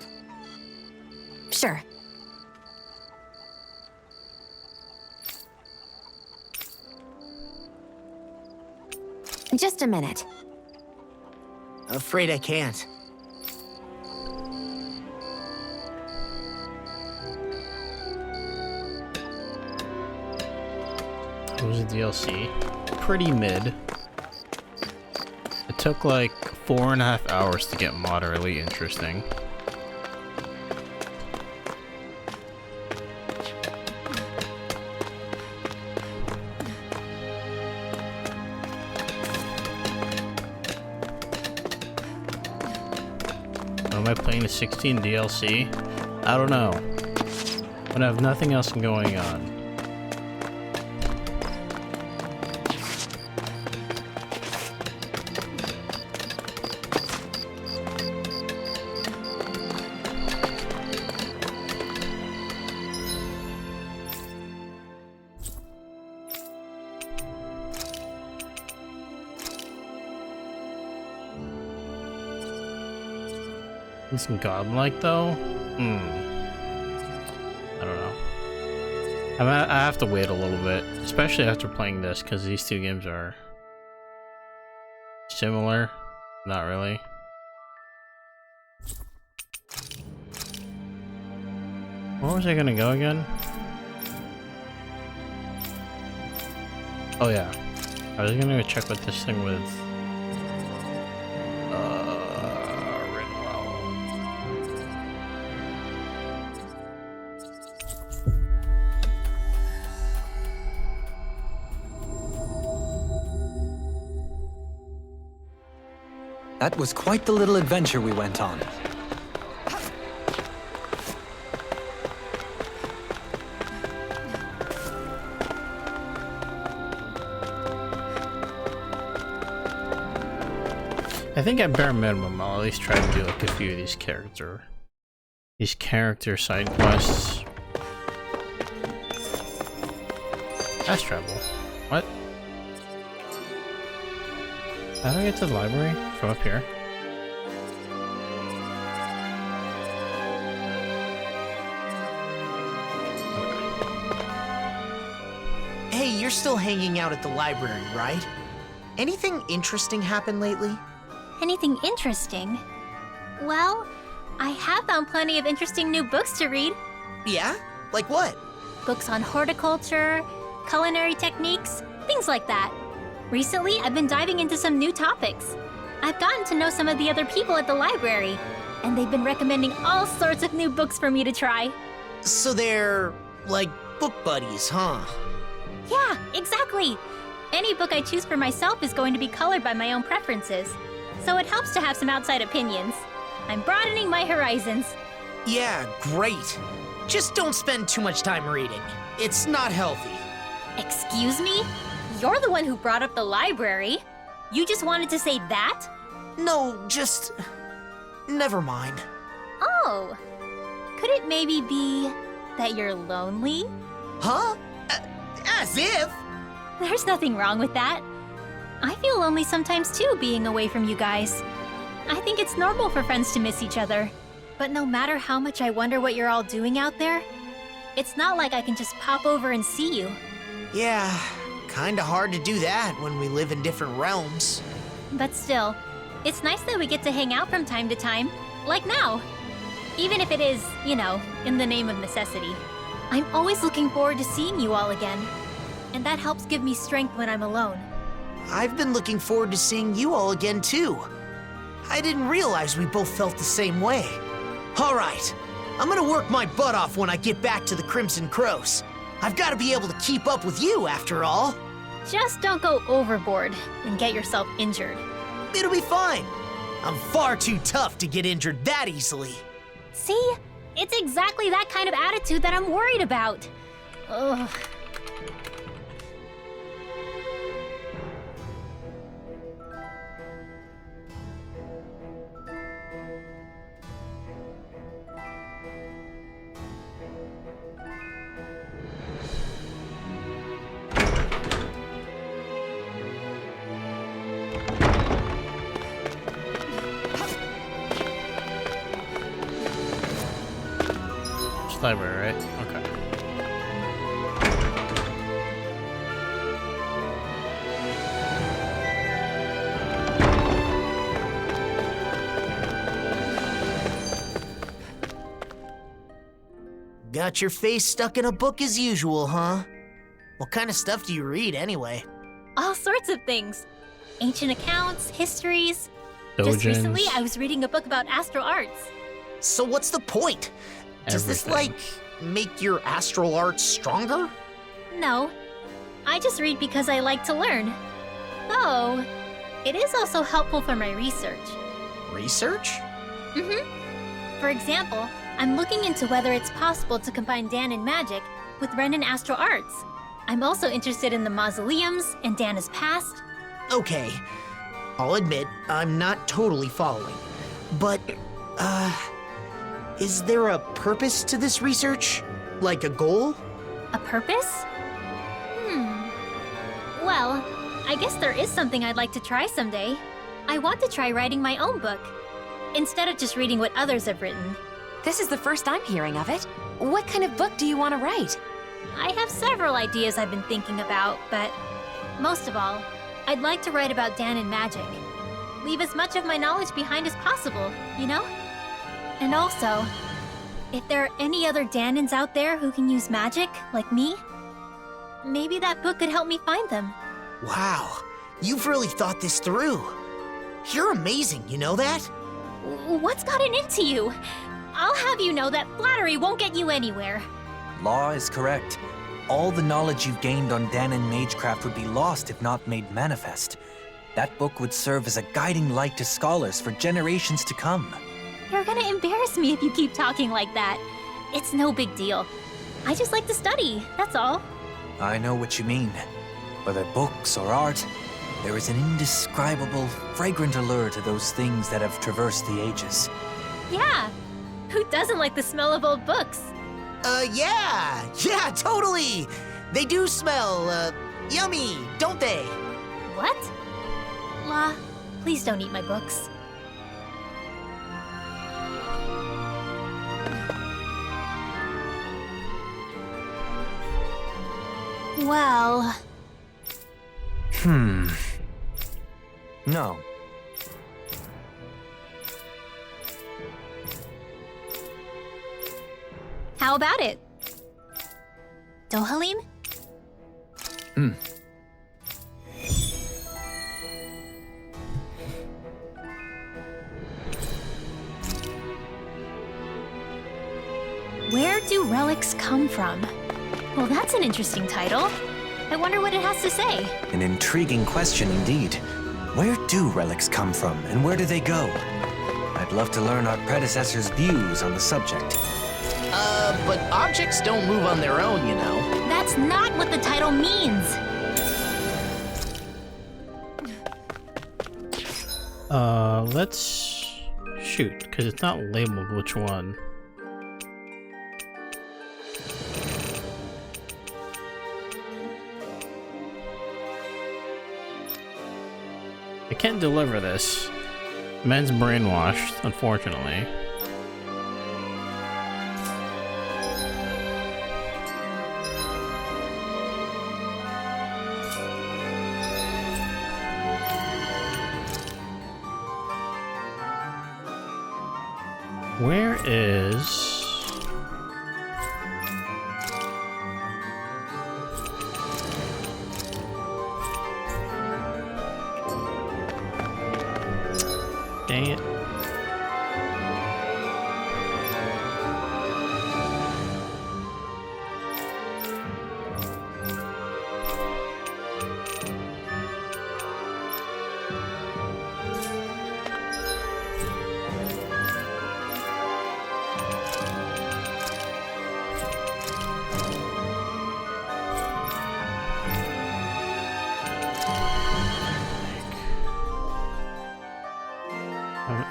Sure. Just a minute. Afraid I can't. It was a DLC. Pretty mid. It took like 4.5 hours to get moderately interesting. Am I playing the 16 DLC? I don't know. When I have nothing else going on. Isn't godlike though? I don't know. I have to wait a little bit, especially after playing this, because these two games are similar. Not really. Where was I gonna go again? Oh yeah, I was gonna go check what this thing with. That was quite the little adventure we went on. I think at bare minimum, I'll at least try to do like a few of these character side quests. Fast travel. What? How do I get to the library? From up here? Hey, you're still hanging out at the library, right? Anything interesting happen lately? Anything interesting? Well, I have found plenty of interesting new books to read. Yeah? Like what? Books on horticulture, culinary techniques, things like that. Recently, I've been diving into some new topics. I've gotten to know some of the other people at the library, and they've been recommending all sorts of new books for me to try. So they're, like, book buddies, huh? Yeah, exactly. Any book I choose for myself is going to be colored by my own preferences, so it helps to have some outside opinions. I'm broadening my horizons. Yeah, great. Just don't spend too much time reading. It's not healthy. Excuse me? You're the one who brought up the library. You just wanted to say that? No, just... never mind. Oh. Could it maybe be that you're lonely? Huh? As if! There's nothing wrong with that. I feel lonely sometimes too, being away from you guys. I think it's normal for friends to miss each other. But no matter how much I wonder what you're all doing out there, it's not like I can just pop over and see you. Yeah, kinda hard to do that when we live in different realms. But still, it's nice that we get to hang out from time to time, like now. Even if it is, you know, in the name of necessity. I'm always looking forward to seeing you all again. And that helps give me strength when I'm alone. I've been looking forward to seeing you all again, too. I didn't realize we both felt the same way. All right, I'm gonna work my butt off when I get back to the Crimson Crows. I've got to be able to keep up with you, after all. Just don't go overboard and get yourself injured. It'll be fine. I'm far too tough to get injured that easily. See? It's exactly that kind of attitude that I'm worried about. Ugh. library, right? Okay. Got your face stuck in a book as usual, huh? What kind of stuff do you read, anyway? All sorts of things. Ancient accounts, histories. Just recently, I was reading a book about astral arts. So what's the point? Does this, like, make your astral arts stronger? No. I just read because I like to learn. Though, it is also helpful for my research. Research? Mm-hmm. For example, I'm looking into whether it's possible to combine Danon magic with Renin astral arts. I'm also interested in the mausoleums and Dana's past. Okay, I'll admit, I'm not totally following. But, is there a purpose to this research? Like a goal? A purpose? Well, I guess there is something I'd like to try someday. I want to try writing my own book, instead of just reading what others have written. This is the first I'm hearing of it. What kind of book do you want to write? I have several ideas I've been thinking about, but most of all, I'd like to write about Danon magic. Leave as much of my knowledge behind as possible, you know? And also, if there are any other Danons out there who can use magic, like me, maybe that book could help me find them. Wow, you've really thought this through. You're amazing, you know that? What's gotten into you? I'll have you know that flattery won't get you anywhere. Law is correct. All the knowledge you've gained on Danon magecraft would be lost if not made manifest. That book would serve as a guiding light to scholars for generations to come. You're gonna embarrass me if you keep talking like that. It's no big deal. I just like to study, that's all. I know what you mean. Whether books or art, there is an indescribable, fragrant allure to those things that have traversed the ages. Yeah, who doesn't like the smell of old books? Yeah, totally! They do smell, yummy, don't they? What? La, please don't eat my books. Well... No. How about it? Dohalim? Where do relics come from? Well, that's an interesting title. I wonder what it has to say. An intriguing question indeed. Where do relics come from, and where do they go? I'd love to learn our predecessors' views on the subject. But objects don't move on their own, you know. That's not what the title means. Let's shoot, because it's not labeled which one. I can't deliver this. Man's brainwashed, unfortunately. Where is... Dang it.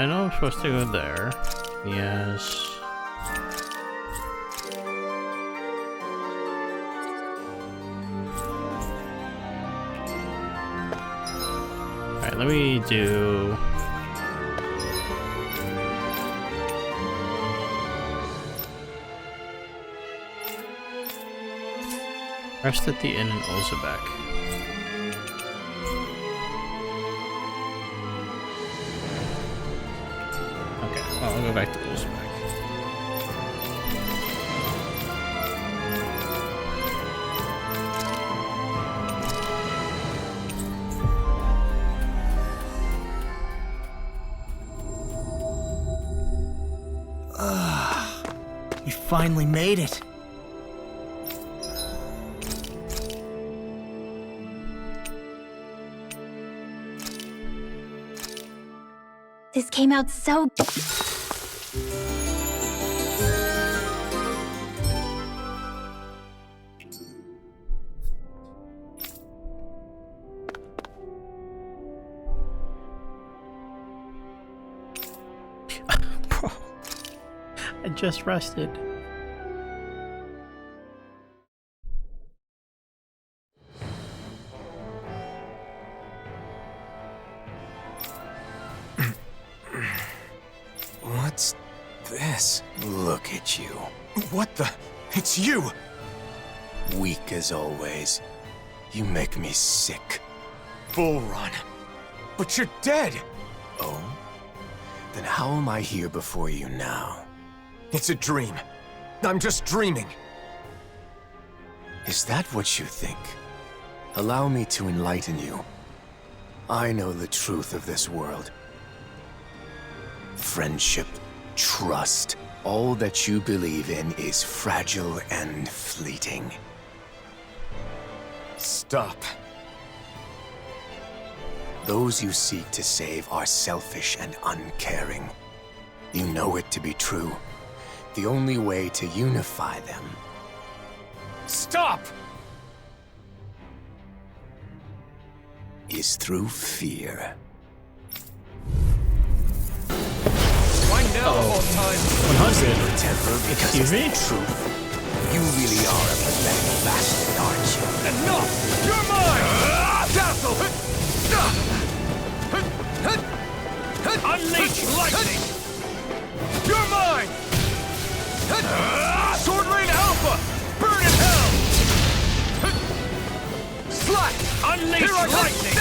I know I'm supposed to go there. Yes. Alright, let me do... Rest at the inn in Olzebek. Okay, well, I'll go back to Olzebek. We finally made it. This came out so... Bro, I just rested. What's this? Look at you. What the? It's you! Weak as always. You make me sick. Bull Run. But you're dead! Oh? Then how am I here before you now? It's a dream. I'm just dreaming. Is that what you think? Allow me to enlighten you. I know the truth of this world. Friendship, trust, all that you believe in is fragile and fleeting. Stop. Those you seek to save are selfish and uncaring. You know it to be true. The only way to unify them... Stop! ...is through fear. Why now of all time? 100. Your temper because Excuse me? it's the truth. You really are a pathetic bastard, aren't you? Enough! You're mine! Dazzle! Unleash lightning! You're mine! Sword Rain Alpha! Burn in hell! Slack! Unleash lightning!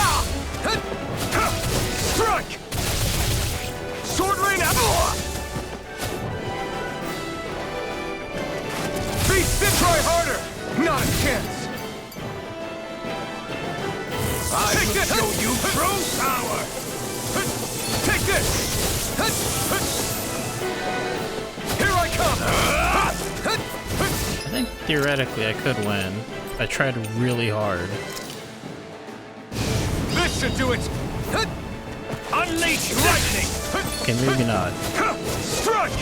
Strike! Sword Rain Alpha! Beast, try harder! Not a chance! I will show you true power! Take this! Here I come! I think theoretically I could win. I tried really hard. This should do it! Unleash lightning! Okay, maybe not. Strike!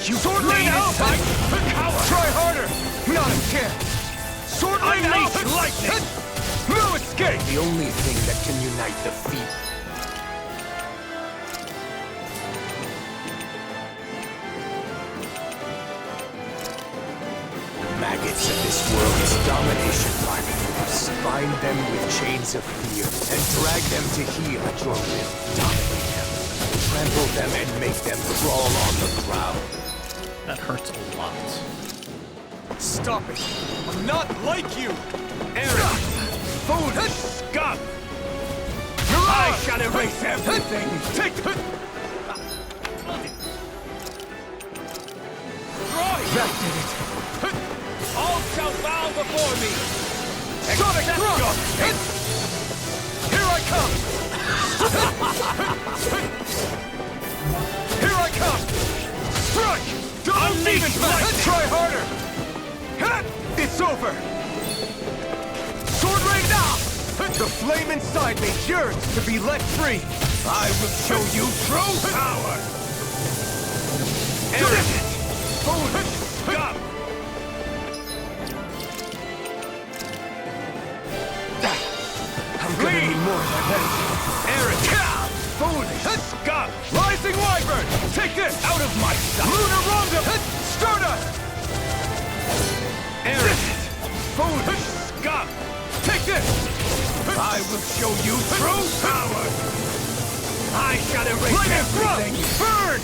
You Sword Rain Alpha! Try harder! Not a chance! Sword Rain Alpha! Lightning! No escape! The only thing that can unite the feet. Maggots of this world's domination binders. Bind them with chains of fear and drag them to heel at your will. Dominate them. Trample them and make them crawl on the ground. That hurts a lot. Stop it! I'm not like you! Aaron! Food! Scum! I shall erase everything! Take the... That did it! All shall bow before me! Sonic thrust! Here I come! Here I come! Strike! Unleash light! Try harder! It's over! Sword Rain now! The flame inside me yearns to be let free! I will show you true power! Arrogant! Foolish! Stop! I'm gonna need more than that. Arrogant! Foolish! Scum! Rising Wyvern! Take this! Out of my sight! Lunar Rondo! Stardust! Arrogant! Foolish! Scum! Take this! I will show you true power! I shall erase everything! Burn!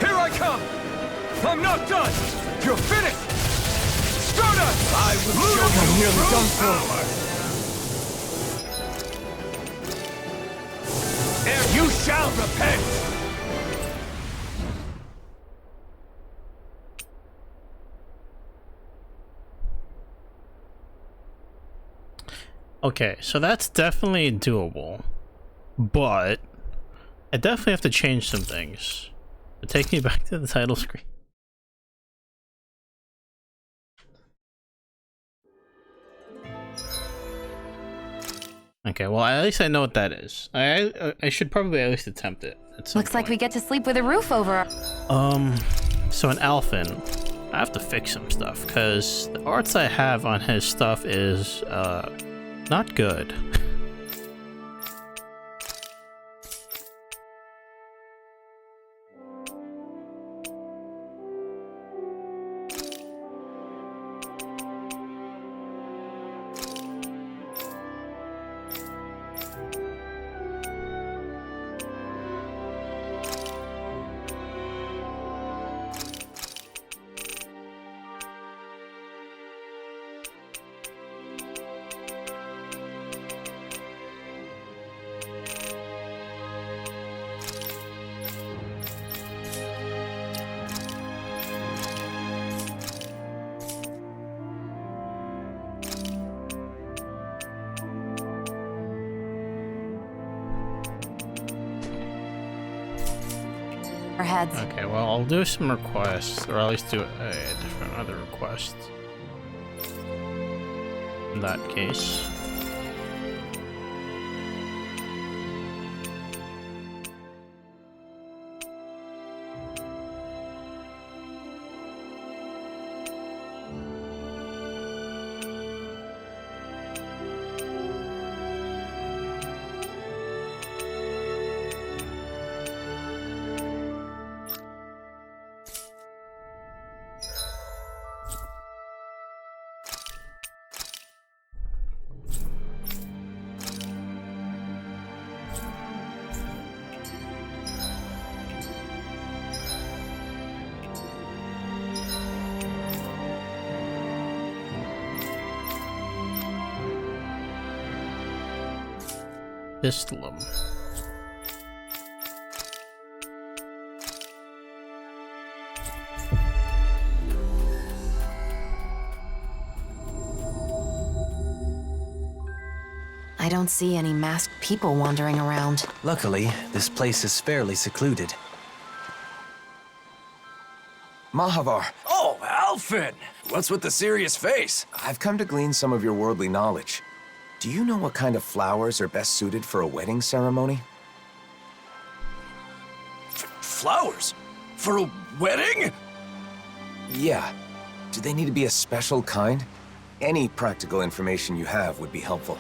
Here I come! I'm not done! You're finished! Stardust! I will show you nearly done for. You shall repent! Okay, so that's definitely doable, but I definitely have to change some things. But take me back to the title screen. Okay, well at least I know what that is. I should probably at least attempt it. Looks like we get to sleep with a roof over. So in Alphen, I have to fix some stuff because the arts I have on his stuff is not good. Our heads. Okay, well I'll do some requests, or at least do a different other request. In that case. Pistolum. I don't see any masked people wandering around. Luckily, this place is fairly secluded. Mahavar! Oh, Alphen! What's with the serious face? I've come to glean some of your worldly knowledge. Do you know what kind of flowers are best suited for a wedding ceremony? Flowers? For a wedding? Yeah. Do they need to be a special kind? Any practical information you have would be helpful.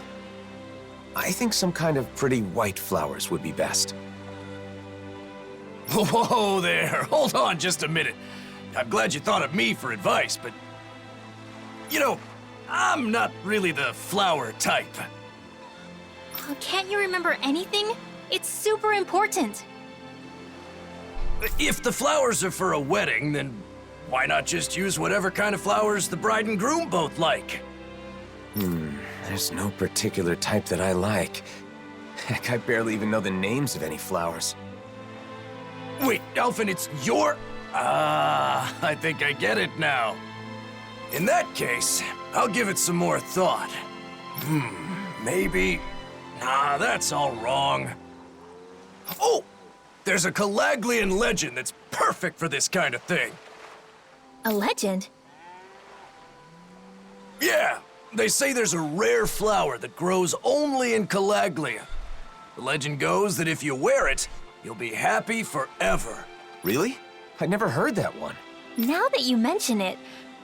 I think some kind of pretty white flowers would be best. Whoa there, hold on just a minute. I'm glad you thought of me for advice, but... You know, I'm not really the flower type. Oh, can't you remember anything? It's super important. If the flowers are for a wedding, then why not just use whatever kind of flowers the bride and groom both like? There's no particular type that I like. Heck, I barely even know the names of any flowers. Wait, Alphen, it's your... I think I get it now. In that case, I'll give it some more thought. Maybe... Nah, that's all wrong. Oh! There's a Calaglian legend that's perfect for this kind of thing. A legend? Yeah, they say there's a rare flower that grows only in Calaglia. The legend goes that if you wear it, you'll be happy forever. Really? I'd never heard that one. Now that you mention it,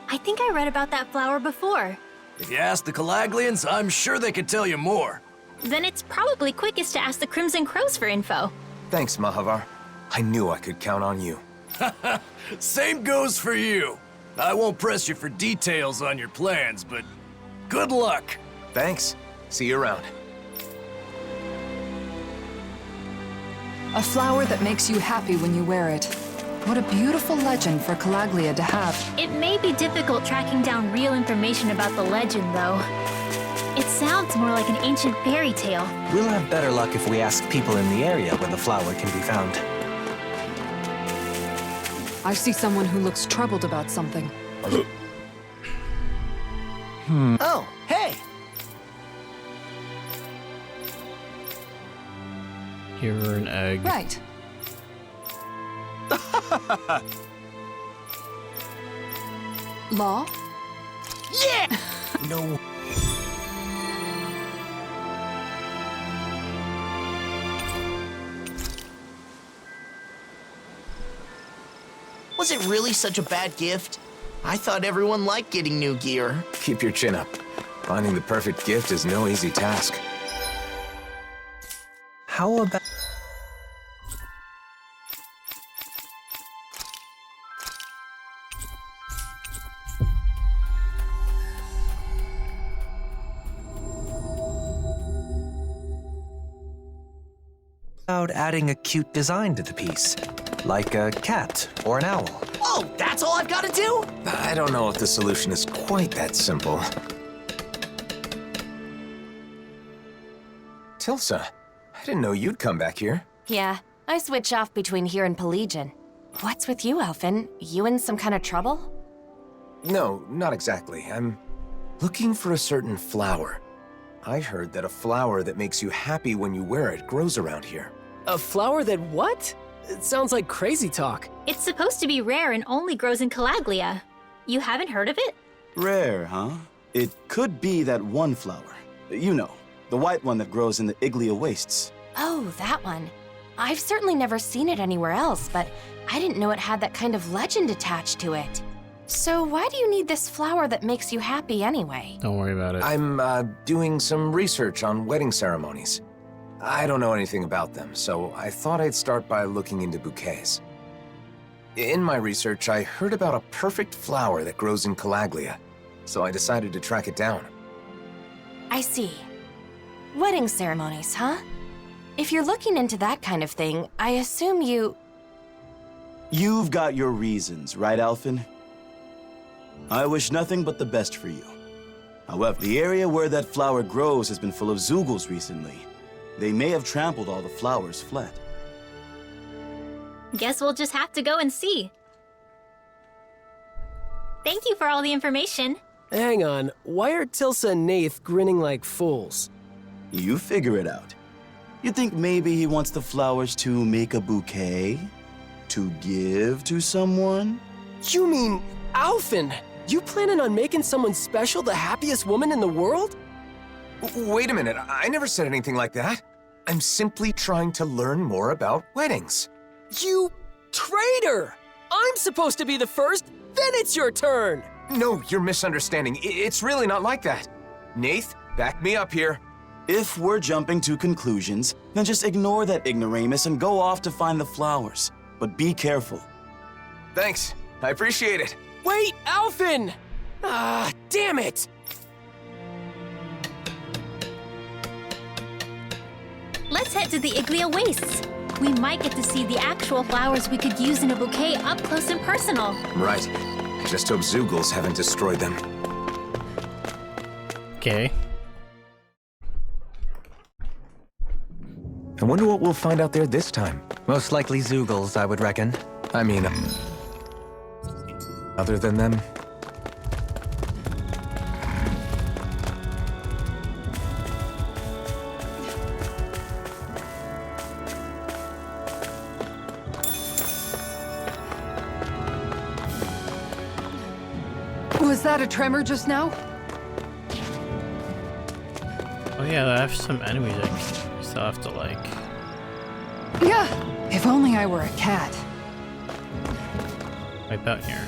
I think I read about that flower before. If you ask the Calaglians, I'm sure they could tell you more. Then it's probably quickest to ask the Crimson Crows for info. Thanks, Mahavar. I knew I could count on you. Same goes for you. I won't press you for details on your plans, but good luck. Thanks. See you around. A flower that makes you happy when you wear it. What a beautiful legend for Calaglia to have. It may be difficult tracking down real information about the legend, though. It sounds more like an ancient fairy tale. We'll have better luck if we ask people in the area where the flower can be found. I see someone who looks troubled about something. Oh, hey! Give her an egg. Right. Law? Yeah! No. Was it really such a bad gift? I thought everyone liked getting new gear. Keep your chin up. Finding the perfect gift is no easy task. How about... about adding a cute design to the piece? Like a cat or an owl? Oh, that's all I've got to do? I don't know if the solution is quite that simple. Tilsa, I didn't know you'd come back here. Yeah, I switch off between here and Pelagian. What's with you, Alphen? You in some kind of trouble? No, not exactly. I'm looking for a certain flower. I heard that a flower that makes you happy when you wear it grows around here. A flower that what? It sounds like crazy talk. It's supposed to be rare and only grows in Calaglia. You haven't heard of it? Rare, huh? It could be that one flower. You know, the white one that grows in the Iglia wastes. Oh, that one. I've certainly never seen it anywhere else, but I didn't know it had that kind of legend attached to it. So why do you need this flower that makes you happy anyway? Don't worry about it. I'm doing some research on wedding ceremonies. I don't know anything about them, so I thought I'd start by looking into bouquets. In my research, I heard about a perfect flower that grows in Calaglia, so I decided to track it down. I see. Wedding ceremonies, huh? If you're looking into that kind of thing, I assume you... You've got your reasons, right, Alphen? I wish nothing but the best for you. However, the area where that flower grows has been full of Zeugles recently. They may have trampled all the flowers fled. Guess we'll just have to go and see. Thank you for all the information. Hang on, why are Tilsa and Nath grinning like fools? You figure it out. You think maybe he wants the flowers to make a bouquet? To give to someone? You mean, Alphen, you planning on making someone special the happiest woman in the world? Wait a minute, I never said anything like that. I'm simply trying to learn more about weddings. You traitor! I'm supposed to be the first, then it's your turn! No, you're misunderstanding. It's really not like that. Nath, back me up here. If we're jumping to conclusions, then just ignore that ignoramus and go off to find the flowers. But be careful. Thanks, I appreciate it. Wait, Alphen! Ah, damn it! Let's head to the Iglia Wastes. We might get to see the actual flowers we could use in a bouquet up close and personal. Right. Just hope Zeugles haven't destroyed them. Okay. I wonder what we'll find out there this time. Most likely Zeugles, I would reckon. I mean, other than them. Was that a tremor just now? Oh yeah, I have some enemies I still have to like. Yeah, if only I were a cat. Wipe out here.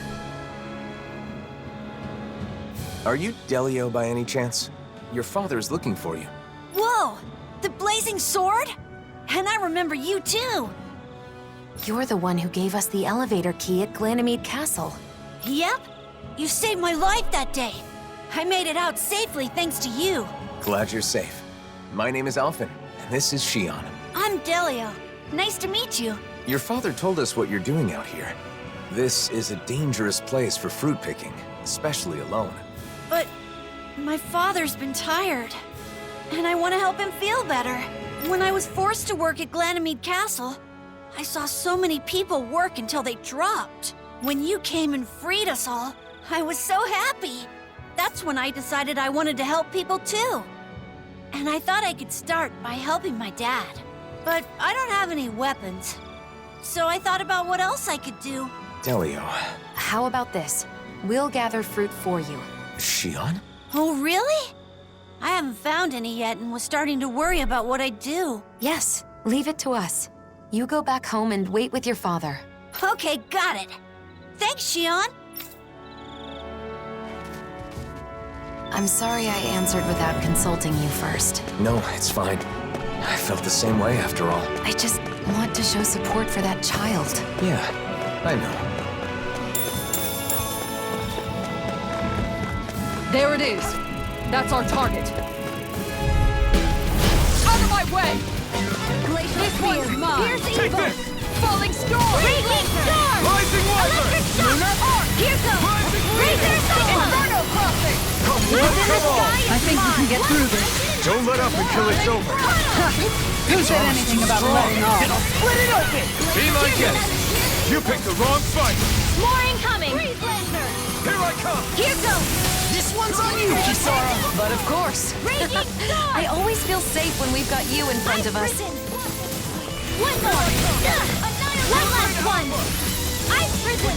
Are you Delio by any chance? Your father's looking for you. Whoa! The blazing sword? And I remember you too! You're the one who gave us the elevator key at Ganymede Castle. Yep! You saved my life that day! I made it out safely thanks to you! Glad you're safe. My name is Alphen, and this is Shion. I'm Delio. Nice to meet you. Your father told us what you're doing out here. This is a dangerous place for fruit picking, especially alone. But my father's been tired, and I want to help him feel better. When I was forced to work at Ganymede Castle, I saw so many people work until they dropped. When you came and freed us all, I was so happy. That's when I decided I wanted to help people too. And I thought I could start by helping my dad. But I don't have any weapons. So I thought about what else I could do. Delio. How about this? We'll gather fruit for you. Shion? Oh, really? I haven't found any yet and was starting to worry about what I'd do. Yes, leave it to us. You go back home and wait with your father. Okay, got it. Thanks, Shion. I'm sorry I answered without consulting you first. No, it's fine. I felt the same way after all. I just want to show support for that child. Yeah, I know. There it is. That's our target. Out of my way! This one's mine! Take this! Falling storm! Raging storm! Rising water! Electric shock! Lunar arc! Here goes! Razor Solar! Inferno crossing! Come on! I think we can get through this. Don't let up until it's over. Who said anything about letting off? Split it open! Be my guest. You picked the wrong fight. More incoming! Freeze Lancer! Here I come! Here goes! This one's on you, Kisara! But of course. Raging storm! I always feel safe when we've got you in front of us. One more! One last one! Ice prison!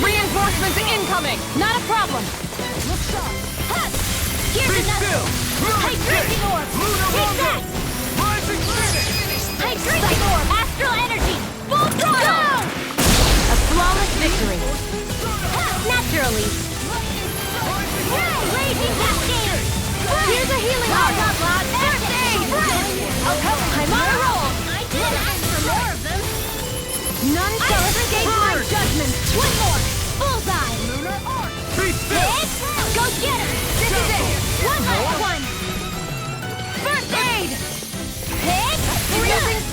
Reinforcements incoming! Not a problem! Here's another! Hydration orb! Take that! Rising Phoenix! Hydration orb! Astral energy! Full throttle! A flawless victory! Naturally! Blazing cascade! Here's a healing orb! First aid! I'm on a roll! I did ask for more of them! None shall escape my judgment! One more! Bullseye! Lunar arc! Be still! Go get her! This is it! One last one! First aid! Hit!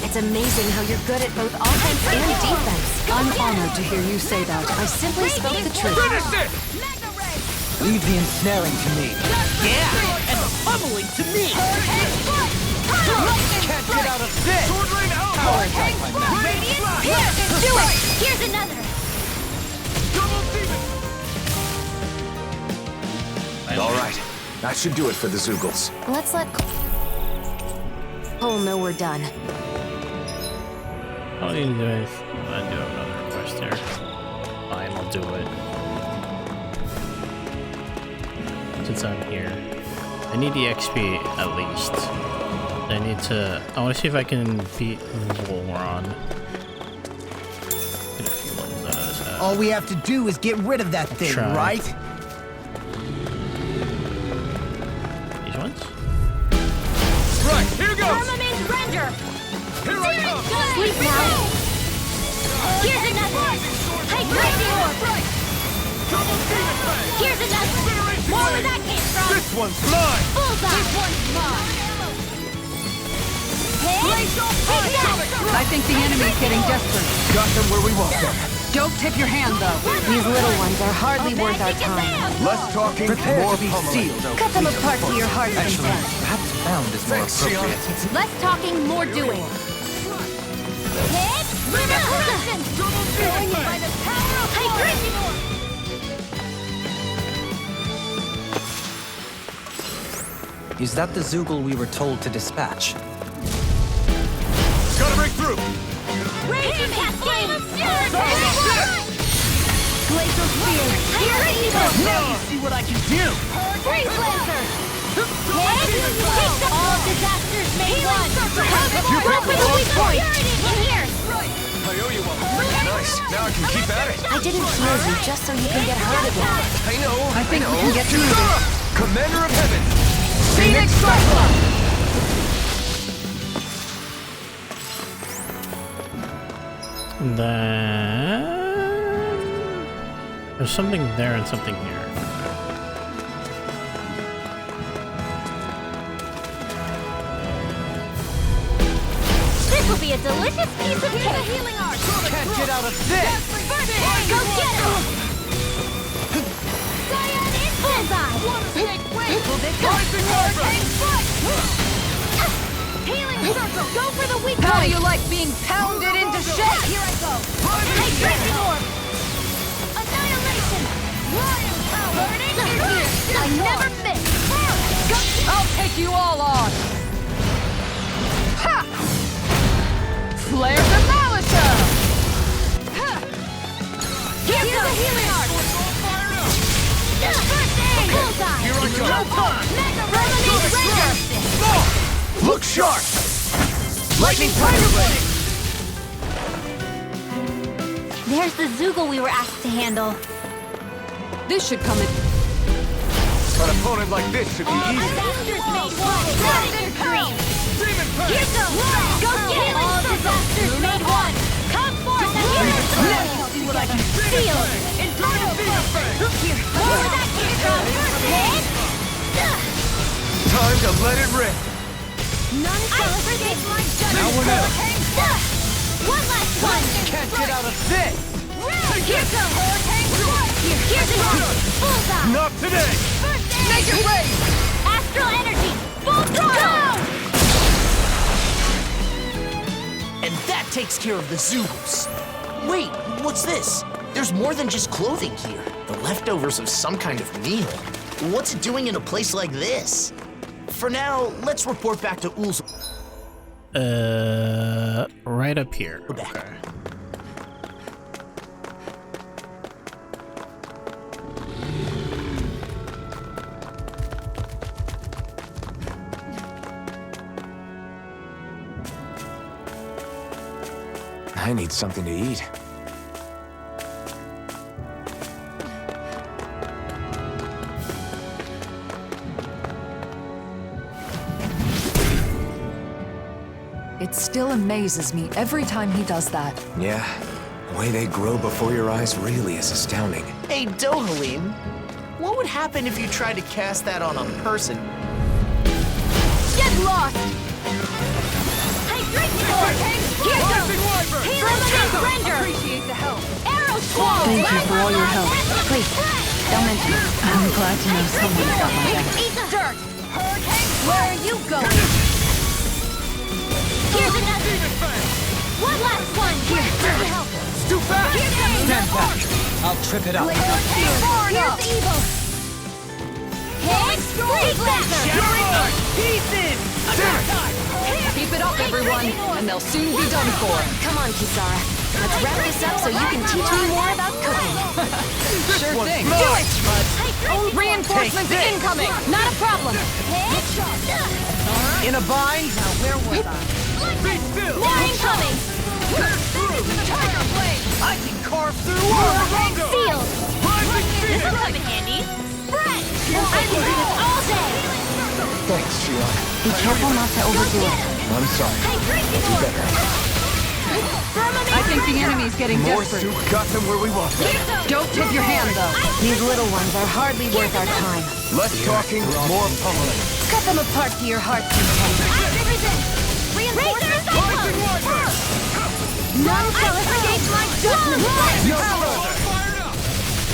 It's amazing how you're good at both offense and defense. I'm honored to hear you say that. I simply spoke the truth. Finish it! Leave the ensnaring to me. Yeah, and the pummeling to me. Can't get out of this! Sword Rain out! Power attack my man. Radiant! Here! Do it! Here's another! Double demon! All right. That should do it for the Zoogles. Let's let Cole know we're done. All you do is I do another request here. Fine, I'll do it. Since I'm here, I need the XP at least. I want to see if I can beat Volron. Get a few levels out of this. All we have to do is get rid of that thing, Try. right? These ones? Right, here goes! Armament render! Here I come! Sleep now! Here's another! Hydration orb! Double demon fang! Here's another! More where that came from! This one's mine! Bullseye! This one's mine! Take that! I think the enemy's getting desperate. Got them where we want them. Don't tip your hand, though. These little ones are hardly worth our time. Less talking, Prepare more to be pummeling. sealed. Cut them apart to your heart's Actually, content. perhaps bound is more Thanks, Shion. appropriate. Less talking, more doing. Hit! Lunar Horizon! Going in by the power of Hydration orb! Is that the Zoogle we were told to dispatch? Gotta break through! Raging cascade! Glacial Spear! Hydration orb! Now you see what I can do! Freeze Lancer! Hit! All disasters made one! You picked the wrong fight! In here! I owe you one. Nice. Now I can keep at it. I didn't heal you just so you can get hurt again. I know. I think we can get through this. Commander of Heaven! Phoenix Cyclone! Then there's something there and something here. will be a delicious piece of cake. Healing art. Can't get out of this! First aid. Go get him. Cyan in bullseye. Snake wing. Rising Wyvern! Healing circle. Go for the weak How do point. you like being pounded into shape? Here I go. Hydration orb. Annihilation. Lion power. Burning here. I never miss. I'll take you all on! Ha! Flare the Malachor! Here's the healing art. First aid. Bullseye. Here I go! Mega Revenant Render. Look sharp! Lightning Tiger Blade! There's the Zoogle we were asked to handle. This should come in. An opponent like this should be easy. Disasters made one. Predator dream. Demon Here goes. Go get him. All disasters made one. Come forth and heal us. Now you see what I can feel. Enjoy the Here. Where would that came from? Hit. Time to let it rip. None shall escape my judgment. Now we're out. One last one. Can't get out of this! Here goes. Here's an orb. Bullseye. Not today! First aid. Make it rain. Astral energy. Full throttle. And that takes care of the Zoogles. Wait, what's this? There's more than just clothing here. The leftovers of some kind of meal. What's it doing in a place like this? For now, let's report back to Ul's. Right up here. Okay. I need something to eat. It still amazes me every time he does that. Yeah, the way they grow before your eyes really is astounding. Hey, Dohalim, what would happen if you tried to cast that on a person? Get lost. Hydration orb. Here goes. Healing render. Appreciate the help. Arrow squall. Thank you for all your help. Please, don't mention it. I'm glad to know someone got my back. Eat the dirt. Hurricane. Where are you going? Here's another. One last one. Here. Help. Too fast! Here goes. Stand back! I'll trip it up. Here's the evil. Hit. Freak laser. Pieces! Keep it up, everyone, and they'll soon be done for. Come on, Kisara. Let's wrap this up so you can teach me more about cooking. Sure thing. Do it! Reinforcements incoming! Not a problem! In a bind? Now where was I? Be still! More incoming! Tiger Blade! I can carve through Overhang Rondo! sealed! Rising This Phoenix! will come in handy! Spread! I can do this all day! Thanks, Sheila. Be careful not to overdo it. I'm sorry. Hydration orb! I think the enemy's getting More desperate. soup got them where we want them. Don't tip your hand, though. These little ones are hardly worth our time. Less talking, more pummeling. Cut them apart to your heart's content. Active resist! Reinforcements Rising cycle! Wyvern! None shall escape my judgment! No further! Fired up!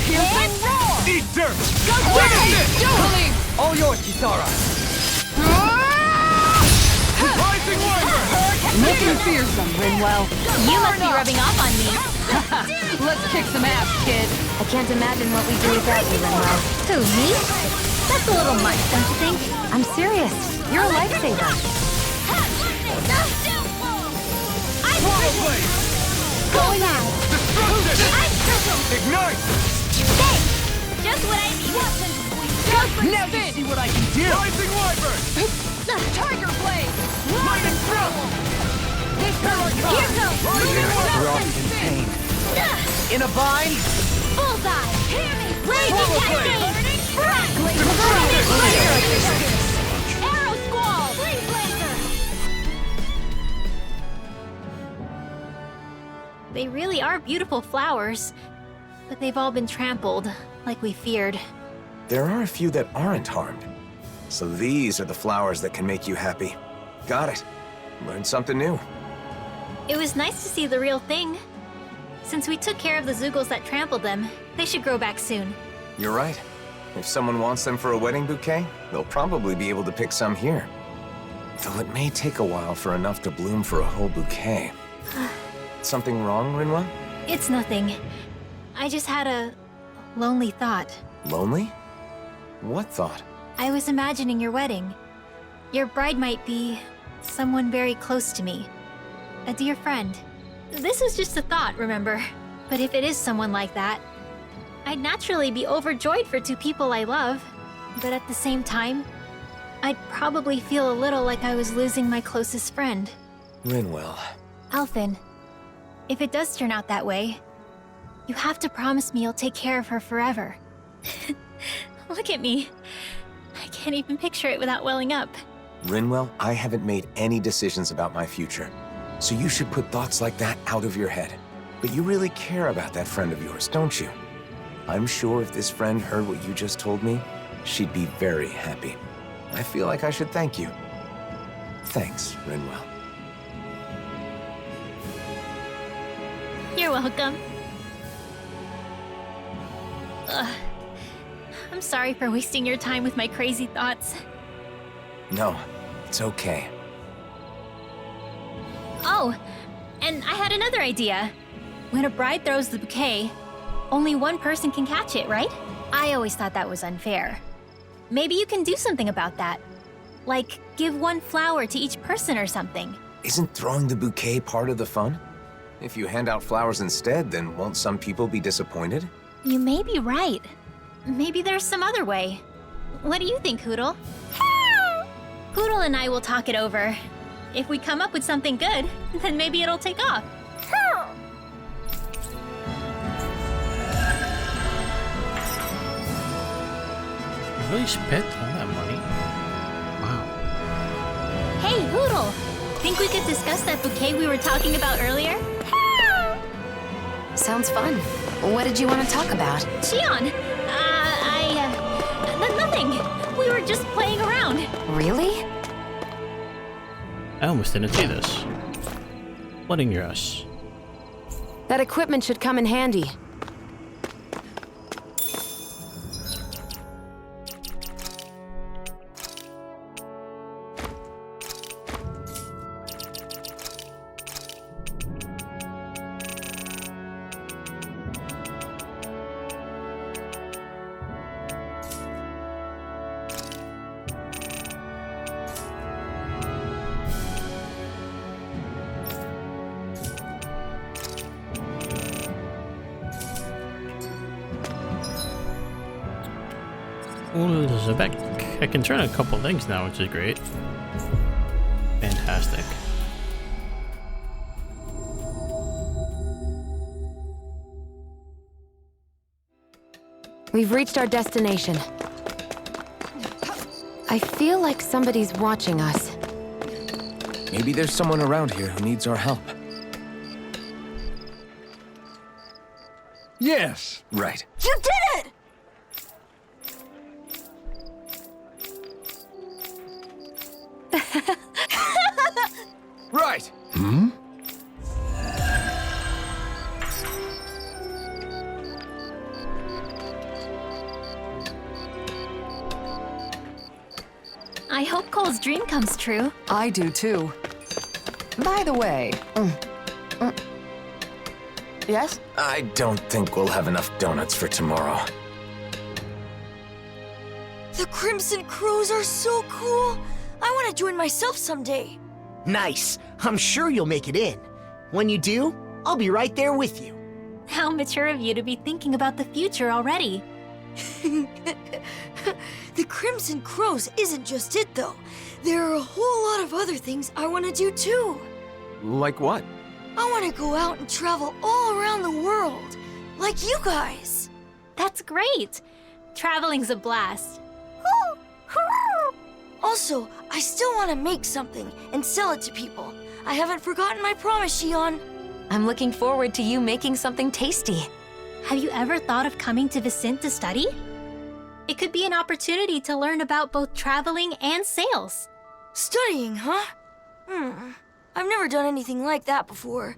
Piercing roar! Eat dirt! Go Look get at it! this! Dohalim! All yours, Kisara! Rising Wyvern! Looking fearsome, Rinwell. You must be rubbing off on me. Let's kick some ass, kid. I can't imagine what we'd do without you, Rinwell. Who, me? That's a little much, don't you think? I'm serious. You're a lifesaver. Blade! Going out. Destruction! Ignite! Thanks. Just what I needed. Now you see what I can do! Rising Wyvern! Tiger blade. Light and trouble! Here goes. Rocked in pain. In a bind? Bullseye. Hear me. Raging cascade. Spread. Arrow squall. Flame blazer. They really are beautiful flowers, but they've all been trampled, like we feared. There are a few that aren't harmed. So these are the flowers that can make you happy. Got it. Learned something new. It was nice to see the real thing. Since we took care of the Zoogles that trampled them, they should grow back soon. You're right. If someone wants them for a wedding bouquet, they'll probably be able to pick some here. Though it may take a while for enough to bloom for a whole bouquet. Something wrong, Rinwell? It's nothing. I just had a lonely thought. Lonely? What thought? I was imagining your wedding. Your bride might be someone very close to me. A dear friend. This is just a thought, remember? But if it is someone like that, I'd naturally be overjoyed for two people I love. But at the same time, I'd probably feel a little like I was losing my closest friend. Rinwell. Alphen, if it does turn out that way, you have to promise me you'll take care of her forever. Look at me. I can't even picture it without welling up. Rinwell, I haven't made any decisions about my future. So you should put thoughts like that out of your head. But you really care about that friend of yours, don't you? I'm sure if this friend heard what you just told me, she'd be very happy. I feel like I should thank you. Thanks, Rinwell. You're welcome. I'm sorry for wasting your time with my crazy thoughts. No, it's okay. Oh, and I had another idea. When a bride throws the bouquet, only one person can catch it, right? I always thought that was unfair. Maybe you can do something about that. Like, give one flower to each person or something. Isn't throwing the bouquet part of the fun? If you hand out flowers instead, then won't some people be disappointed? You may be right. Maybe there's some other way. What do you think, Hootle? Hootle and I will talk it over. If we come up with something good, then maybe it'll take off. You really spent all that money? Wow. Hey, Hootle! Think we could discuss that bouquet we were talking about earlier? Sounds fun. What did you want to talk about? Xion! Nothing! We were just playing around. Really? I almost didn't see this. Wedding dress. That equipment should come in handy. Elizabeth, I can turn a couple things now, which is great. Fantastic. We've reached our destination. I feel like somebody's watching us. Maybe there's someone around here who needs our help. Yes. Right. You did it! Right. Hmm? I hope Cole's dream comes true. I do too. By the way, Yes? I don't think we'll have enough donuts for tomorrow. The Crimson Crows are so cool! I want to join myself someday. Nice. I'm sure you'll make it in. When you do, I'll be right there with you. How mature of you to be thinking about the future already. The Crimson Crows isn't just it, though. There are a whole lot of other things I want to do, too. Like what? I want to go out and travel all around the world, like you guys. That's great. Traveling's a blast. Also, I still want to make something and sell it to people. I haven't forgotten my promise, Xion. I'm looking forward to you making something tasty. Have you ever thought of coming to Vicent to study? It could be an opportunity to learn about both traveling and sales. Studying, huh? I've never done anything like that before.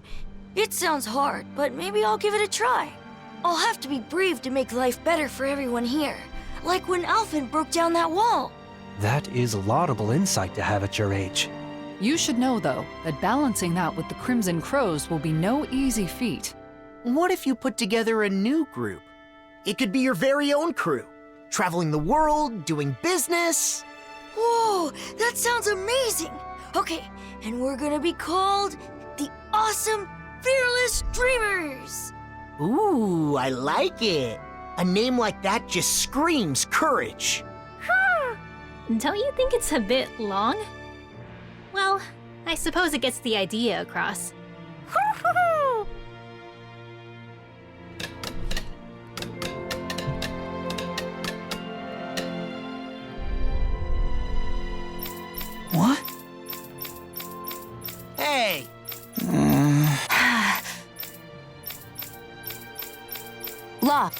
It sounds hard, but maybe I'll give it a try. I'll have to be brave to make life better for everyone here. Like when Alphen broke down that wall. That is laudable insight to have at your age. You should know, though, that balancing that with the Crimson Crows will be no easy feat. What if you put together a new group? It could be your very own crew. Traveling the world, doing business. Whoa, that sounds amazing! Okay, and we're gonna be called the Awesome Fearless Dreamers! Ooh, I like it. A name like that just screams courage. Don't you think it's a bit long? Well, I suppose it gets the idea across. What? Hey! Law.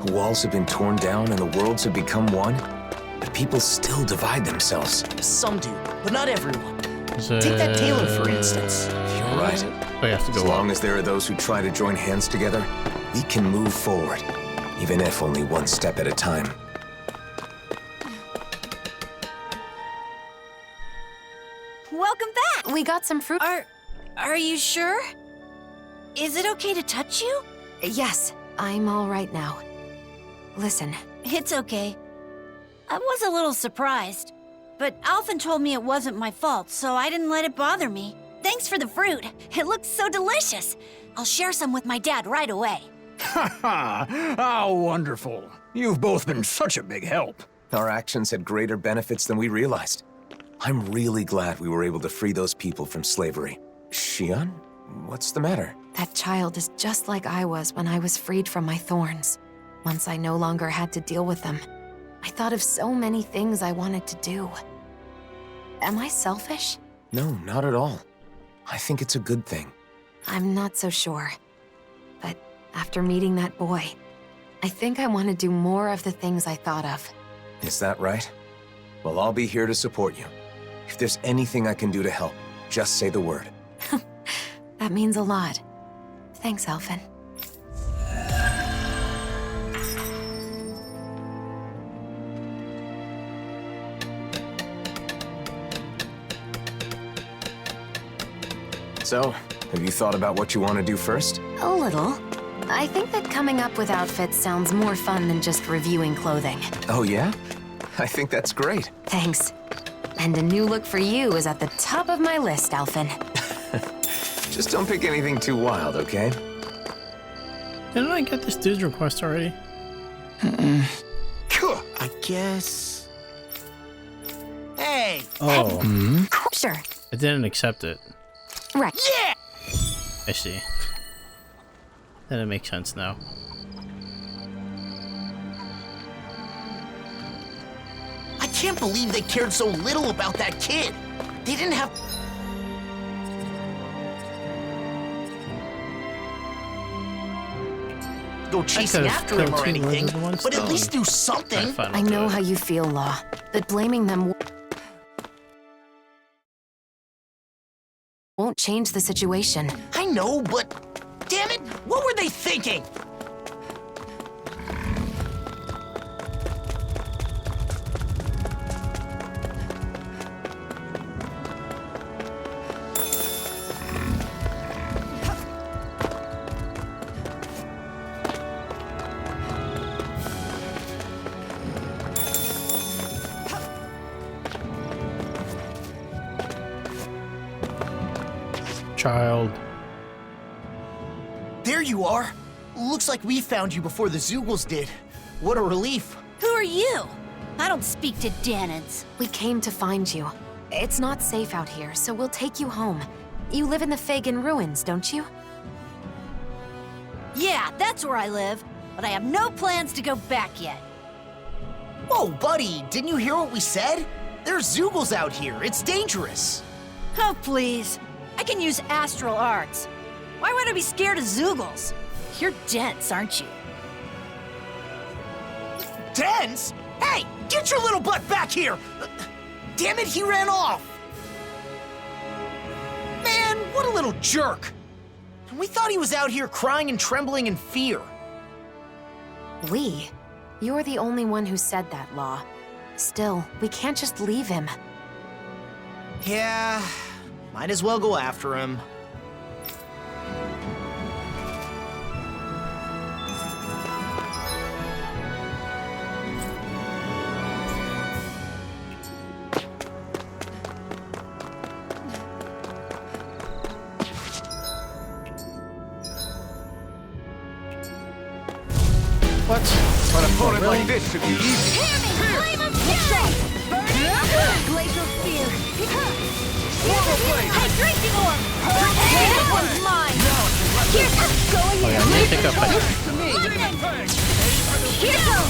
The walls have been torn down and the worlds have become one, but people still divide themselves. Some do, but not everyone. Take that tailor, for instance. You're right. We have to go as long as there are those who try to join hands together, we can move forward, even if only one step at a time. Welcome back! We got some fruit. Are you sure? Is it okay to touch you? Yes, I'm all right now. Listen. It's okay. I was a little surprised, but Alphen told me it wasn't my fault, so I didn't let it bother me. Thanks for the fruit. It looks so delicious. I'll share some with my dad right away. Ha ha! How wonderful. You've both been such a big help. Our actions had greater benefits than we realized. I'm really glad we were able to free those people from slavery. Xian, what's the matter? That child is just like I was when I was freed from my thorns. Once I no longer had to deal with them, I thought of so many things I wanted to do. Am I selfish? No, not at all. I think it's a good thing. I'm not so sure. But after meeting that boy, I think I want to do more of the things I thought of. Is that right? Well, I'll be here to support you. If there's anything I can do to help, just say the word. That means a lot. Thanks, Alphen. So, have you thought about what you want to do first? A little. I think that coming up with outfits sounds more fun than just reviewing clothing. Oh yeah? I think that's great. Thanks. And a new look for you is at the top of my list, Alphen. Just don't pick anything too wild, okay? Didn't I get this dude's request already? I guess... Hey! Oh. Sure. I didn't accept it. Right. Yeah! I see. Then it makes sense now. I can't believe they cared so little about that kid. They didn't have... go chasing after him or anything, but at least do something. I know how you feel, Law, but blaming them won't change the situation. I know, but damn it, what were they thinking? Child. There you are. Looks like we found you before the Zoogles did. What a relief. Who are you? I don't speak to Danids. We came to find you. It's not safe out here, so we'll take you home. You live in the Fagin ruins, don't you? Yeah, that's where I live, but I have no plans to go back yet. Whoa, buddy, didn't you hear what we said? There's Zoogles out here. It's dangerous. Oh, please. I can use astral arts. Why would I be scared of Zoogles? You're dense, aren't you? Dense? Hey, get your little butt back here! Damn it, he ran off! Man, what a little jerk! We thought he was out here crying and trembling in fear. We? You're the only one who said that, Law. Still, we can't just leave him. Yeah, might as well go after him. What? An opponent Really? like this should be easy. Flame of fury! Glacial spear! Hydration orb! This one's mine! Here's going Oh yeah, I need to pick up my... Here goes!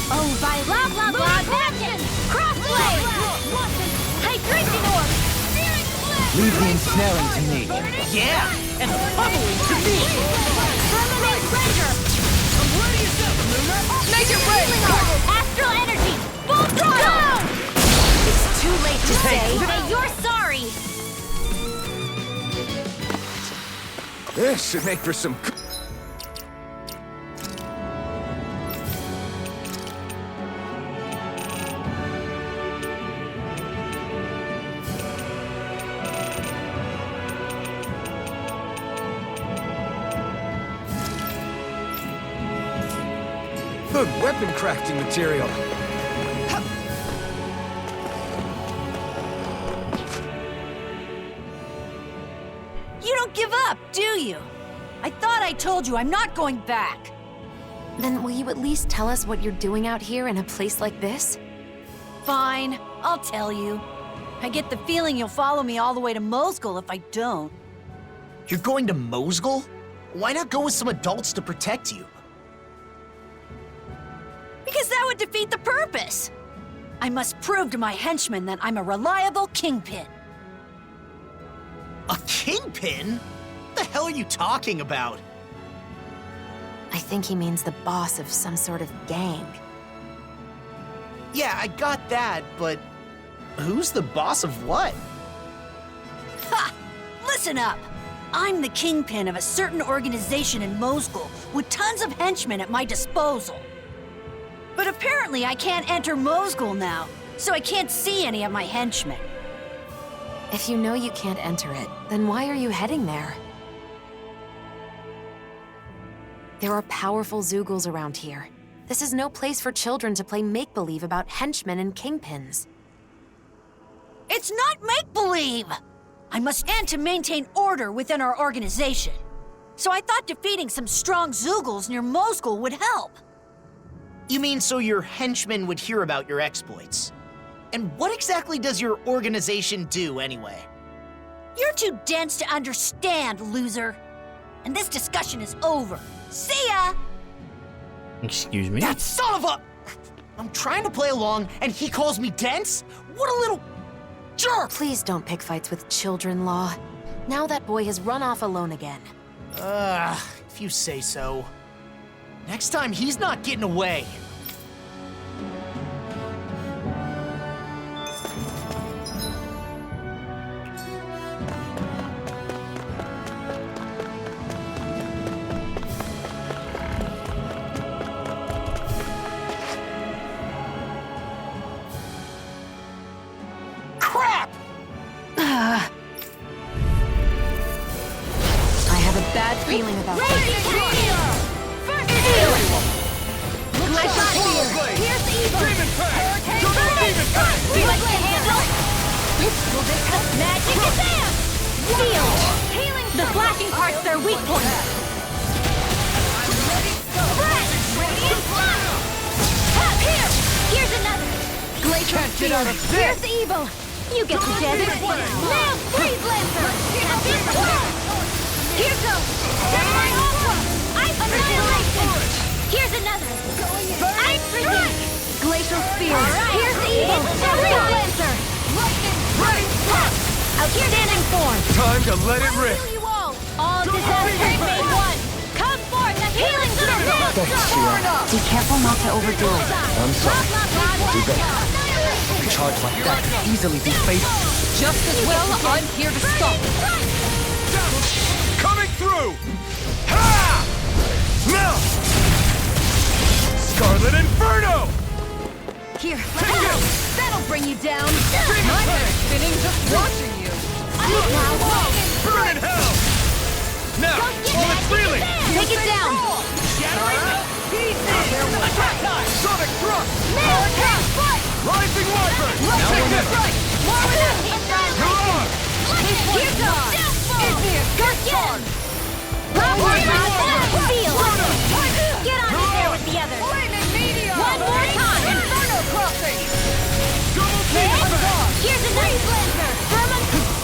Oh, by blah blah blah action! Crossblade! Hydration orb! Leave the ensnaring to me. Yeah, and pummeling to me! Permanent pressure! Major break! Astral energy! Full throttle! It's too late to say. Hey, you're sorry! This should make for some. Good weapon crafting material. You don't give up, do you? I thought I told you I'm not going back. Then will you at least tell us what you're doing out here in a place like this? Fine, I'll tell you. I get the feeling you'll follow me all the way to Mosgul if I don't. You're going to Mosgul? Why not go with some adults to protect you? Because that would defeat the purpose. I must prove to my henchmen that I'm a reliable kingpin. A kingpin? What the hell are you talking about? I think he means the boss of some sort of gang. Yeah, I got that, but who's the boss of what? Ha! Listen up! I'm the kingpin of a certain organization in Mosgul with tons of henchmen at my disposal. But apparently I can't enter Mosgul now, so I can't see any of my henchmen. If you know you can't enter it, then why are you heading there? There are powerful Zoogl's around here. This is no place for children to play make-believe about henchmen and kingpins. It's not make-believe! I must and to maintain order within our organization. So I thought defeating some strong Zoogles near Mosgul would help. You mean so your henchmen would hear about your exploits? And what exactly does your organization do, anyway? You're too dense to understand, loser. And this discussion is over. See ya! Excuse me? That son of a... I'm trying to play along, and he calls me dense? What a little... jerk! Please don't pick fights with children, Law. Now that boy has run off alone again. If you say so. Next time, he's not getting away. Crap! I have a bad feeling about this. Glacial spear! Here's evil! Hurricane burn! You like to handle? Will this help? Magic advance! Seal! Healing the flashing part's their weak point! Fresh! Radiant flux! Here! Here's another! Glacial spear! Here's evil! You get the desert! Now freeze lancer! Here goes! Samurai Aqua! Ice annihilation! Here's another! Ice strike! Glacial spear! Here's the evil! Freeze lancer! Lightning! Out here standing form! Time to let it rip. All disasters made one! Come forth Be careful not to overdo it. I'm sorry. Do better. A charge like that could easily be fatal. Just as well, I'm here to stop it. Coming through! Ha! Now! Scarlet Inferno! Here, that'll bring you down. My head's spinning just watching you. Burn in hell! Now, while it's reeling! Take it down. Sonic thrust! Foot! Rising Wyvern! Now or never! More with that! You're on! Here goes! Give me a good charge! Feel! Get on in there with the others! Flaming meteor! One more time! Inferno crossing! Double demon fang! Here's a nice lancer!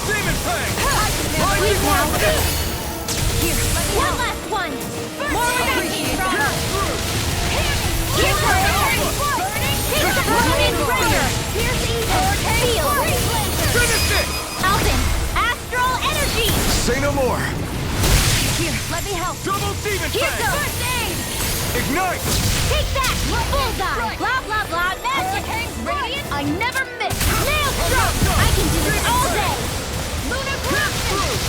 Demon fang! Squeeze Rising now! Wyvern! Here, one last one! More with that came from! Here's the Here's the Ronin Rider! Here's the Feel! Finish it! Alvin! Astral Energy! Say no more! Here, let me help! Double demon Here's the fang! first aid! Ignite! Take that! Bullseye! Blah, blah, blah! Magic! Radiant! I never miss! Nail stroke! I can do this all day! Lunar Craftsman!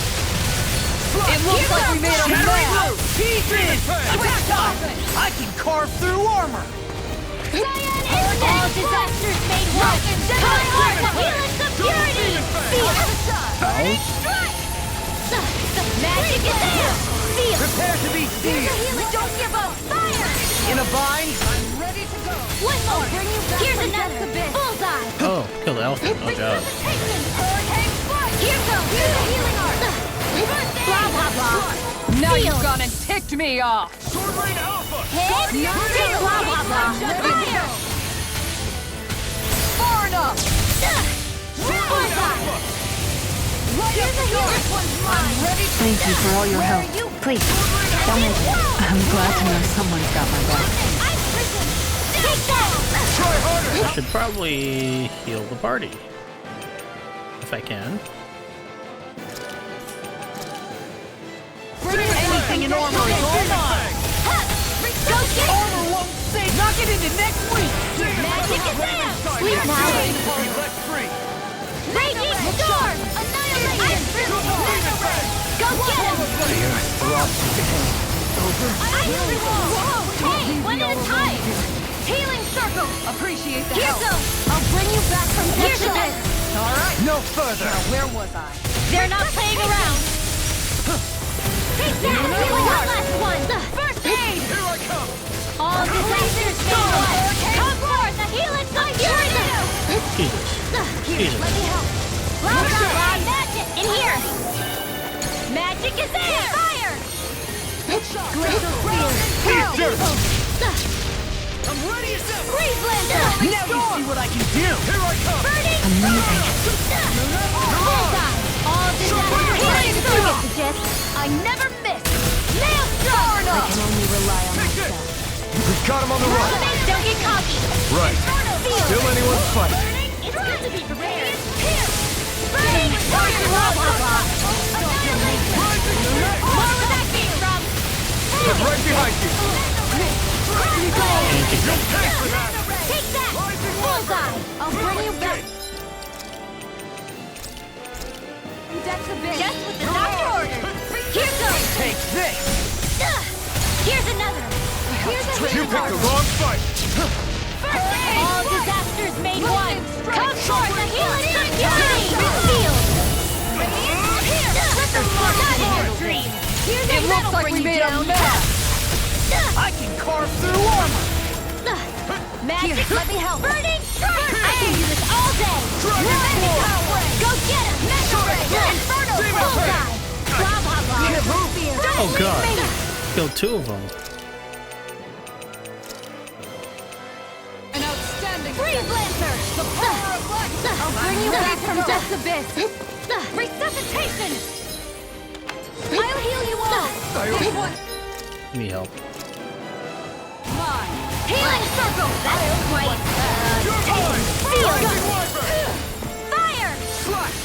It looks like we made a mess! Switch time! I can carve through armor! All disasters made one! Come on! Healing the purity! Feel! Magic is there! Feel! Prepare to be seized! Healing! Don't give up! Fire! In a bind? I'm ready to go! One more! Here's another! Bullseye! Oh, kill the elephant. Oh god. Hurricane Strike! Here goes! Here's the healing art! Blah, blah, blah! Now you've gone and ticked me off! Sword Rain Alpha! Hit! Take blah, blah, blah! Fire! Far enough! Bullseye! Here's the healing! I'm ready to Thank you for all your help. Please, don't make it. I'm glad to know someone's got my back. Take that! Try harder! I should probably heal the party. If I can. Anything in armor is all mine! Go get it! Armor won't save! Knock it into next week! Magic is there! Sleep now! Be let free! Raging storm! Annihilation! Go get him! Hey, one at a time! Healing circle! Appreciate the Here help! goes! I'll bring you back from this! All right! No further! Now, where was I? They're not playing around! Take that! One last one! First aid! Here I come! All disasters made one! Come forth! The healing security! Jesus. Here, Jesus. let me help! Blah, blah, blah! Magic! In here! Magic is there! Fire! Glacial Spear! I'm ready as ever! Freeze Lancer! Now you see what I can do! Here I come! Burning! Amazing. Bullseye! All disasters! Healing suggest I never miss! Nail stroke! I can only rely on Take this! myself. We've got him on the run! Don't get cocky! Right. Feel. Still anyone's fight. It's good to be prepared! Here! Burning! Blah, blah, blah! Annihilation! More where that came from! I'm right behind you! Take that! Bullseye! I'll bring you back! That's a bit. Just what the doctor ordered! Here goes! Take this! Here's another! Here's a You picked the wrong fight! All disasters made one! Come forth, the healing security! Feel! Let the Lord have your dream! It looks like we made a mess! I can carve through armor! Magic, let me help! Burning strike! I can do this all day! Go get him! Metal Ray! Inferno Bullseye! Blah, blah, blah! Oh god. Killed two of them. An outstanding Freeze Lancer! The power of light! I'll bring you back from death's abyss! Resuscitation! I'll heal you all! Let me help. Healing circle! That's right! Feel! Fire!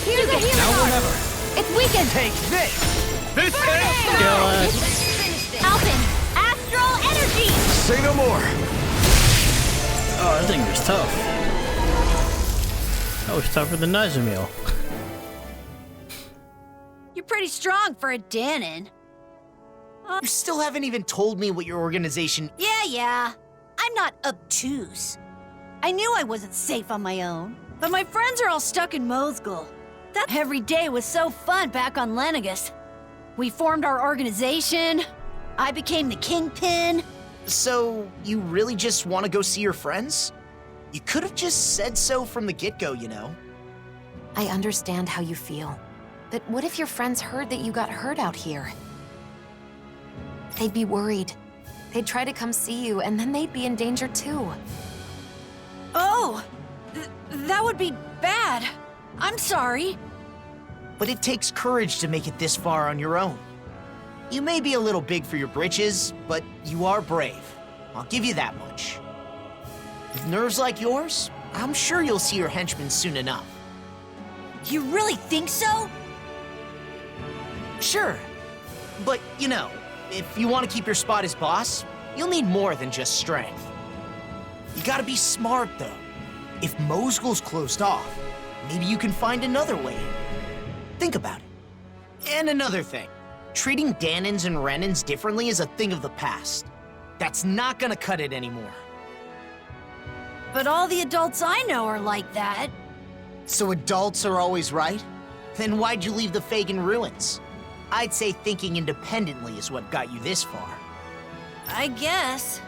Here's a healing Now or art. never! It's weakened! Take this! This Kill ends! us. Alvin! Astral Energy! Say no more. Oh, that thing was tough. That was tougher than Nazamil. You're pretty strong for a Danon. You still haven't even told me what your organization... Yeah. I'm not obtuse. I knew I wasn't safe on my own, but my friends are all stuck in Mosgul. That every day was so fun back on Lenegus. We formed our organization. I became the kingpin. So, you really just want to go see your friends? You could have just said so from the get-go, you know? I understand how you feel. But what if your friends heard that you got hurt out here? They'd be worried. They'd try to come see you, and then they'd be in danger too. Oh! That would be bad. I'm sorry. But it takes courage to make it this far on your own. You may be a little big for your britches, but you are brave. I'll give you that much. With nerves like yours, I'm sure you'll see your henchmen soon enough. You really think so? Sure. But, you know, if you want to keep your spot as boss, you'll need more than just strength. You gotta be smart, though. If Mosgul's closed off, maybe you can find another way in. Think about it. And another thing. Treating Danons and Renans differently is a thing of the past. That's not gonna cut it anymore. But all the adults I know are like that. So adults are always right? Then why'd you leave the Fagin ruins? I'd say thinking independently is what got you this far. I guess.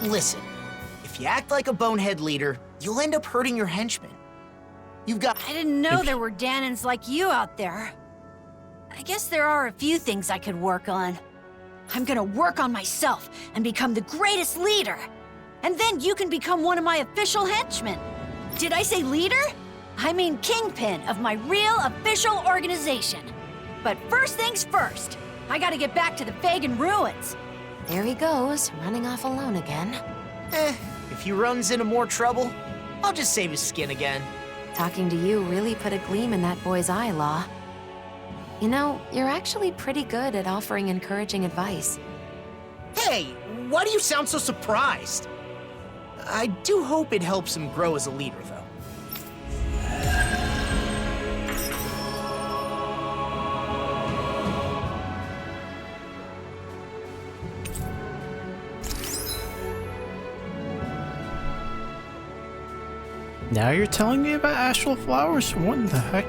Listen, if you act like a bonehead leader, you'll end up hurting your henchmen. You've got— I didn't know there were Danons like you out there. I guess there are a few things I could work on. I'm gonna work on myself and become the greatest leader. And then you can become one of my official henchmen. Did I say leader? I mean kingpin of my real official organization. But first things first, I gotta get back to the Fagin ruins. There he goes, running off alone again. If he runs into more trouble, I'll just save his skin again. Talking to you really put a gleam in that boy's eye, Law. You know, you're actually pretty good at offering encouraging advice. Hey, why do you sound so surprised? I do hope it helps him grow as a leader, though. Now you're telling me about astral flowers? What the heck?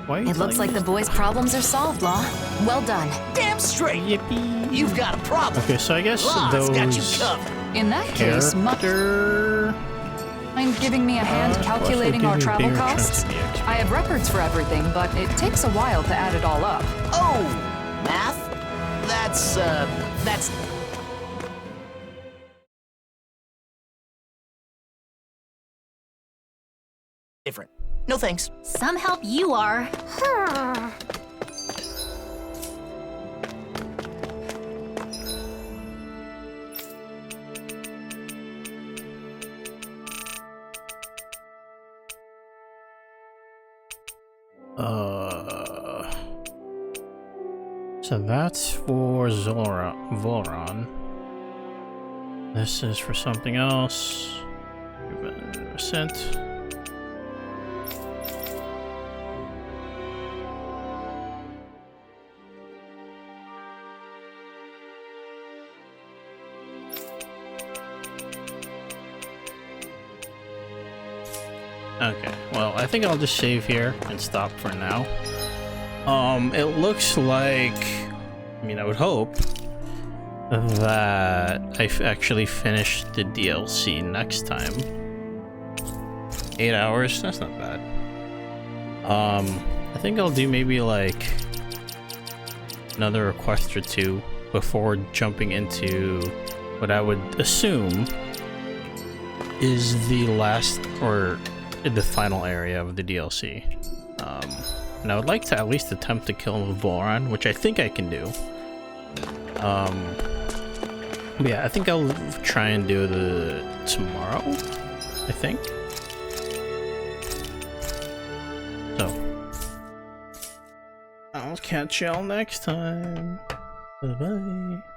Why It looks like the boys' problems are solved, Law. Well done. Damn straight! Yippee! You've got a problem. Okay, so I guess Law's those got you covered. In that case, mind giving me a hand calculating our travel costs? I have records for everything, but it takes a while to add it all up. Oh, math? That's different. No thanks. Some help you are. So that's for Volron. This is for something else. Sent. Okay, well, I think I'll just save here and stop for now. It looks like, I mean, I would hope that I've actually finished the DLC next time. 8 hours, that's not bad. I think I'll do maybe like another request or two before jumping into what I would assume is the last or the final area of the DLC. And I would like to at least attempt to kill Volron, which I think I can do. But yeah, I think I'll try and do the tomorrow, I think. So, let's catch y'all next time. Bye bye.